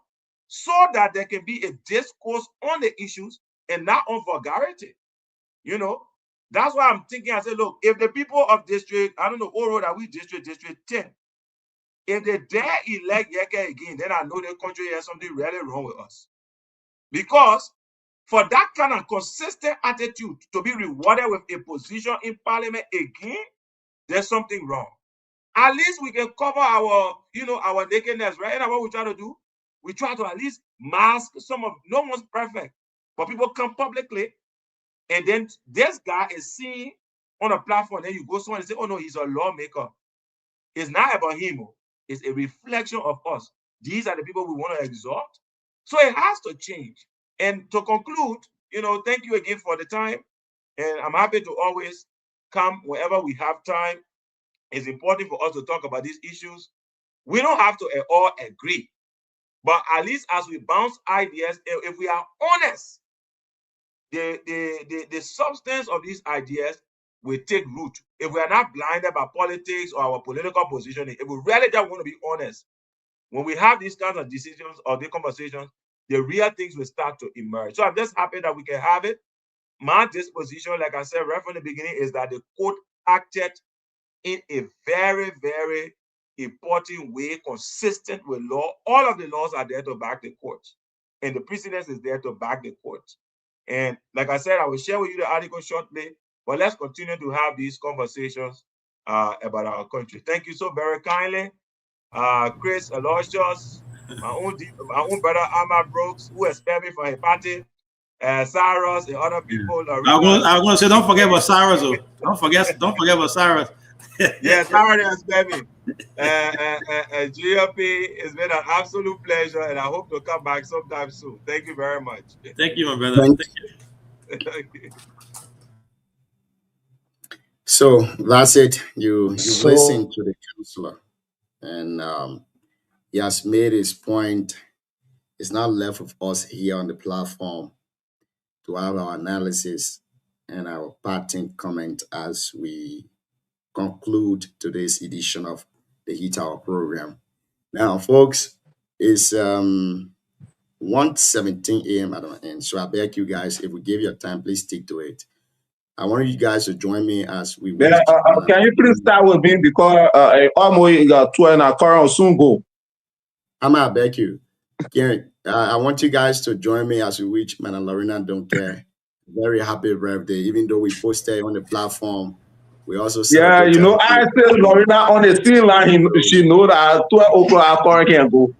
so that there can be a discourse on the issues and not on vulgarity. That's why I'm thinking, I said, look, if the people of district, I don't know, Oro, that we district 10, if they dare elect Yeke again, then I know the country has something really wrong with us. Because for that kind of consistent attitude to be rewarded with a position in parliament again, there's something wrong. At least we can cover our nakedness, right? And what we try to do, we try to at least mask some of, no one's perfect, but people come publicly, and then this guy is seen on a platform, then you go somewhere and say, oh no, he's a lawmaker. It's not about him. It's a reflection of us. These are the people we want to exalt. So it has to change. And to conclude, thank you again for the time. And I'm happy to always come whenever we have time. It's important for us to talk about these issues. We don't have to all agree. But at least as we bounce ideas, if we are honest, the substance of these ideas will take root. If we are not blinded by politics or our political positioning, if we really just want to be honest, when we have these kinds of decisions or the conversations, the real things will start to emerge. So I'm just happy that we can have it. My disposition, like I said right from the beginning, is that the court acted in a very, very important way, consistent with law. All of the laws are there to back the court, and the precedence is there to back the court. And like I said, I will share with you the article shortly, but let's continue to have these conversations about our country. Thank you so very kindly. Chris, Aloysius, my own brother Ahmad Brooks, who expelled me from a party. Cyrus and other people. I'm going to say, don't forget about Cyrus. Don't forget about Cyrus. Yeah, Cyrus, baby. GOP, it's been an absolute pleasure, and I hope to come back sometime soon. Thank you very much. Thank you, my brother. Thank you. So that's it. You listen to the counselor, and he has made his point. It's not left of us here on the platform to have our analysis and our parting comment as we conclude today's edition of the Heat Hour program. Now, folks, it's 1:17 a.m. at the end. So I beg you guys, if we give you time, please stick to it. I want you guys to join me as we can you please start with me because almost got 2 and a car will soon go. I beg you. I want you guys to join me as we reach Madam Lorena Don't Care. Very happy birthday, even though we posted on the platform. We also I said Lorena on the scene line, she know that 12 o'clock car can go.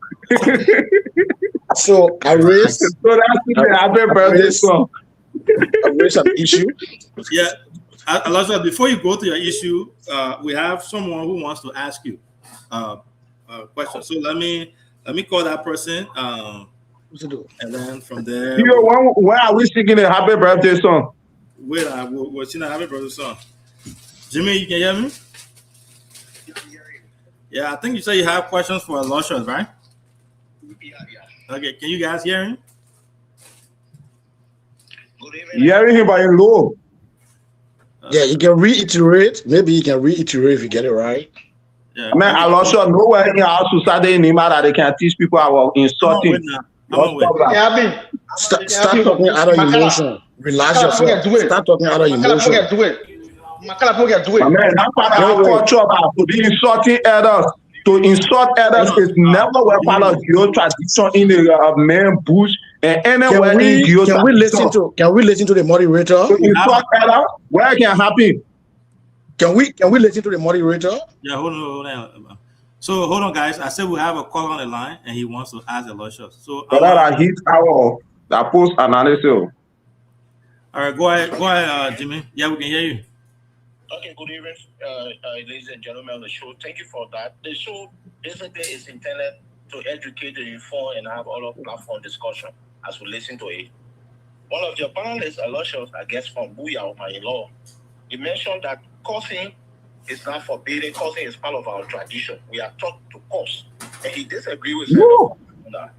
So I raised happy birthday song. I raised an issue. Yeah, Elijah, before you go to your issue, we have someone who wants to ask you a question. So let me call that person. And then from there, why are we singing a happy birthday song? We're singing a happy birthday song. Jimmy, you can hear me? Yeah, I think you said you have questions for Aloysius, right? Yeah. Okay, can you guys hear him? Hearing him by low. Yeah, you can reiterate. Maybe you can reiterate if you get it right. Yeah. Man, Aloysius, nowhere in our society anymore that they can teach people about insulting. Start talking out of emotion. Relax yourself. Start talking out of emotion. Man, that's part of our culture about to be insulting others. To insult others is never a part of your tradition in the man bush and anywhere in your Can we listen to the moderator? To insult others, where can happen? Can we listen to the moderator? Yeah, hold on. So hold on, guys. I said we have a call on the line, and he wants to ask Aloysius. So that Heat Hour that post analysis. All right, go ahead, Jimmy. Yeah, we can hear you. Okay, good evening, ladies and gentlemen on the show. Thank you for that. The show basically is intended to educate, to inform, and have all of platform discussion as we listen to it. One of your panelists, Aloysius, I guess from Booyah, my in-law, he mentioned that cursing is not forbidden. Cursing is part of our tradition. We are taught to curse, and he disagrees with that.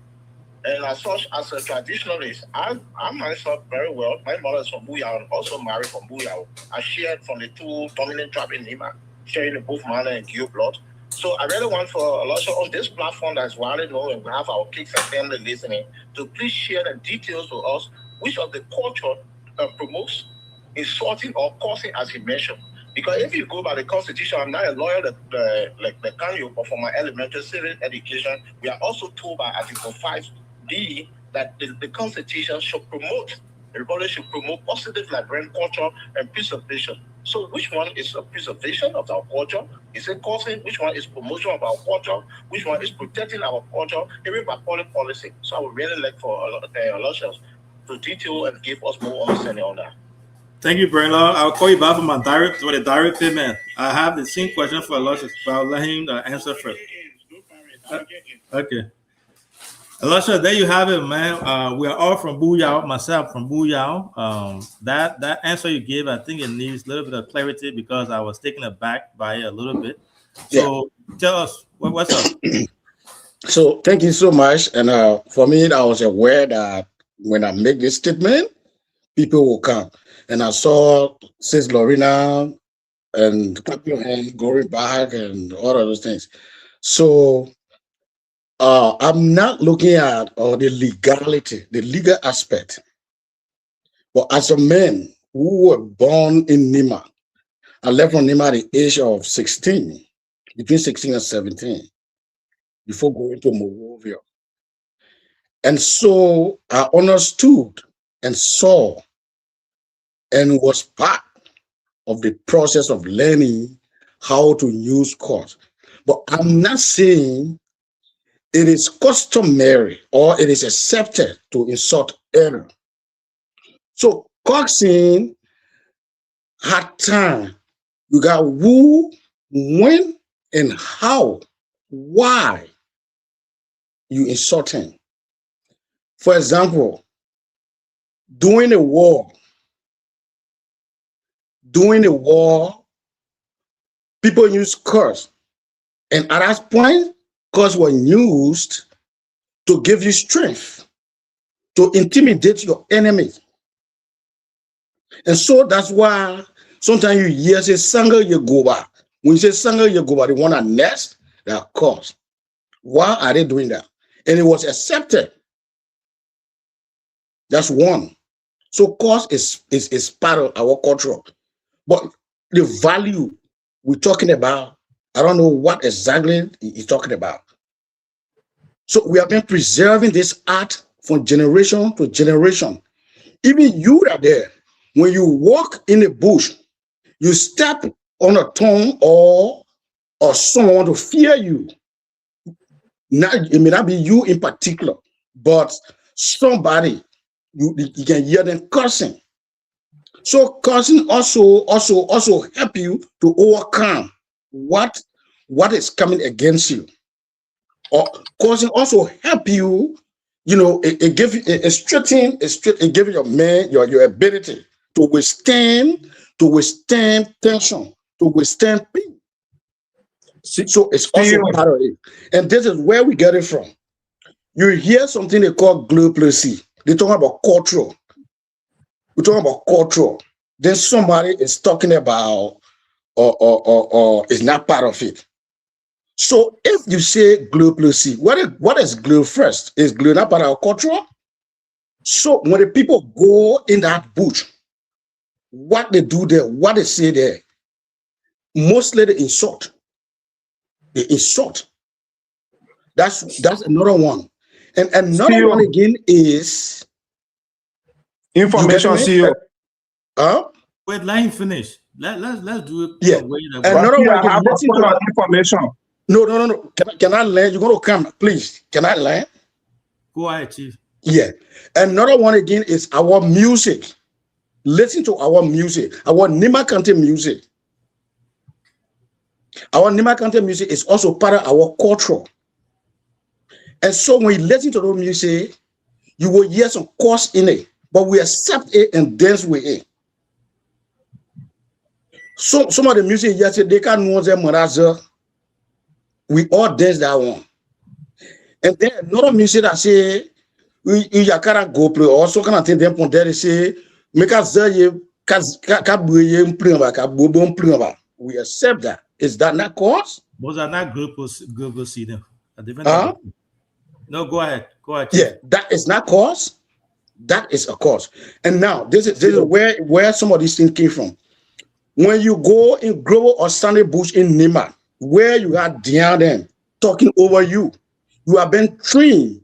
And as such, as a traditionalist, I myself very well. My mother is from Booyah and also married from Booyah. I shared from the two dominant tribes in Nima, sharing the both Mala and Gio blood. So I really want for Aloysius on this platform that's widely known, and we have our kids and family listening, to please share the details to us which of the culture promotes insulting or cursing, as he mentioned. Because if you go by the Constitution, I'm not a lawyer like the Kanyo, but for my elementary civil education, we are also told by Article 5B that the Constitution should promote, the Republic should promote positive Liberian culture and preservation. So which one is a preservation of our culture? Is it causing? Which one is promotion of our culture? Which one is protecting our culture, even by public policy? So I would really like for Aloysius to detail and give us more understanding on that. Thank you, Bernard. I'll call you back for the direct payment. I have the same question for Aloysius, but I'll let him answer first. Okay. Aloysius, there you have it, man. We are all from Booyah, myself from Booyah. That answer you gave, I think it needs a little bit of clarity because I was taken aback by it a little bit. So tell us, what's up? So thank you so much. And for me, I was aware that when I make this statement, people will come. And I saw Sis Lorena and clap your hand, going back and all of those things. So I'm not looking at the legality, the legal aspect. But as a man who were born in Nima, I left from Nima at the age of 16, between 16 and 17, before going to Monrovia. And so I understood and saw and was part of the process of learning how to use court. But I'm not saying it is customary or it is accepted to insult anyone. So Coxing had time. You got who, when, and how, why you insulting. For example, during the war, people use curse. And at that point, curse were used to give you strength, to intimidate your enemy. And so that's why sometimes you hear say Sanga Yegoba. When you say Sanga Yegoba, they want to nest their cause. Why are they doing that? And it was accepted. That's one. So cause is part of our culture. But the value we're talking about, I don't know what exactly he's talking about. So we have been preserving this art from generation to generation. Even you are there. When you walk in the bush, you step on a tongue or someone to fear you. Now, it may not be you in particular, but somebody, you can hear them cursing. So cursing also help you to overcome what is coming against you. Or cursing also help you, it gives you it gives your man your ability to withstand tension, to withstand pain. So it's also part of it. And this is where we get it from. You hear something they call globalism. They talk about culture. We're talking about culture. Then somebody is talking about or is not part of it. So if you say globalism, what is glue first? Is glue not part of our culture? So when the people go in that bush, what they do there, what they say there, mostly they insult. They insult. That's another one. And another one again is information, CEO. Wait, let him finish. Let's do it. Yeah. Another one again, information. No. Can I learn? You're gonna come, please. Can I learn? Go ahead, Chief. Yeah. Another one again is our music. Listen to our music, our Nima Kante music. Our Nima Kante music is also part of our culture. And so when you listen to the music, you will hear some curse in it, but we accept it and dance with it. So some of the music yesterday can know them we all dance that one. And then another music that say we yakara go play also can attend them on there say make us we accept that. Is that not cause? Those are not global see them. No, go ahead. Yeah, that is not cause. That is a cause. And now this is where some of these things came from. When you go in Global or Sunday Bush in Nima, where you have them talking over you, you have been trained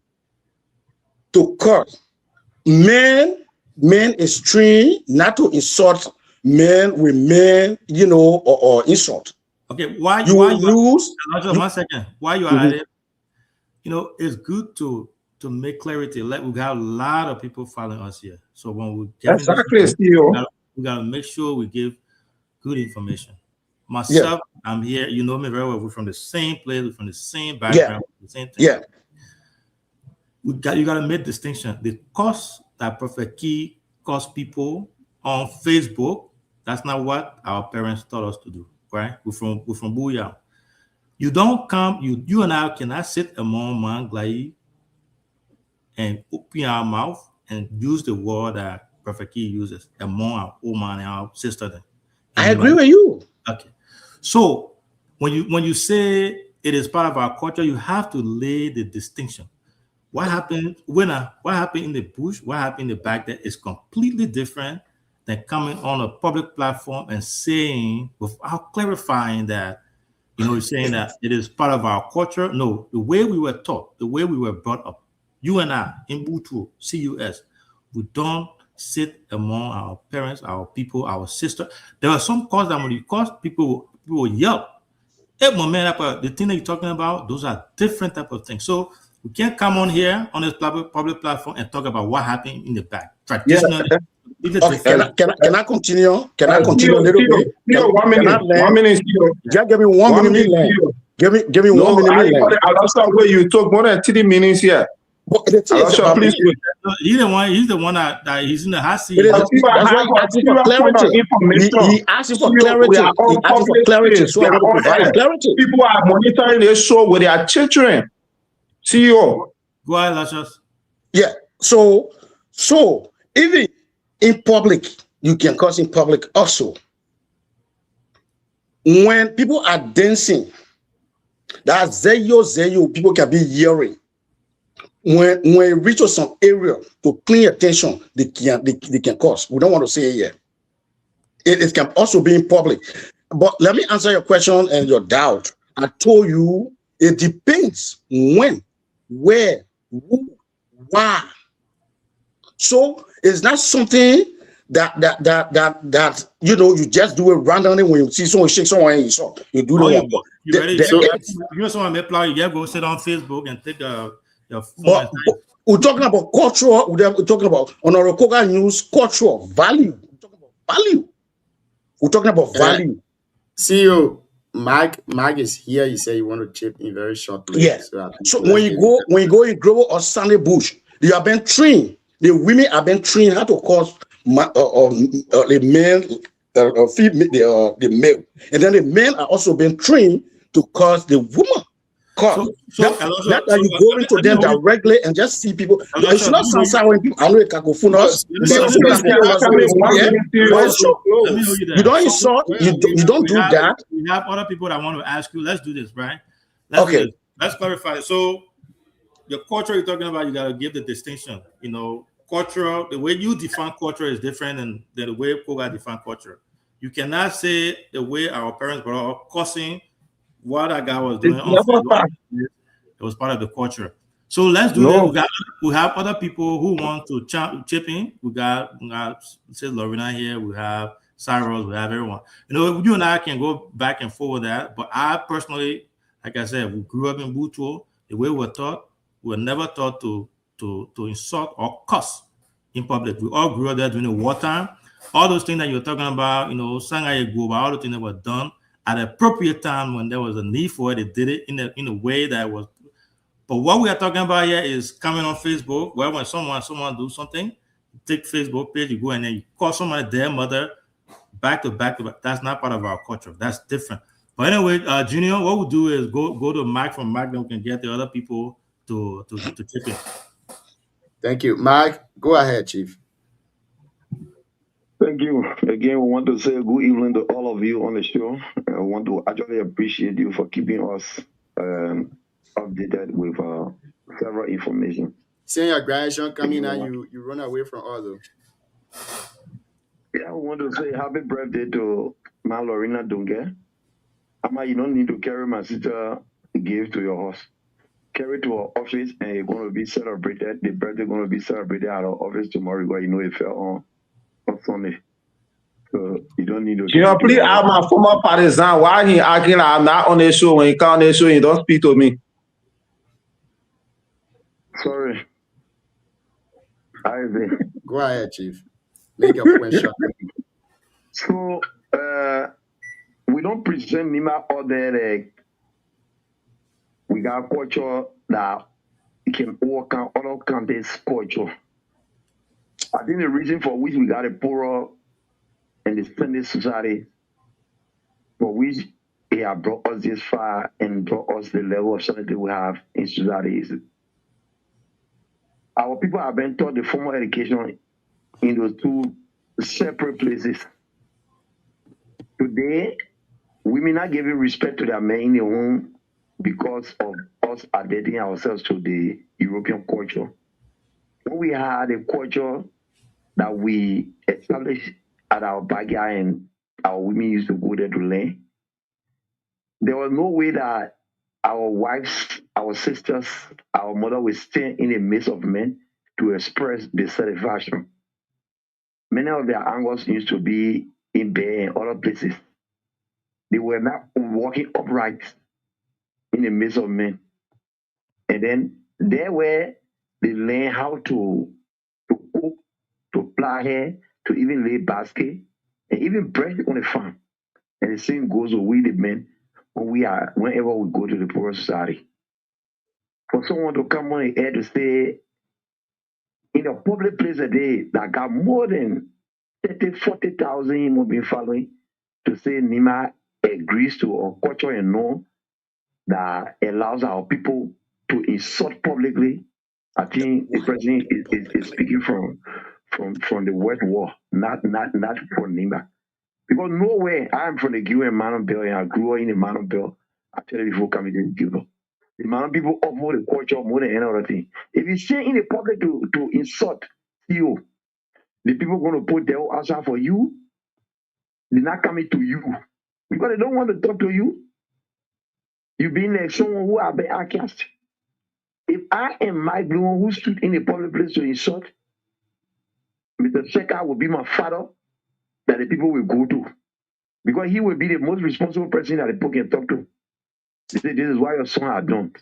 to curse. Men is trained not to insult men with men, or insult. Okay, why you lose? 1 second. Why you are at it? It's good to make clarity. Like we got a lot of people following us here. So when we get we gotta make sure we give good information. Myself, I'm here. You know me very well. We're from the same place. We're from the same background. The same thing. Yeah. You gotta make distinction. The cost that Prophet Key cost people on Facebook, that's not what our parents taught us to do. Right? We're from Booyah. You don't come, you and I cannot sit among Manglai and open our mouth and use the word that Prophet Key uses among our woman and our sister. I agree with you. Okay. So when you say it is part of our culture, you have to lay the distinction. What happened in the bush, what happened in the back there is completely different than coming on a public platform and saying, without clarifying that, saying that it is part of our culture. No, the way we were taught, the way we were brought up, you and I in Butu, CUS, we don't sit among our parents, our people, our sister. There are some cause that when you cause people will yell. The thing that you're talking about, those are different type of things. So we can't come on here on this public platform and talk about what happened in the back. Traditionally, Okay, can I continue? Can I continue a little bit? One minute. Just give me 1 minute. Give me 1 minute. I lost where you took more than 3 minutes here. Please. He's the one that he's in the hot seat. That's why he asking for clarity. He asking for clarity. He asking for clarity. So I want to provide clarity. People are monitoring this show with their children. CEO. Go ahead, Lashes. Yeah. So even in public, you can cause in public also. When people are dancing, that zeyo, people can be hearing. When it reaches some area to clean attention, they can cause. We don't want to say it here. It can also be in public. But let me answer your question and your doubt. I told you it depends when, where, who, why. So it's not something that you just do it randomly when you see someone shake someone and you do the one. You ready? You know someone may apply, you go sit on Facebook and take but we're talking about cultural, we're talking about on our Koga News, cultural value. We're talking about value. CEO Mike is here. You say you want to chip in very shortly. Yeah. So when you go in Grove or Sandy Bush, they have been trained. The women have been trained how to cause the men, the male, and then the men are also been trained to cause the woman. That you go into them directly and just see people. It should not sound sour when people. I know it can go full us. You don't insult. You don't do that. We have other people that want to ask you. Let's do this, right? Okay. Let's clarify. So, the culture you're talking about, you got to give the distinction. You know, cultural. The way you define culture is different than the way Koga define culture. You cannot say the way our parents were all cussing. What that guy was doing it was part of the culture. So let's do that. We have other people who want to chip in. We got say Lorena here. We have Cyrus. We have everyone. You know, you and I can go back and forth with that. But I personally, like I said, we grew up in Butuo. The way we were taught, we were never taught to insult or cuss in public. We all grew up there during the wartime. All those things that you're talking about, you know, Sangay Goba, all the things that were done. At the appropriate time when there was a need for it, they did it in a way that was. But what we are talking about here is coming on Facebook, where when someone do something, you take Facebook page, you go and then you call somebody their mother, back to back. That's not part of our culture. That's different. But anyway, Junior, what we'll do is go to Mike from Mike, then we can get the other people to chip in. Thank you, Mike. Go ahead, Chief. Thank you. Again, we want to say good evening to all of you on the show. I want to actually appreciate you for keeping us updated with several information. Seeing your graduation coming and you run away from all those. Yeah, I want to say happy birthday to my Lorena Dunge. Ama, you don't need to carry my sister gift to your house. Carry to her office and you're going to be celebrated. The birthday is going to be celebrated at our office tomorrow because you know it fell on Sunday. So you don't need to. You know, please ask my former partisan why he acting like I'm not on the show. When he come on the show, he don't speak to me. Sorry. Go ahead, Chief. Make a point shot. So we don't present Nima all there. We got culture that can work on other countries' culture. I think the reason for which we got a poorer and extended society, for which it has brought us this far and brought us the level of sanity we have in society is our people have been taught the formal education in those two separate places. Today, women are giving respect to their men in the home because of us adapting ourselves to the European culture. When we had a culture that we established at our backyard and our women used to go there to learn, there was no way that our wives, our sisters, our mother would stand in the midst of men to express their satisfaction. Many of their angles used to be in bed and other places. They were not walking upright in the midst of men. And then there where they learn how to cook, to ply hair, to even lay basket and even bread on the farm. And the same goes with we the men whenever we go to the poor society. For someone to come on here to say in a public place a day that got more than 40,000 human beings following, to say Nima agrees to a culture and norm that allows our people to insult publicly, I think the president is speaking from the West War, not from Nima. Because nowhere, I'm from the Gil and Manon Bell, and I grew up in the Manon Bell. I tell you before coming to Gil. The Manon people offer the culture more than any other thing. If you say in the public to insult you, the people going to put their outside for you, they're not coming to you. Because they don't want to talk to you. You being like someone who have been outcast. If I am Mike Bloom who stood in a public place to insult, Mr. Seka will be my father that the people will go to. Because he will be the most responsible person that the people can talk to. They say, this is why your son had done.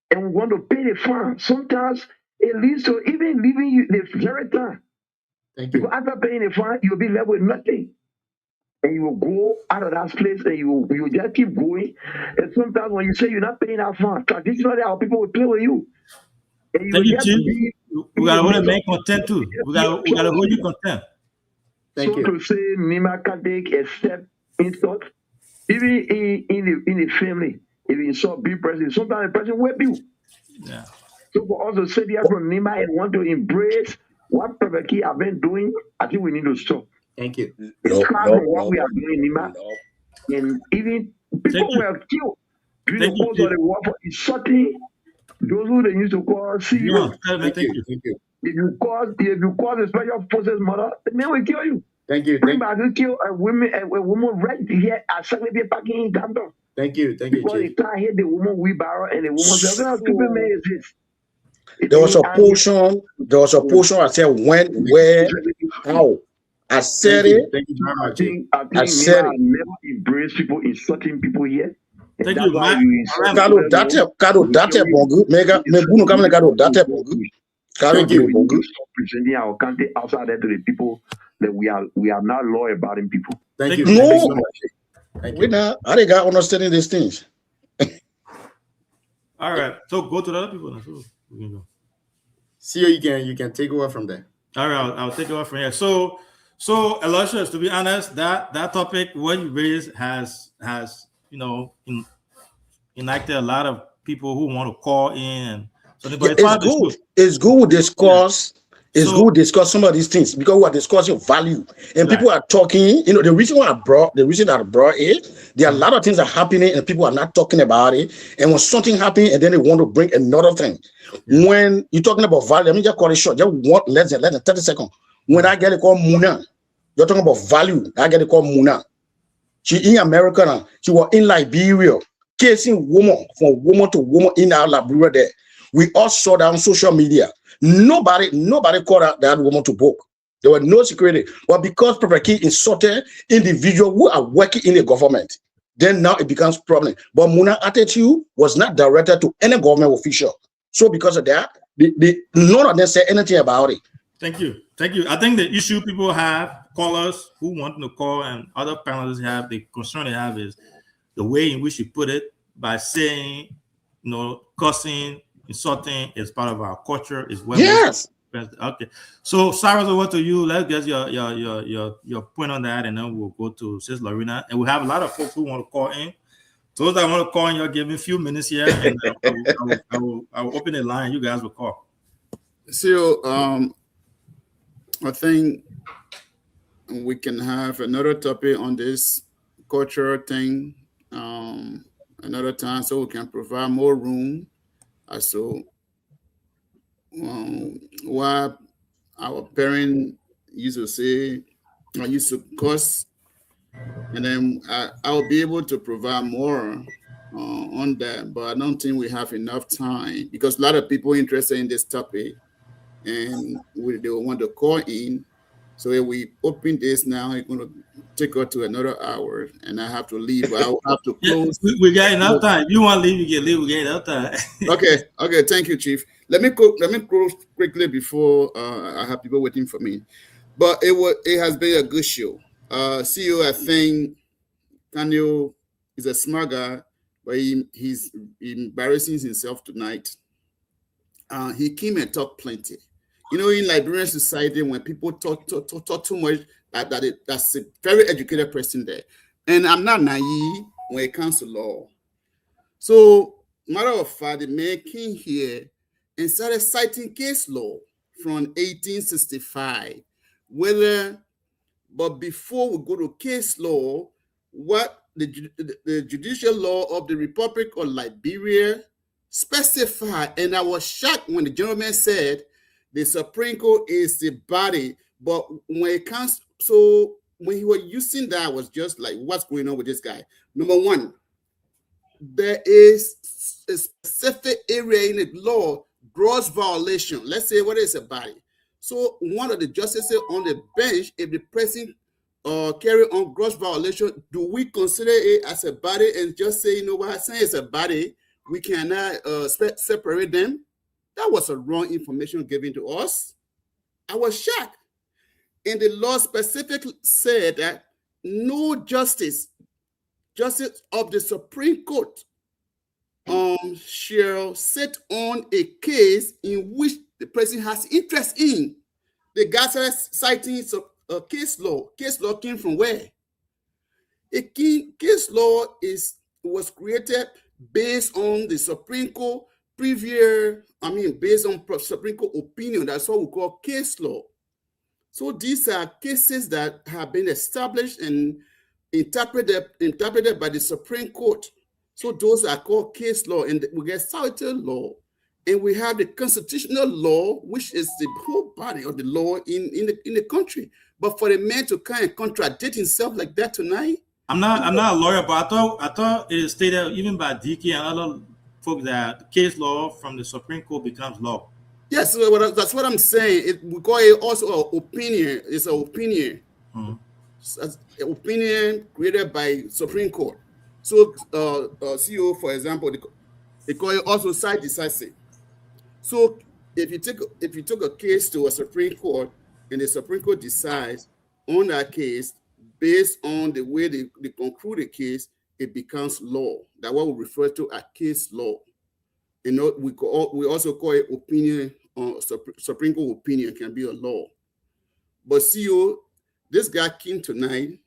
And we want to pay the fine. Sometimes it leads to even leaving you the very time. Because after paying the fine, you'll be left with nothing. And you will go out of that place and you will just keep going. And sometimes when you say you're not paying that fine, traditionally our people will play with you. And Thank you, Chief. We got to hold the man content too. We got to hold you content. Thank you. To say Nima can take accept insult, even in the family, if you insult big person, sometimes the person whip you. Yeah. So for us to sit here from Nima and want to embrace what Prophet Key have been doing, I think we need to stop. Thank you. What we are doing, Nima, and even people were killed during the course of the war for insulting those who they used to call CEOs. Thank you. If you call the special forces mother, the man will kill you. Thank you. Will kill a woman right here at Saturday parking in Camden. Thank you, because Chief. they can't hit the woman wheelbarrow and the woman says, "How stupid man is this?" There was a portion. I said when, where, how. I said it. Thank you very much. I said it. Never embrace people insulting people here. Thank you, man. Kado date bongo. Mega me bunu kamne kado date bongo. Kado di bongo. Presenting our country outside there to the people that we are not law-abiding people. Thank you. No, we not. I didn't got understanding these things. All right, so go to the other people now. So we can go. See, you can take over from there. All right, I'll take over from here. So Aloysius, to be honest, that topic what you raised has enacted a lot of people who want to call in. So it's good. It's good to discuss. It's good to discuss some of these things because we are discussing value and people are talking. The reason that I brought it, there are a lot of things that are happening and people are not talking about it. And when something happens and then they want to bring another thing. When you're talking about value, let me just call it short. Just less than 30 seconds. When I get it called Muna, you're talking about value. I get it called Muna. She in America now. She was in Liberia, chasing woman from woman to woman in our Liberia there. We all saw that on social media. Nobody called out that woman to book. There was no security. But because Prophet King insulted individuals who are working in the government, then now it becomes a problem. But Muna's attitude was not directed to any government official. So because of that, none of them said anything about it. Thank you. I think the issue people have, callers who want to call and other panelists have, the concern they have is the way in which you put it by saying, cussing, insulting is part of our culture is well. Yes. Okay. So Cyrus, over to you. Let's get your point on that, and then we'll go to Sis Lorena. And we have a lot of folks who want to call in. Those that want to call in, you'll give me a few minutes here, and I will open the line. You guys will call. So I think we can have another topic on this cultural thing another time, so we can provide more room. So what our parents used to say, I used to cuss, and then I'll be able to provide more on that, but I don't think we have enough time because a lot of people interested in this topic and they want to call in. So if we open this now, it's going to take us to another hour, and I have to leave. I'll have to close. We got enough time. If you want to leave, you can leave. We got enough time. Okay. Thank you, Chief. Let me close quickly before I have people waiting for me. But it has been a good show. CEO, I think Daniel is a smart guy, but he's embarrassing himself tonight. He came and talked plenty. You know, in Liberian society, when people talk too much, that's a very educated person there. And I'm not naive when it comes to law. So, matter of fact, the man came here and started citing case law from 1865. But before we go to case law, what the judicial law of the Republic of Liberia specified, and I was shocked when the gentleman said the Supreme Court is the body, but when it comes, so when he was using that, I was just like, what's going on with this guy? Number one, there is a specific area in the law, gross violation. Let's say what is a body. So one of the justices on the bench, if the person carry on gross violation, do we consider it as a body and just say, you know what, saying it's a body, we cannot separate them? That was a wrong information given to us. I was shocked. And the law specifically said that no justice of the Supreme Court shall sit on a case in which the person has interest in. The guy started citing case law. Case law came from where? Case law was created based on the Supreme Court based on Supreme Court opinion. That's what we call case law. So these are cases that have been established and interpreted by the Supreme Court. So those are called case law, and we get statutory law, and we have the constitutional law, which is the whole body of the law in the country. But for the man to kind of contradict himself like that tonight, I'm not a lawyer, but I thought it is stated even by DK and other folks that case law from the Supreme Court becomes law. Yes, so that's what I'm saying. We call it also an opinion. It's an opinion. An opinion created by Supreme Court. So CEO, for example, they call it also side decisive. So if you took a case to a Supreme Court and the Supreme Court decides on that case based on the way they conclude the case, it becomes law. That's what we refer to as case law. You know, we also call it opinion. Supreme Court opinion can be a law. But CEO, this guy came tonight.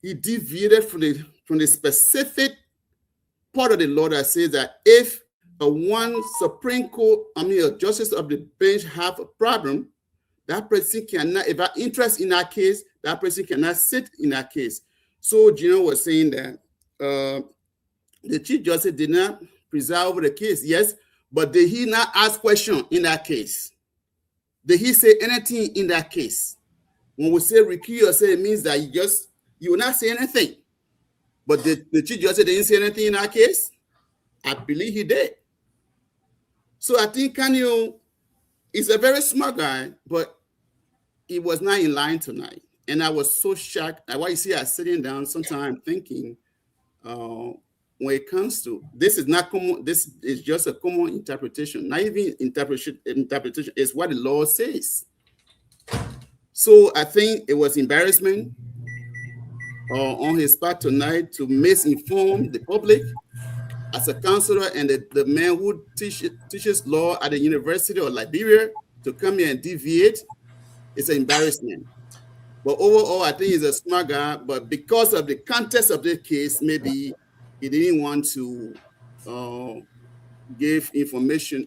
He deviated from the specific part of the law that says that if one Supreme Court, a justice of the bench have a problem, that person cannot, if I interest in that case, that person cannot sit in that case. So Gino was saying that the Chief Justice did not preside over the case, yes, but did he not ask question in that case? Did he say anything in that case? When we say recuse yourself, it means that you will not say anything. But the Chief Justice didn't say anything in that case? I believe he did. So I think Kanye is a very smart guy, but he was not in line tonight. And I was so shocked. That's why you see us sitting down sometimes thinking, when it comes to this is not common, this is just a common interpretation. Not even interpretation is what the law says. So I think it was embarrassment on his part tonight to misinform the public as a counselor and the man who teaches law at the University of Liberia to come here and deviate. It's an embarrassment. But overall, I think he's a smart guy. But because of the context of the case, maybe he didn't want to give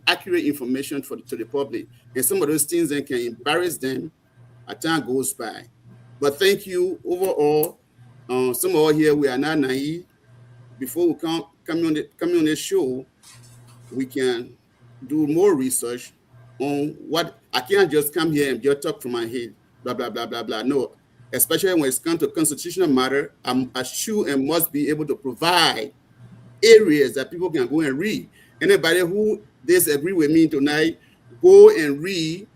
accurate information to the public. And some of those things then can embarrass them as time goes by. But thank you overall. Some of us here, we are not naive. Before we come on this show, we can do more research on what. I can't just come here and just talk from my head, blah, blah, blah, blah, blah. No, especially when it's come to constitutional matter, I should and must be able to provide areas that people can go and read. Anybody who disagree with me tonight, go and read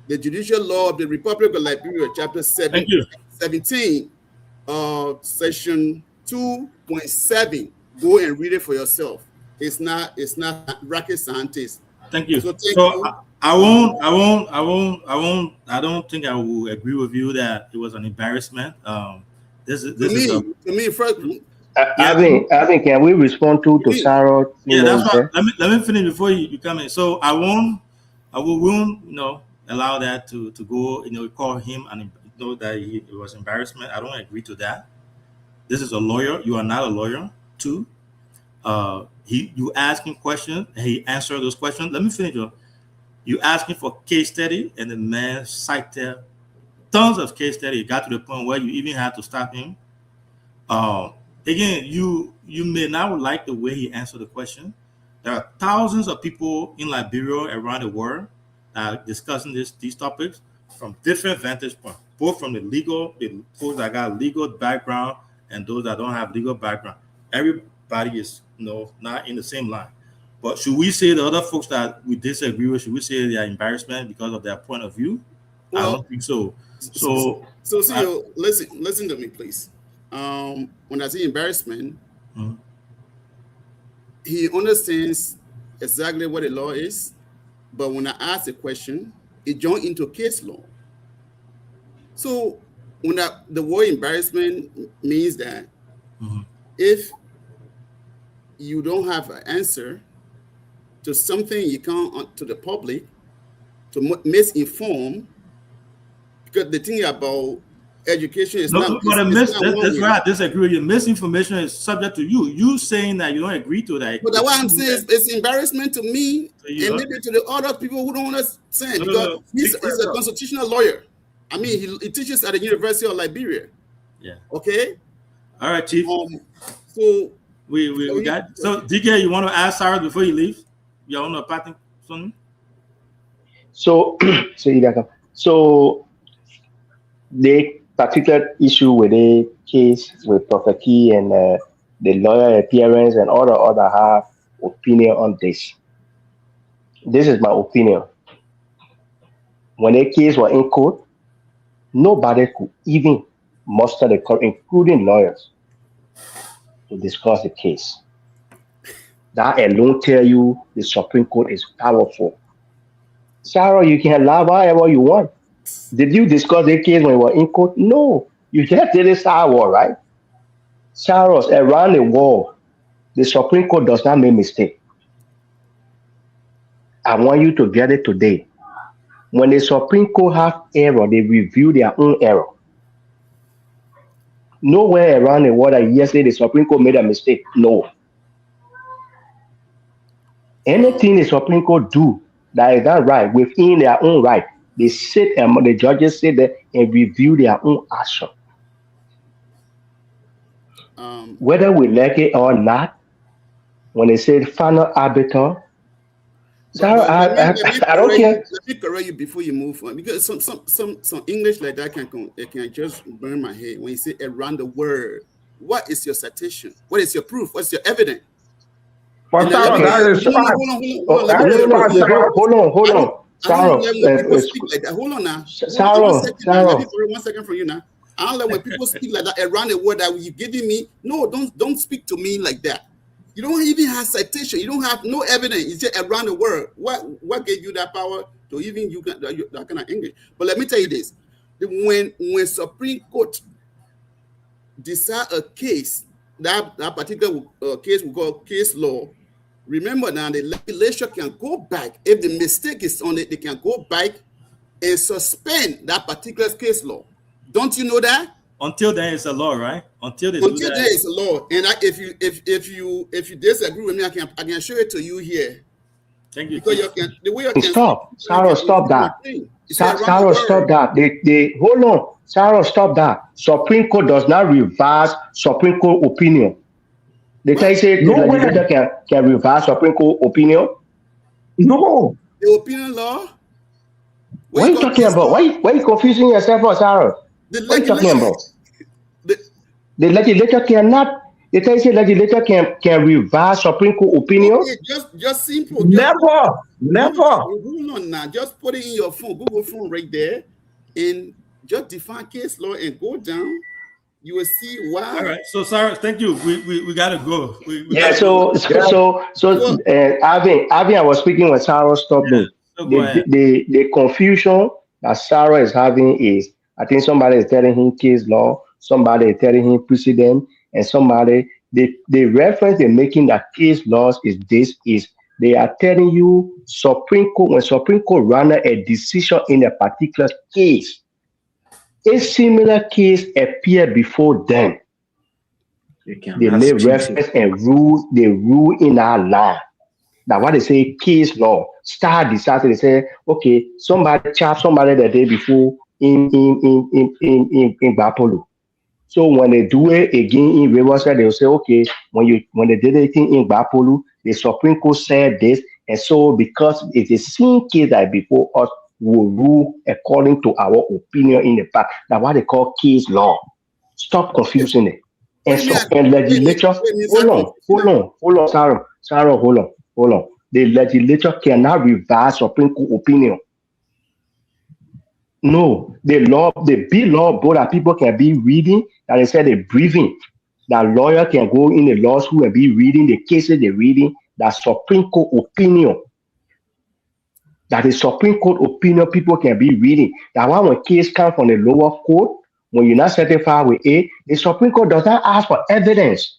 the Judicial Law of the Republic of Liberia, Chapter 17, Section 2.7. Go and read it for yourself. It's not rocket scientist. Thank you. So I don't think I will agree with you that it was an embarrassment. This is To me, first. Alvin, can we respond to Sarah? Yeah, that's right. Let me finish before you come in. So I won't allow that to go. Call him and that it was embarrassment. I don't agree to that. This is a lawyer. You are not a lawyer. Too. You asking questions and he answered those questions. Let me finish. You asking for case study and the man cited tons of case study. It got to the point where you even had to stop him. Again, you may not like the way he answered the question. There are thousands of people in Liberia around the world discussing these topics from different vantage points, both from the folks that got legal background and those that don't have legal background. Everybody is not in the same line. But should we say the other folks that we disagree with, should we say they are embarrassment because of their point of view? Well, I don't think so. So listen to me, please. When I say embarrassment, he understands exactly what the law is, but when I ask a question, it joins into case law. So when the word embarrassment means that if you don't have an answer to something, you come to the public to misinform, because the thing about education is that's why I disagree with you. Misinformation is subject to you. You saying that you don't agree to that. But what I'm saying is it's embarrassment to me and maybe to the other people who don't understand, because he's a constitutional lawyer. I mean, he teaches at the University of Liberia. Yeah. Okay. All right, Chief. So we got. So DK, you want to ask Sarah before you leave? You want to pattern something? So the particular issue with the case with Prophet Key and the lawyer appearance and all the other have opinion on this. This is my opinion. When the case was in court, nobody could even muster the court, including lawyers, to discuss the case. That alone tell you the Supreme Court is powerful. Sarah, you can laugh however you want. Did you discuss the case when you were in court? No. You just did it Sarah, right? Sarah, around the world, the Supreme Court does not make mistake. I want you to get it today. When the Supreme Court have error, they review their own error. Nowhere around the world that yesterday the Supreme Court made a mistake. No. Anything the Supreme Court do that is not right within their own right, they sit and the judges sit there and review their own action. Whether we like it or not, when they say final arbiter, I don't care. Let me correct you before you move on, because some English like that can just burn my head when you say around the world. What is your citation? What is your proof? What's your evidence? Hold on. Hold on now. One second from you now. I don't like when people speak like that around the world that you're giving me. No, don't speak to me like that. You don't even have citation. You don't have no evidence. It's just around the world. What gave you that power to even you that kind of English? But let me tell you this: when Supreme Court decide a case, that particular case we call case law. Remember now, the legislature can go back if the mistake is on it. They can go back and suspend that particular case law. Don't you know that? Until there is a law, right? Until there is a law, and if you disagree with me, I can show it to you here. Thank you. Because the way you can stop that. Sarah, stop that. They hold on. Sarah, stop that. Supreme Court does not reverse Supreme Court opinion. They can say the legislature can reverse Supreme Court opinion. No. The opinion law. What are you talking about? Why are you confusing yourself, Sarah? What are you talking about? The legislature cannot. They can say legislature can reverse Supreme Court opinion. Okay, just simple. Never. Hold on now. Just put it in your phone, Google phone right there, and just define case law and go down. You will see why. All right. So, Sarah, thank you. We gotta go. Alvin, I was speaking with Sarah. Stop me. The confusion that Sarah is having is, I think somebody is telling him case law, somebody is telling him precedent, and somebody, the reference they're making that case laws is this, is they are telling you Supreme Court, when Supreme Court render a decision in a particular case, a similar case appear before them. They make reference and rule, they rule in our land. That's why they say case law. Start deciding, they say, okay, somebody charged somebody the day before in Bapolo. So when they do it again in Riverside, they'll say, okay, when they did it in Bapolo, the Supreme Court said this, and so because it's the same case that before us, will rule according to our opinion in the past. That's what they call case law. Stop confusing it. And so, and legislature, hold on, Sarah, hold on. The legislature cannot revise Supreme Court opinion. No, the bill law board that people can be reading, that they said they're briefing, that lawyer can go in the law school and be reading the cases they're reading, that Supreme Court opinion. That the Supreme Court opinion people can be reading. That why when case come from the lower court, when you're not certified with it, the Supreme Court does not ask for evidence.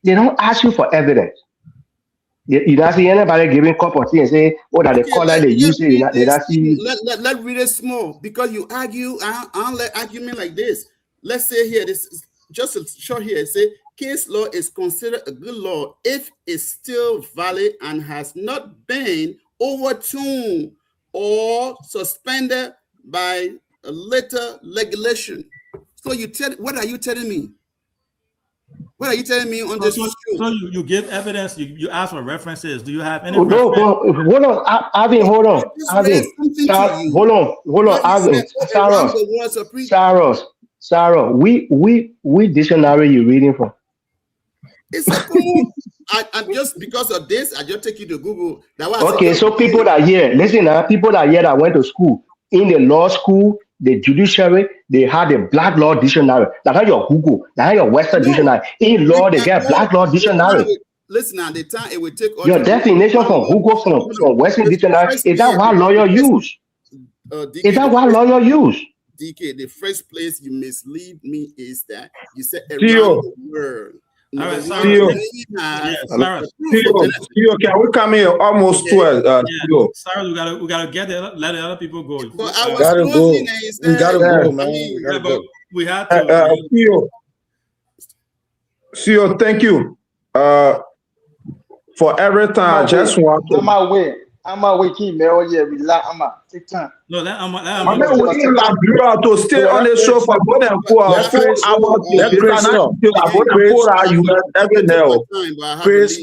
They don't ask you for evidence. You don't see anybody giving cup of tea and say, oh, that the color they use it. Let's read it small, because you argue, I don't let argument like this. Let's say here, this is just a short here, say, case law is considered a good law if it's still valid and has not been overturned or suspended by a later regulation. So what are you telling me? What are you telling me on this? So you give evidence, you ask for references. Do you have any hold on, Alvin, hold on. Alvin, hold on, Alvin. Sarah, we dictionary you reading from? It's a cool. I just, because of this, I just take you to Google. Okay, so people that here, listen, people that here that went to school, in the law school, the judiciary, they had a black law dictionary. That's how your Google, that's how your Western dictionary. In law, they get black law dictionary. Listen, at the time, it would take your definition from Google from Western dictionary. Is that what lawyer use? Is that what lawyer use? DK, the first place you mislead me is that you said around the world. All right, Theo, can we come here almost to Sarah, we gotta get there, let the other people go. We gotta go, man. We have to. Theo, thank you. For every time, I just want to. I'm waiting, man. Yeah, relax. Take time. No, I'm waiting to stay on the show for more than 4 hours.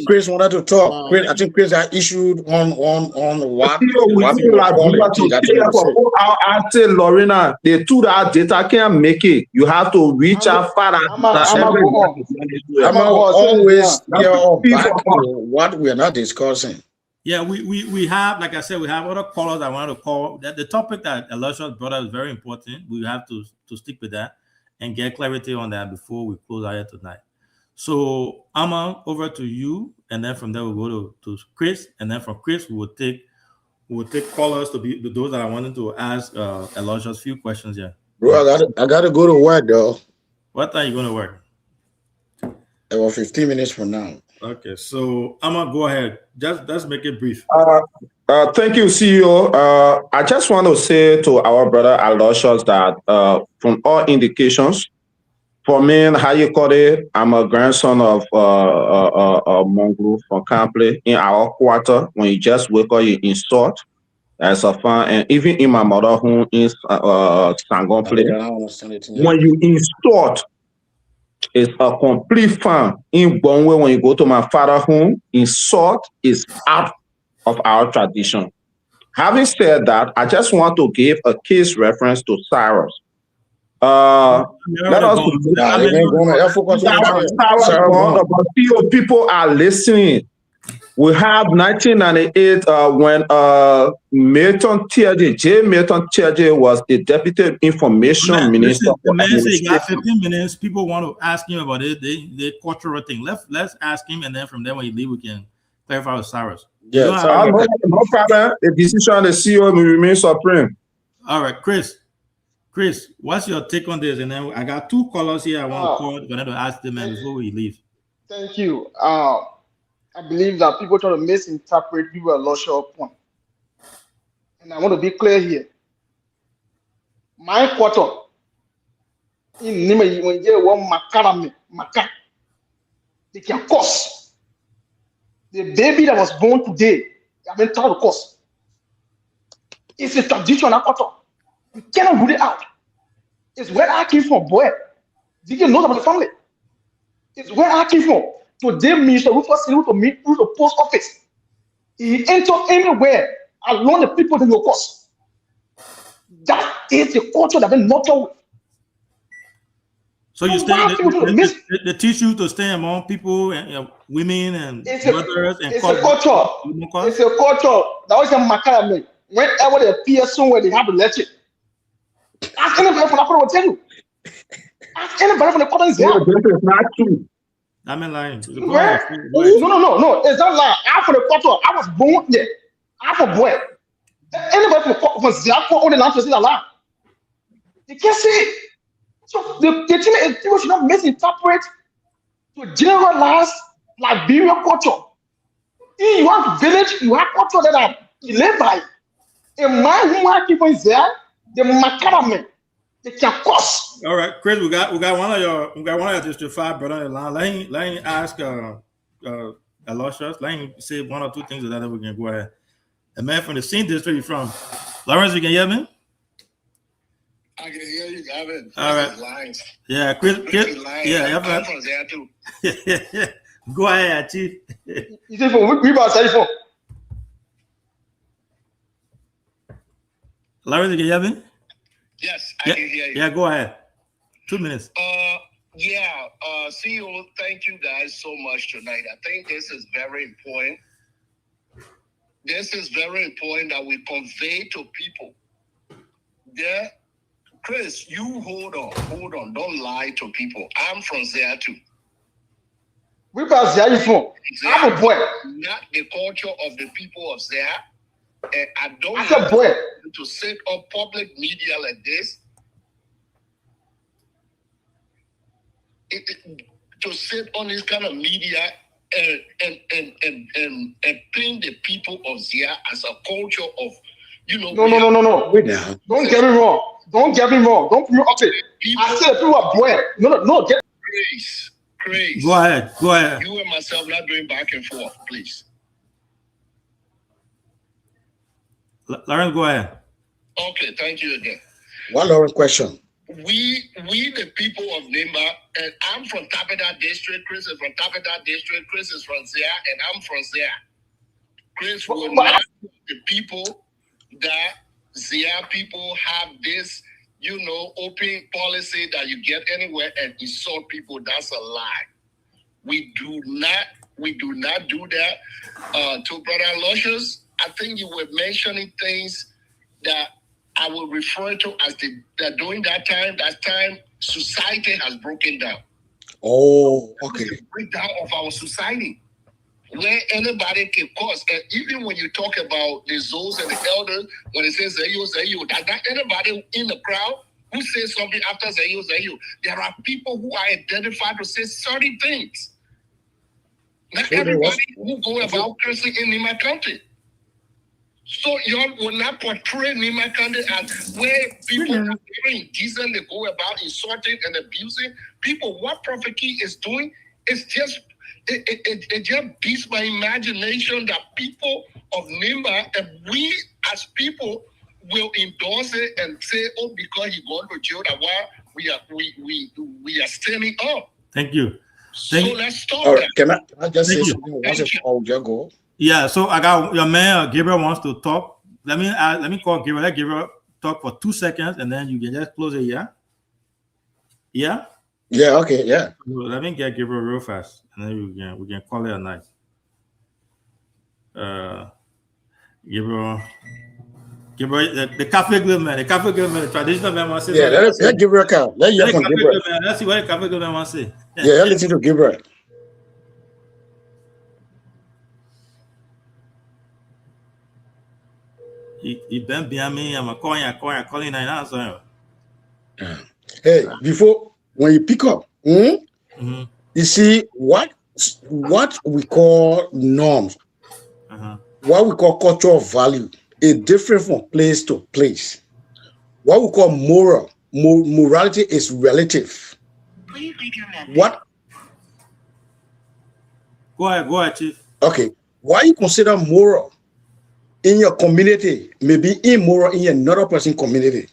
Chris wanted to talk. I think Chris had issued on what Lorena, the two that data can't make it. You have to reach out further. I'm always what we are not discussing. Yeah, we have, like I said, we have other callers I want to call. That the topic that Elisha brought up is very important. We have to stick with that and get clarity on that before we close out here tonight. So Amma, over to you, and then from there we'll go to Chris, and then from Chris we'll take callers to be those that I wanted to ask Elisha's few questions here. Bro, I gotta go to work though. What time are you going to work? About 15 minutes from now. Okay, so Amma, go ahead. Just make it brief. Thank you, CEO. I just want to say to our brother Aloysius that from all indications, for me, how you call it, I'm a grandson of Mongrel from Campley. In our quarter, when you just wake up, you insult as a fan, and even in my mother home in Sangonplay, when you insult, it's a complete fun. In one way, when you go to my father's home, insult is out of our tradition. Having said that, I just want to give a case reference to Cyrus. Let us people are listening. We have 1998 when Milton Tiaje, J. Milton Tiaje was the Deputy Information Minister. The man said he got 15 minutes. People want to ask him about it. They cultural thing. Let's ask him, and then from there when you leave, we can clarify with Cyrus. Yeah, no problem. The decision of the CEO will remain supreme. All right, Chris, what's your take on this? And then I got two callers here. I want to call. Going to ask them before we leave. Thank you. I believe that people try to misinterpret people at Luscious point, and I want to be clear here. My quarter in Nima when you want Maka, they can cost. The baby that was born today, I've been told to cost. It's a traditional quarter. You cannot rule it out. It's where I came from, boy. Did you know about the family? It's where I came from. Today, Minister Rufus went to meet through the post office. He entered anywhere along the people that will cost. That is the culture that been nurtured with. So you stay, they teach you to stay among people and women and brothers and it's a culture. It's a culture. That was a Macarame. Whenever they appear somewhere, they have to let it. Ask anybody from the corner will tell you. Ask anybody from the corner is there. It's not true. I'm lying. No. It's not lying. I'm from the culture. I was born there. I'm a boy. Anybody from Ziako only land to see the land. You can't see it. So the thing is, people should not misinterpret to generalize Liberian culture. In your village, you have culture that you live by. In my human people is there, the Macarame, they can cost. All right, Chris, we got one of your District 5 brother in line. Let him ask Aloysius. Let him say one or two things that we can go ahead. A man from the same district you're from. Lawrence, you can hear me? I can hear you, Gavin. All right. Lines. Yeah, Chris. I'm from there too. Go ahead, Chief. You say for we about cell phone. Lawrence, you can hear me? Yes, I can hear you. Yeah, go ahead. 2 minutes. CEO, thank you guys so much tonight. I think this is very important. This is very important that we convey to people. There, Chris, you hold on. Don't lie to people. I'm from there too. We about there you from? I'm a boy. Not the culture of the people of there. And I don't want to set up public media like this. To sit on this kind of media and paint the people of Zia as a culture of, No. Wait now. Don't get me wrong. Don't put me okay. I said people are boy. No. Grace. Go ahead. You and myself not doing back and forth, please. Lauren, go ahead. Okay, thank you again. One Lauren question. We the people of Nimba, and I'm from Tapeda District, Chris is from Tapeda District, Chris is from Zia, and I'm from Zia. Chris will not the people that Zia people have this, open policy that you get anywhere and insult people. That's a lie. We do not do that. To Brother Aloysius, I think you were mentioning things that I will refer to as that during that time society has broken down. Oh, okay. The breakdown of our society, where anybody can cause. And even when you talk about the Zos and the elders, when it says Zayu, that anybody in the crowd who says something after Zayu, there are people who are identified to say certain things. Not everybody who go about cursing in my country. So y'all will not portray Nima County as where people are very indecent, they go about insulting and abusing people. What Prophet Key is doing is just it just beats my imagination that people of Nimba and we as people will endorse it and say, oh, because he gone to jail, that why we are standing up. Thank you. Let's stop that. Can I just say something once before we go? Yeah, so I got your man Gabriel wants to talk. Let me call Gabriel. Let Gabriel talk for 2 seconds, and then you can just close it. Yeah. Okay. Yeah. So let me get Gabriel real fast, and then we can call it a night. Gabriel, the Catholic good man, the traditional man wants to say. Yeah, let Gabriel come. Let you from Gabriel. Let's see what the Catholic good man wants to say. Yeah, listen to Gabriel. He been behind me. I'm calling and answer. Hey, before when you pick up, you see what we call norms, what we call cultural value is different from place to place. What we call morality is relative. Please leave your message. What? Go ahead, Chief. Okay. What you consider moral in your community may be immoral in another person's community.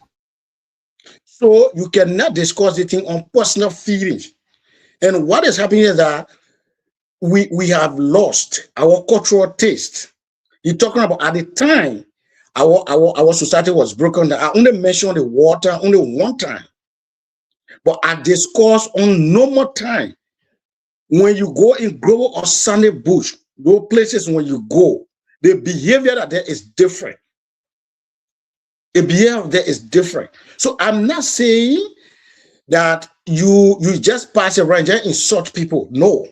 So you cannot discuss the thing on personal feelings. And what is happening is that we have lost our cultural taste. You're talking about at the time our society was broken down. I only mentioned the water only one time. But I discuss on no more time. When you go in Grove or Sunday Bush, those places when you go, the behavior that there is different. The behavior there is different. So I'm not saying that you just pass around and insult people. No.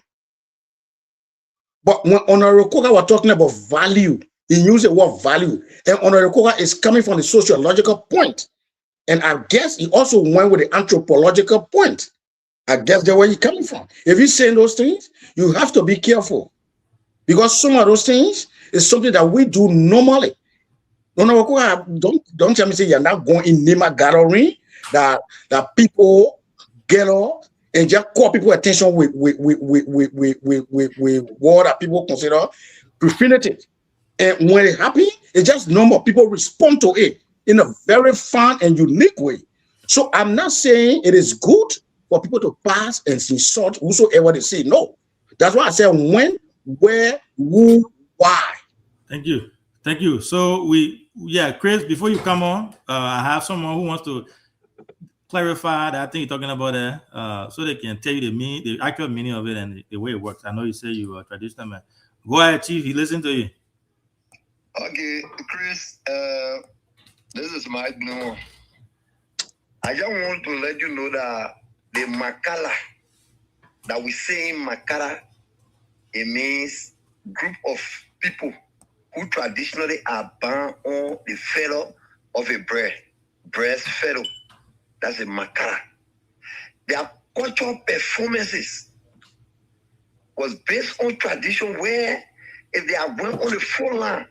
But when Honorable Koga was talking about value, he used the word value. And Honorable Koga is coming from the sociological point. And I guess he also went with the anthropological point. I guess that's where you're coming from. If you're saying those things, you have to be careful. Because some of those things is something that we do normally. Don't tell me say you're not going in Nima gathering that people get up and just call people attention with what that people consider profanity. And when it happens, it's just normal. People respond to it in a very fun and unique way. So I'm not saying it is good for people to pass and insult whosoever they say. No. That's why I said when, where, who, why. Thank you. So Chris, before you come on, I have someone who wants to clarify that I think you're talking about there, so they can tell you the actual meaning of it and the way it works. I know you say you are a traditional man. Go ahead, Chief. He listen to you. Okay, Chris, this is Mike Noor. I just want to let you know that the Makala that we say in Makala, it means group of people who traditionally are bound on the fellow of a breast fellow. That's a Makala. Their cultural performances was based on tradition where if they are going on the full line,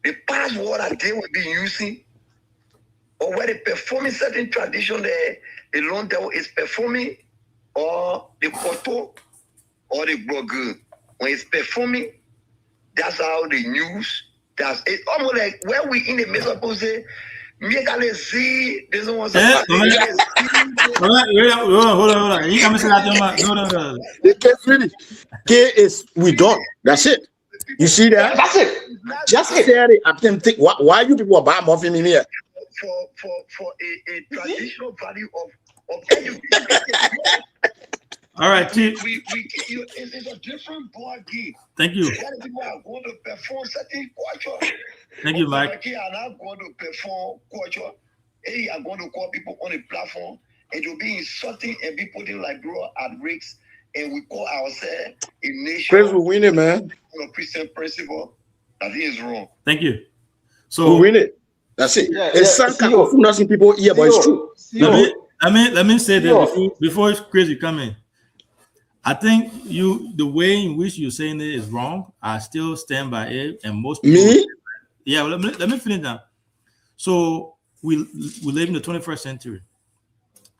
the past word that they will be using, or where they performing certain tradition, the long devil is performing, or the koto, or the blogger. When it's performing, that's how the news, that's it. Almost like where we in the middle of say, me can see this one. Hold on. You come say that, no. They can't finish. K is we done. That's it. You see that? That's it. Just say it. I think why you people are buying muffin in here? For a traditional value of education. All right, Chief. It's a different ball game. Thank you. People are going to perform certain culture. Thank you, Mike. They are not going to perform culture. They are going to call people on the platform and to be insulting and be putting like bro at risk. And we call ourselves a nation. Chris, we win it, man. On a Christian principle. That is wrong. Thank you. So we win it. That's it. It's some kind of nothing people hear, but it's true. Let me say that before Chris you come in. I think the way in which you're saying it is wrong. I still stand by it, and most people. Me? Yeah, well, let me finish now. So we live in the 21st century.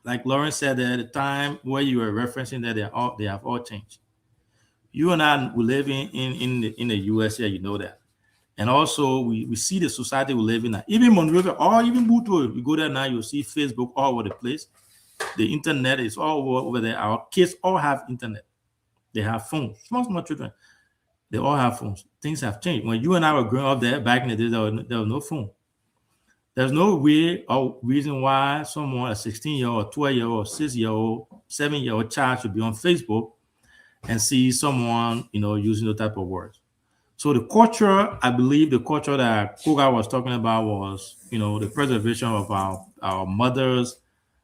Like Lawrence said at the time where you were referencing that they have all changed. You and I we live in the US here, you know that. And also we see the society we live in now. Even Monrovia or even Buto, you go there now, you'll see Facebook all over the place. The internet is all over there. Our kids all have internet. They have phones. Small children. They all have phones. Things have changed. When you and I were growing up there, back in the day, there was no phone. There's no way or reason why someone, a 16-year-old, 12-year-old, 6-year-old, 7-year-old child should be on Facebook and see someone, using those type of words. So the culture, I believe the culture that Koga was talking about was, the preservation of our mothers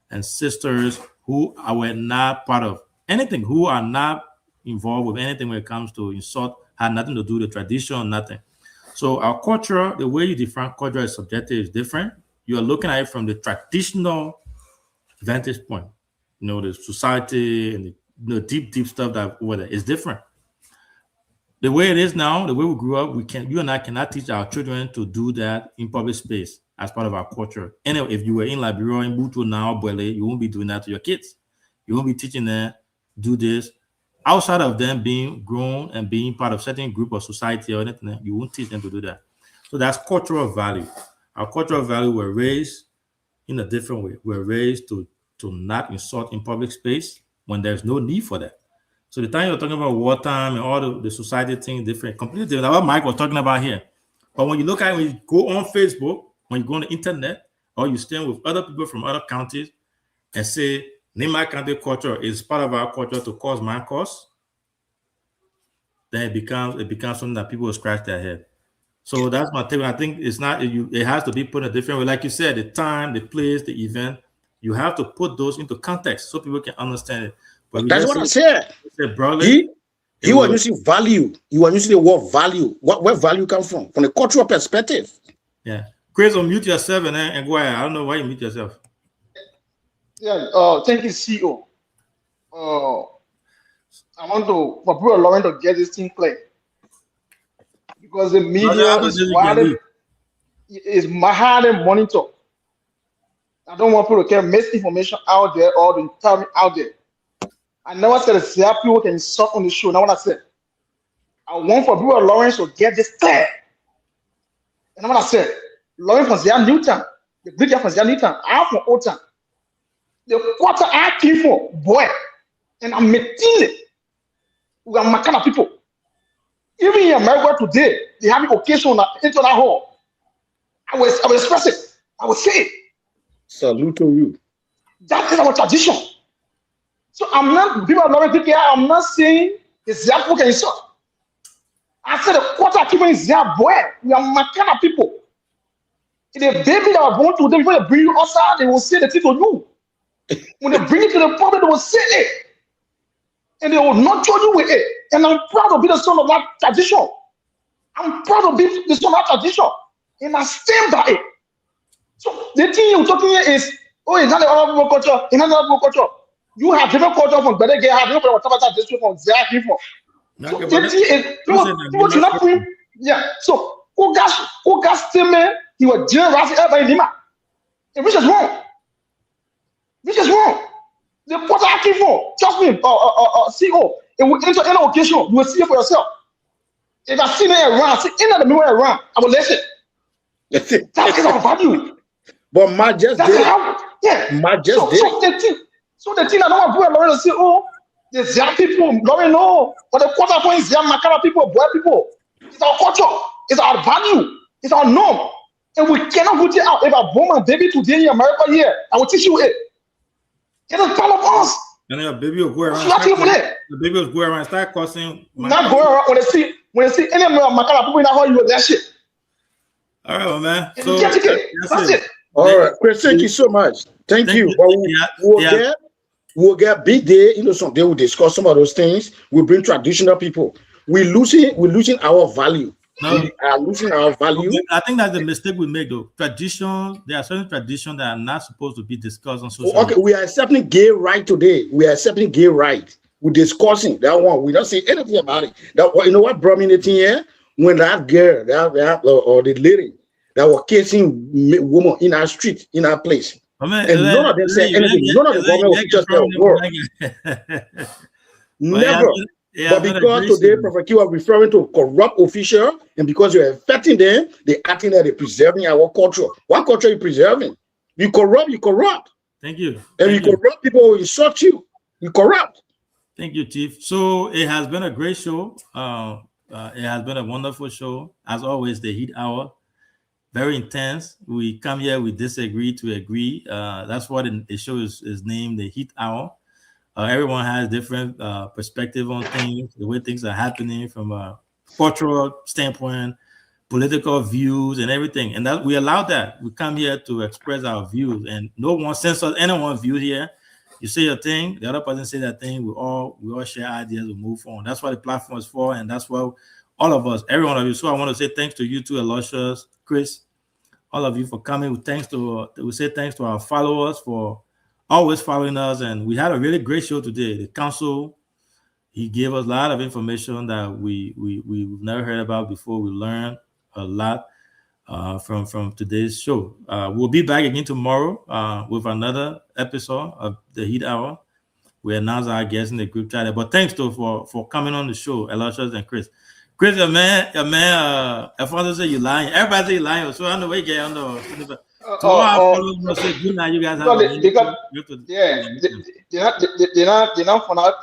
and sisters who were not part of anything, who are not involved with anything when it comes to insult, had nothing to do with the tradition, nothing. So our culture, the way you define culture as subjective is different. You are looking at it from the traditional vantage point. You know, the society and the deep stuff that over there is different. The way it is now, the way we grew up, you and I cannot teach our children to do that in public space as part of our culture. Anyway, if you were in Liberia, in Butu now, Bwele, you won't be doing that to your kids. You won't be teaching them do this outside of them being grown and being part of certain group of society or anything. You won't teach them to do that. So that's cultural value. Our cultural value were raised in a different way. We're raised to not insult in public space when there's no need for that. So the time you're talking about wartime and all the society thing different, completely different. That's what Mike was talking about here. But when you look at it, when you go on Facebook, when you go on the internet, or you stand with other people from other counties and say, Nima County culture is part of our culture to cause my cause, then it becomes something that people will scratch their head. So that's my take. I think it's not, it has to be put in a different way. Like you said, the time, the place, the event, you have to put those into context so people can understand it. But that's what I said. He was using value. He was using the word value. Where value comes from the cultural perspective. Yeah. Chris, unmute yourself and go ahead. I don't know why you mute yourself. Yeah. Thank you, CEO. I want for Brother Lauren to get this thing clear because the media is highly monitored. I don't want people to get misinformation out there or the time out there. I never said that people can insult on the show. Now what I said, I want for Brother Lawrence to get this clear. And what I said, Lawrence from Zia Newton, the big guy from Zia Newton, I'm from Old Town. The quarter I came for, boy, and I'm meeting it. We are my kind of people. Even in America today, they have an occasion on the internet hall. I will express it. I will say it. Salute to you. That is our tradition. So I'm not I'm not saying the Zia people can insult. I said the quarter keeping is Zia boy. We are my kind of people. If the baby that was born today, before they bring you outside, they will say the thing to you. When they bring it to the public, they will say it. And they will nurture you with it. And I'm proud to be the son of that tradition. I'm proud to be the son of that tradition. And I stand by it. So the thing you're talking here is, it's not the other people culture, it's not the other people culture. You have different culture from Bedege, have different culture district from Zia people. So the thing is, people should not bring, so Ogas statement, he was generalizing everybody in Lima. Which is wrong. Which is wrong. The quarter I came for, trust me, CEO, it will enter any occasion, you will see it for yourself. If I see me around, see any of the people around, I will listen. That is our value. But Matt just did. So the thing I don't want to do, Lauren to say, the Zia people, Lauren, no. But the quarter point is Zia Makara people, boy people. It's our culture. It's our value. It's our norm. And we cannot put it out. If I born my baby today in America here, I will teach you it. It is part of us. And then a baby will go around. The baby will go around and start cussing. Not go around when they see any of Makara people in that hall, you will that shit. All right, well, man. So that's it. All right, Chris, thank you so much. Thank you. We'll get big day. Someday we'll discuss some of those things. We'll bring traditional people. We're losing our value. We are losing our value. I think that's the mistake we make, though. Tradition, there are certain traditions that are not supposed to be discussed on social media. We are accepting gay right today. We are accepting gay right. We're discussing that one. We don't say anything about it. You know what brought me the thing here? When that girl, or the lady that were kissing woman in our street, in our place. And none of them said anything. None of the government officials said a word. Never. But because today, Prophet Q are referring to corrupt official, and because you're affecting them, they're acting like they're preserving our culture. What culture are you preserving? You corrupt. Thank you. And you corrupt people who insult you. You corrupt. Thank you, Chief. So it has been a great show. It has been a wonderful show. As always, the Heat Hour. Very intense. We come here, we disagree to agree. That's what the show is named, the Heat Hour. Everyone has different perspective on things, the way things are happening from a cultural standpoint, political views, and everything. And that we allow that. We come here to express our views, and no one censors anyone's view here. You say your thing, the other person say that thing. We all share ideas. We move on. That's what the platform is for, and that's what all of us, every one of you. So I want to say thanks to you too, Aloysius, Chris, all of you for coming. We say thanks to our followers for always following us. And we had a really great show today. The council, he gave us a lot of information that we've never heard about before. We learned a lot from today's show. We'll be back again tomorrow with another episode of the Heat Hour. We announce our guests in the group chat. But thanks to for coming on the show, Aloysius and Chris. Chris, your man, Alfonso said you lying. Everybody say you lying. So I know we get on the. So you guys have they're not for now.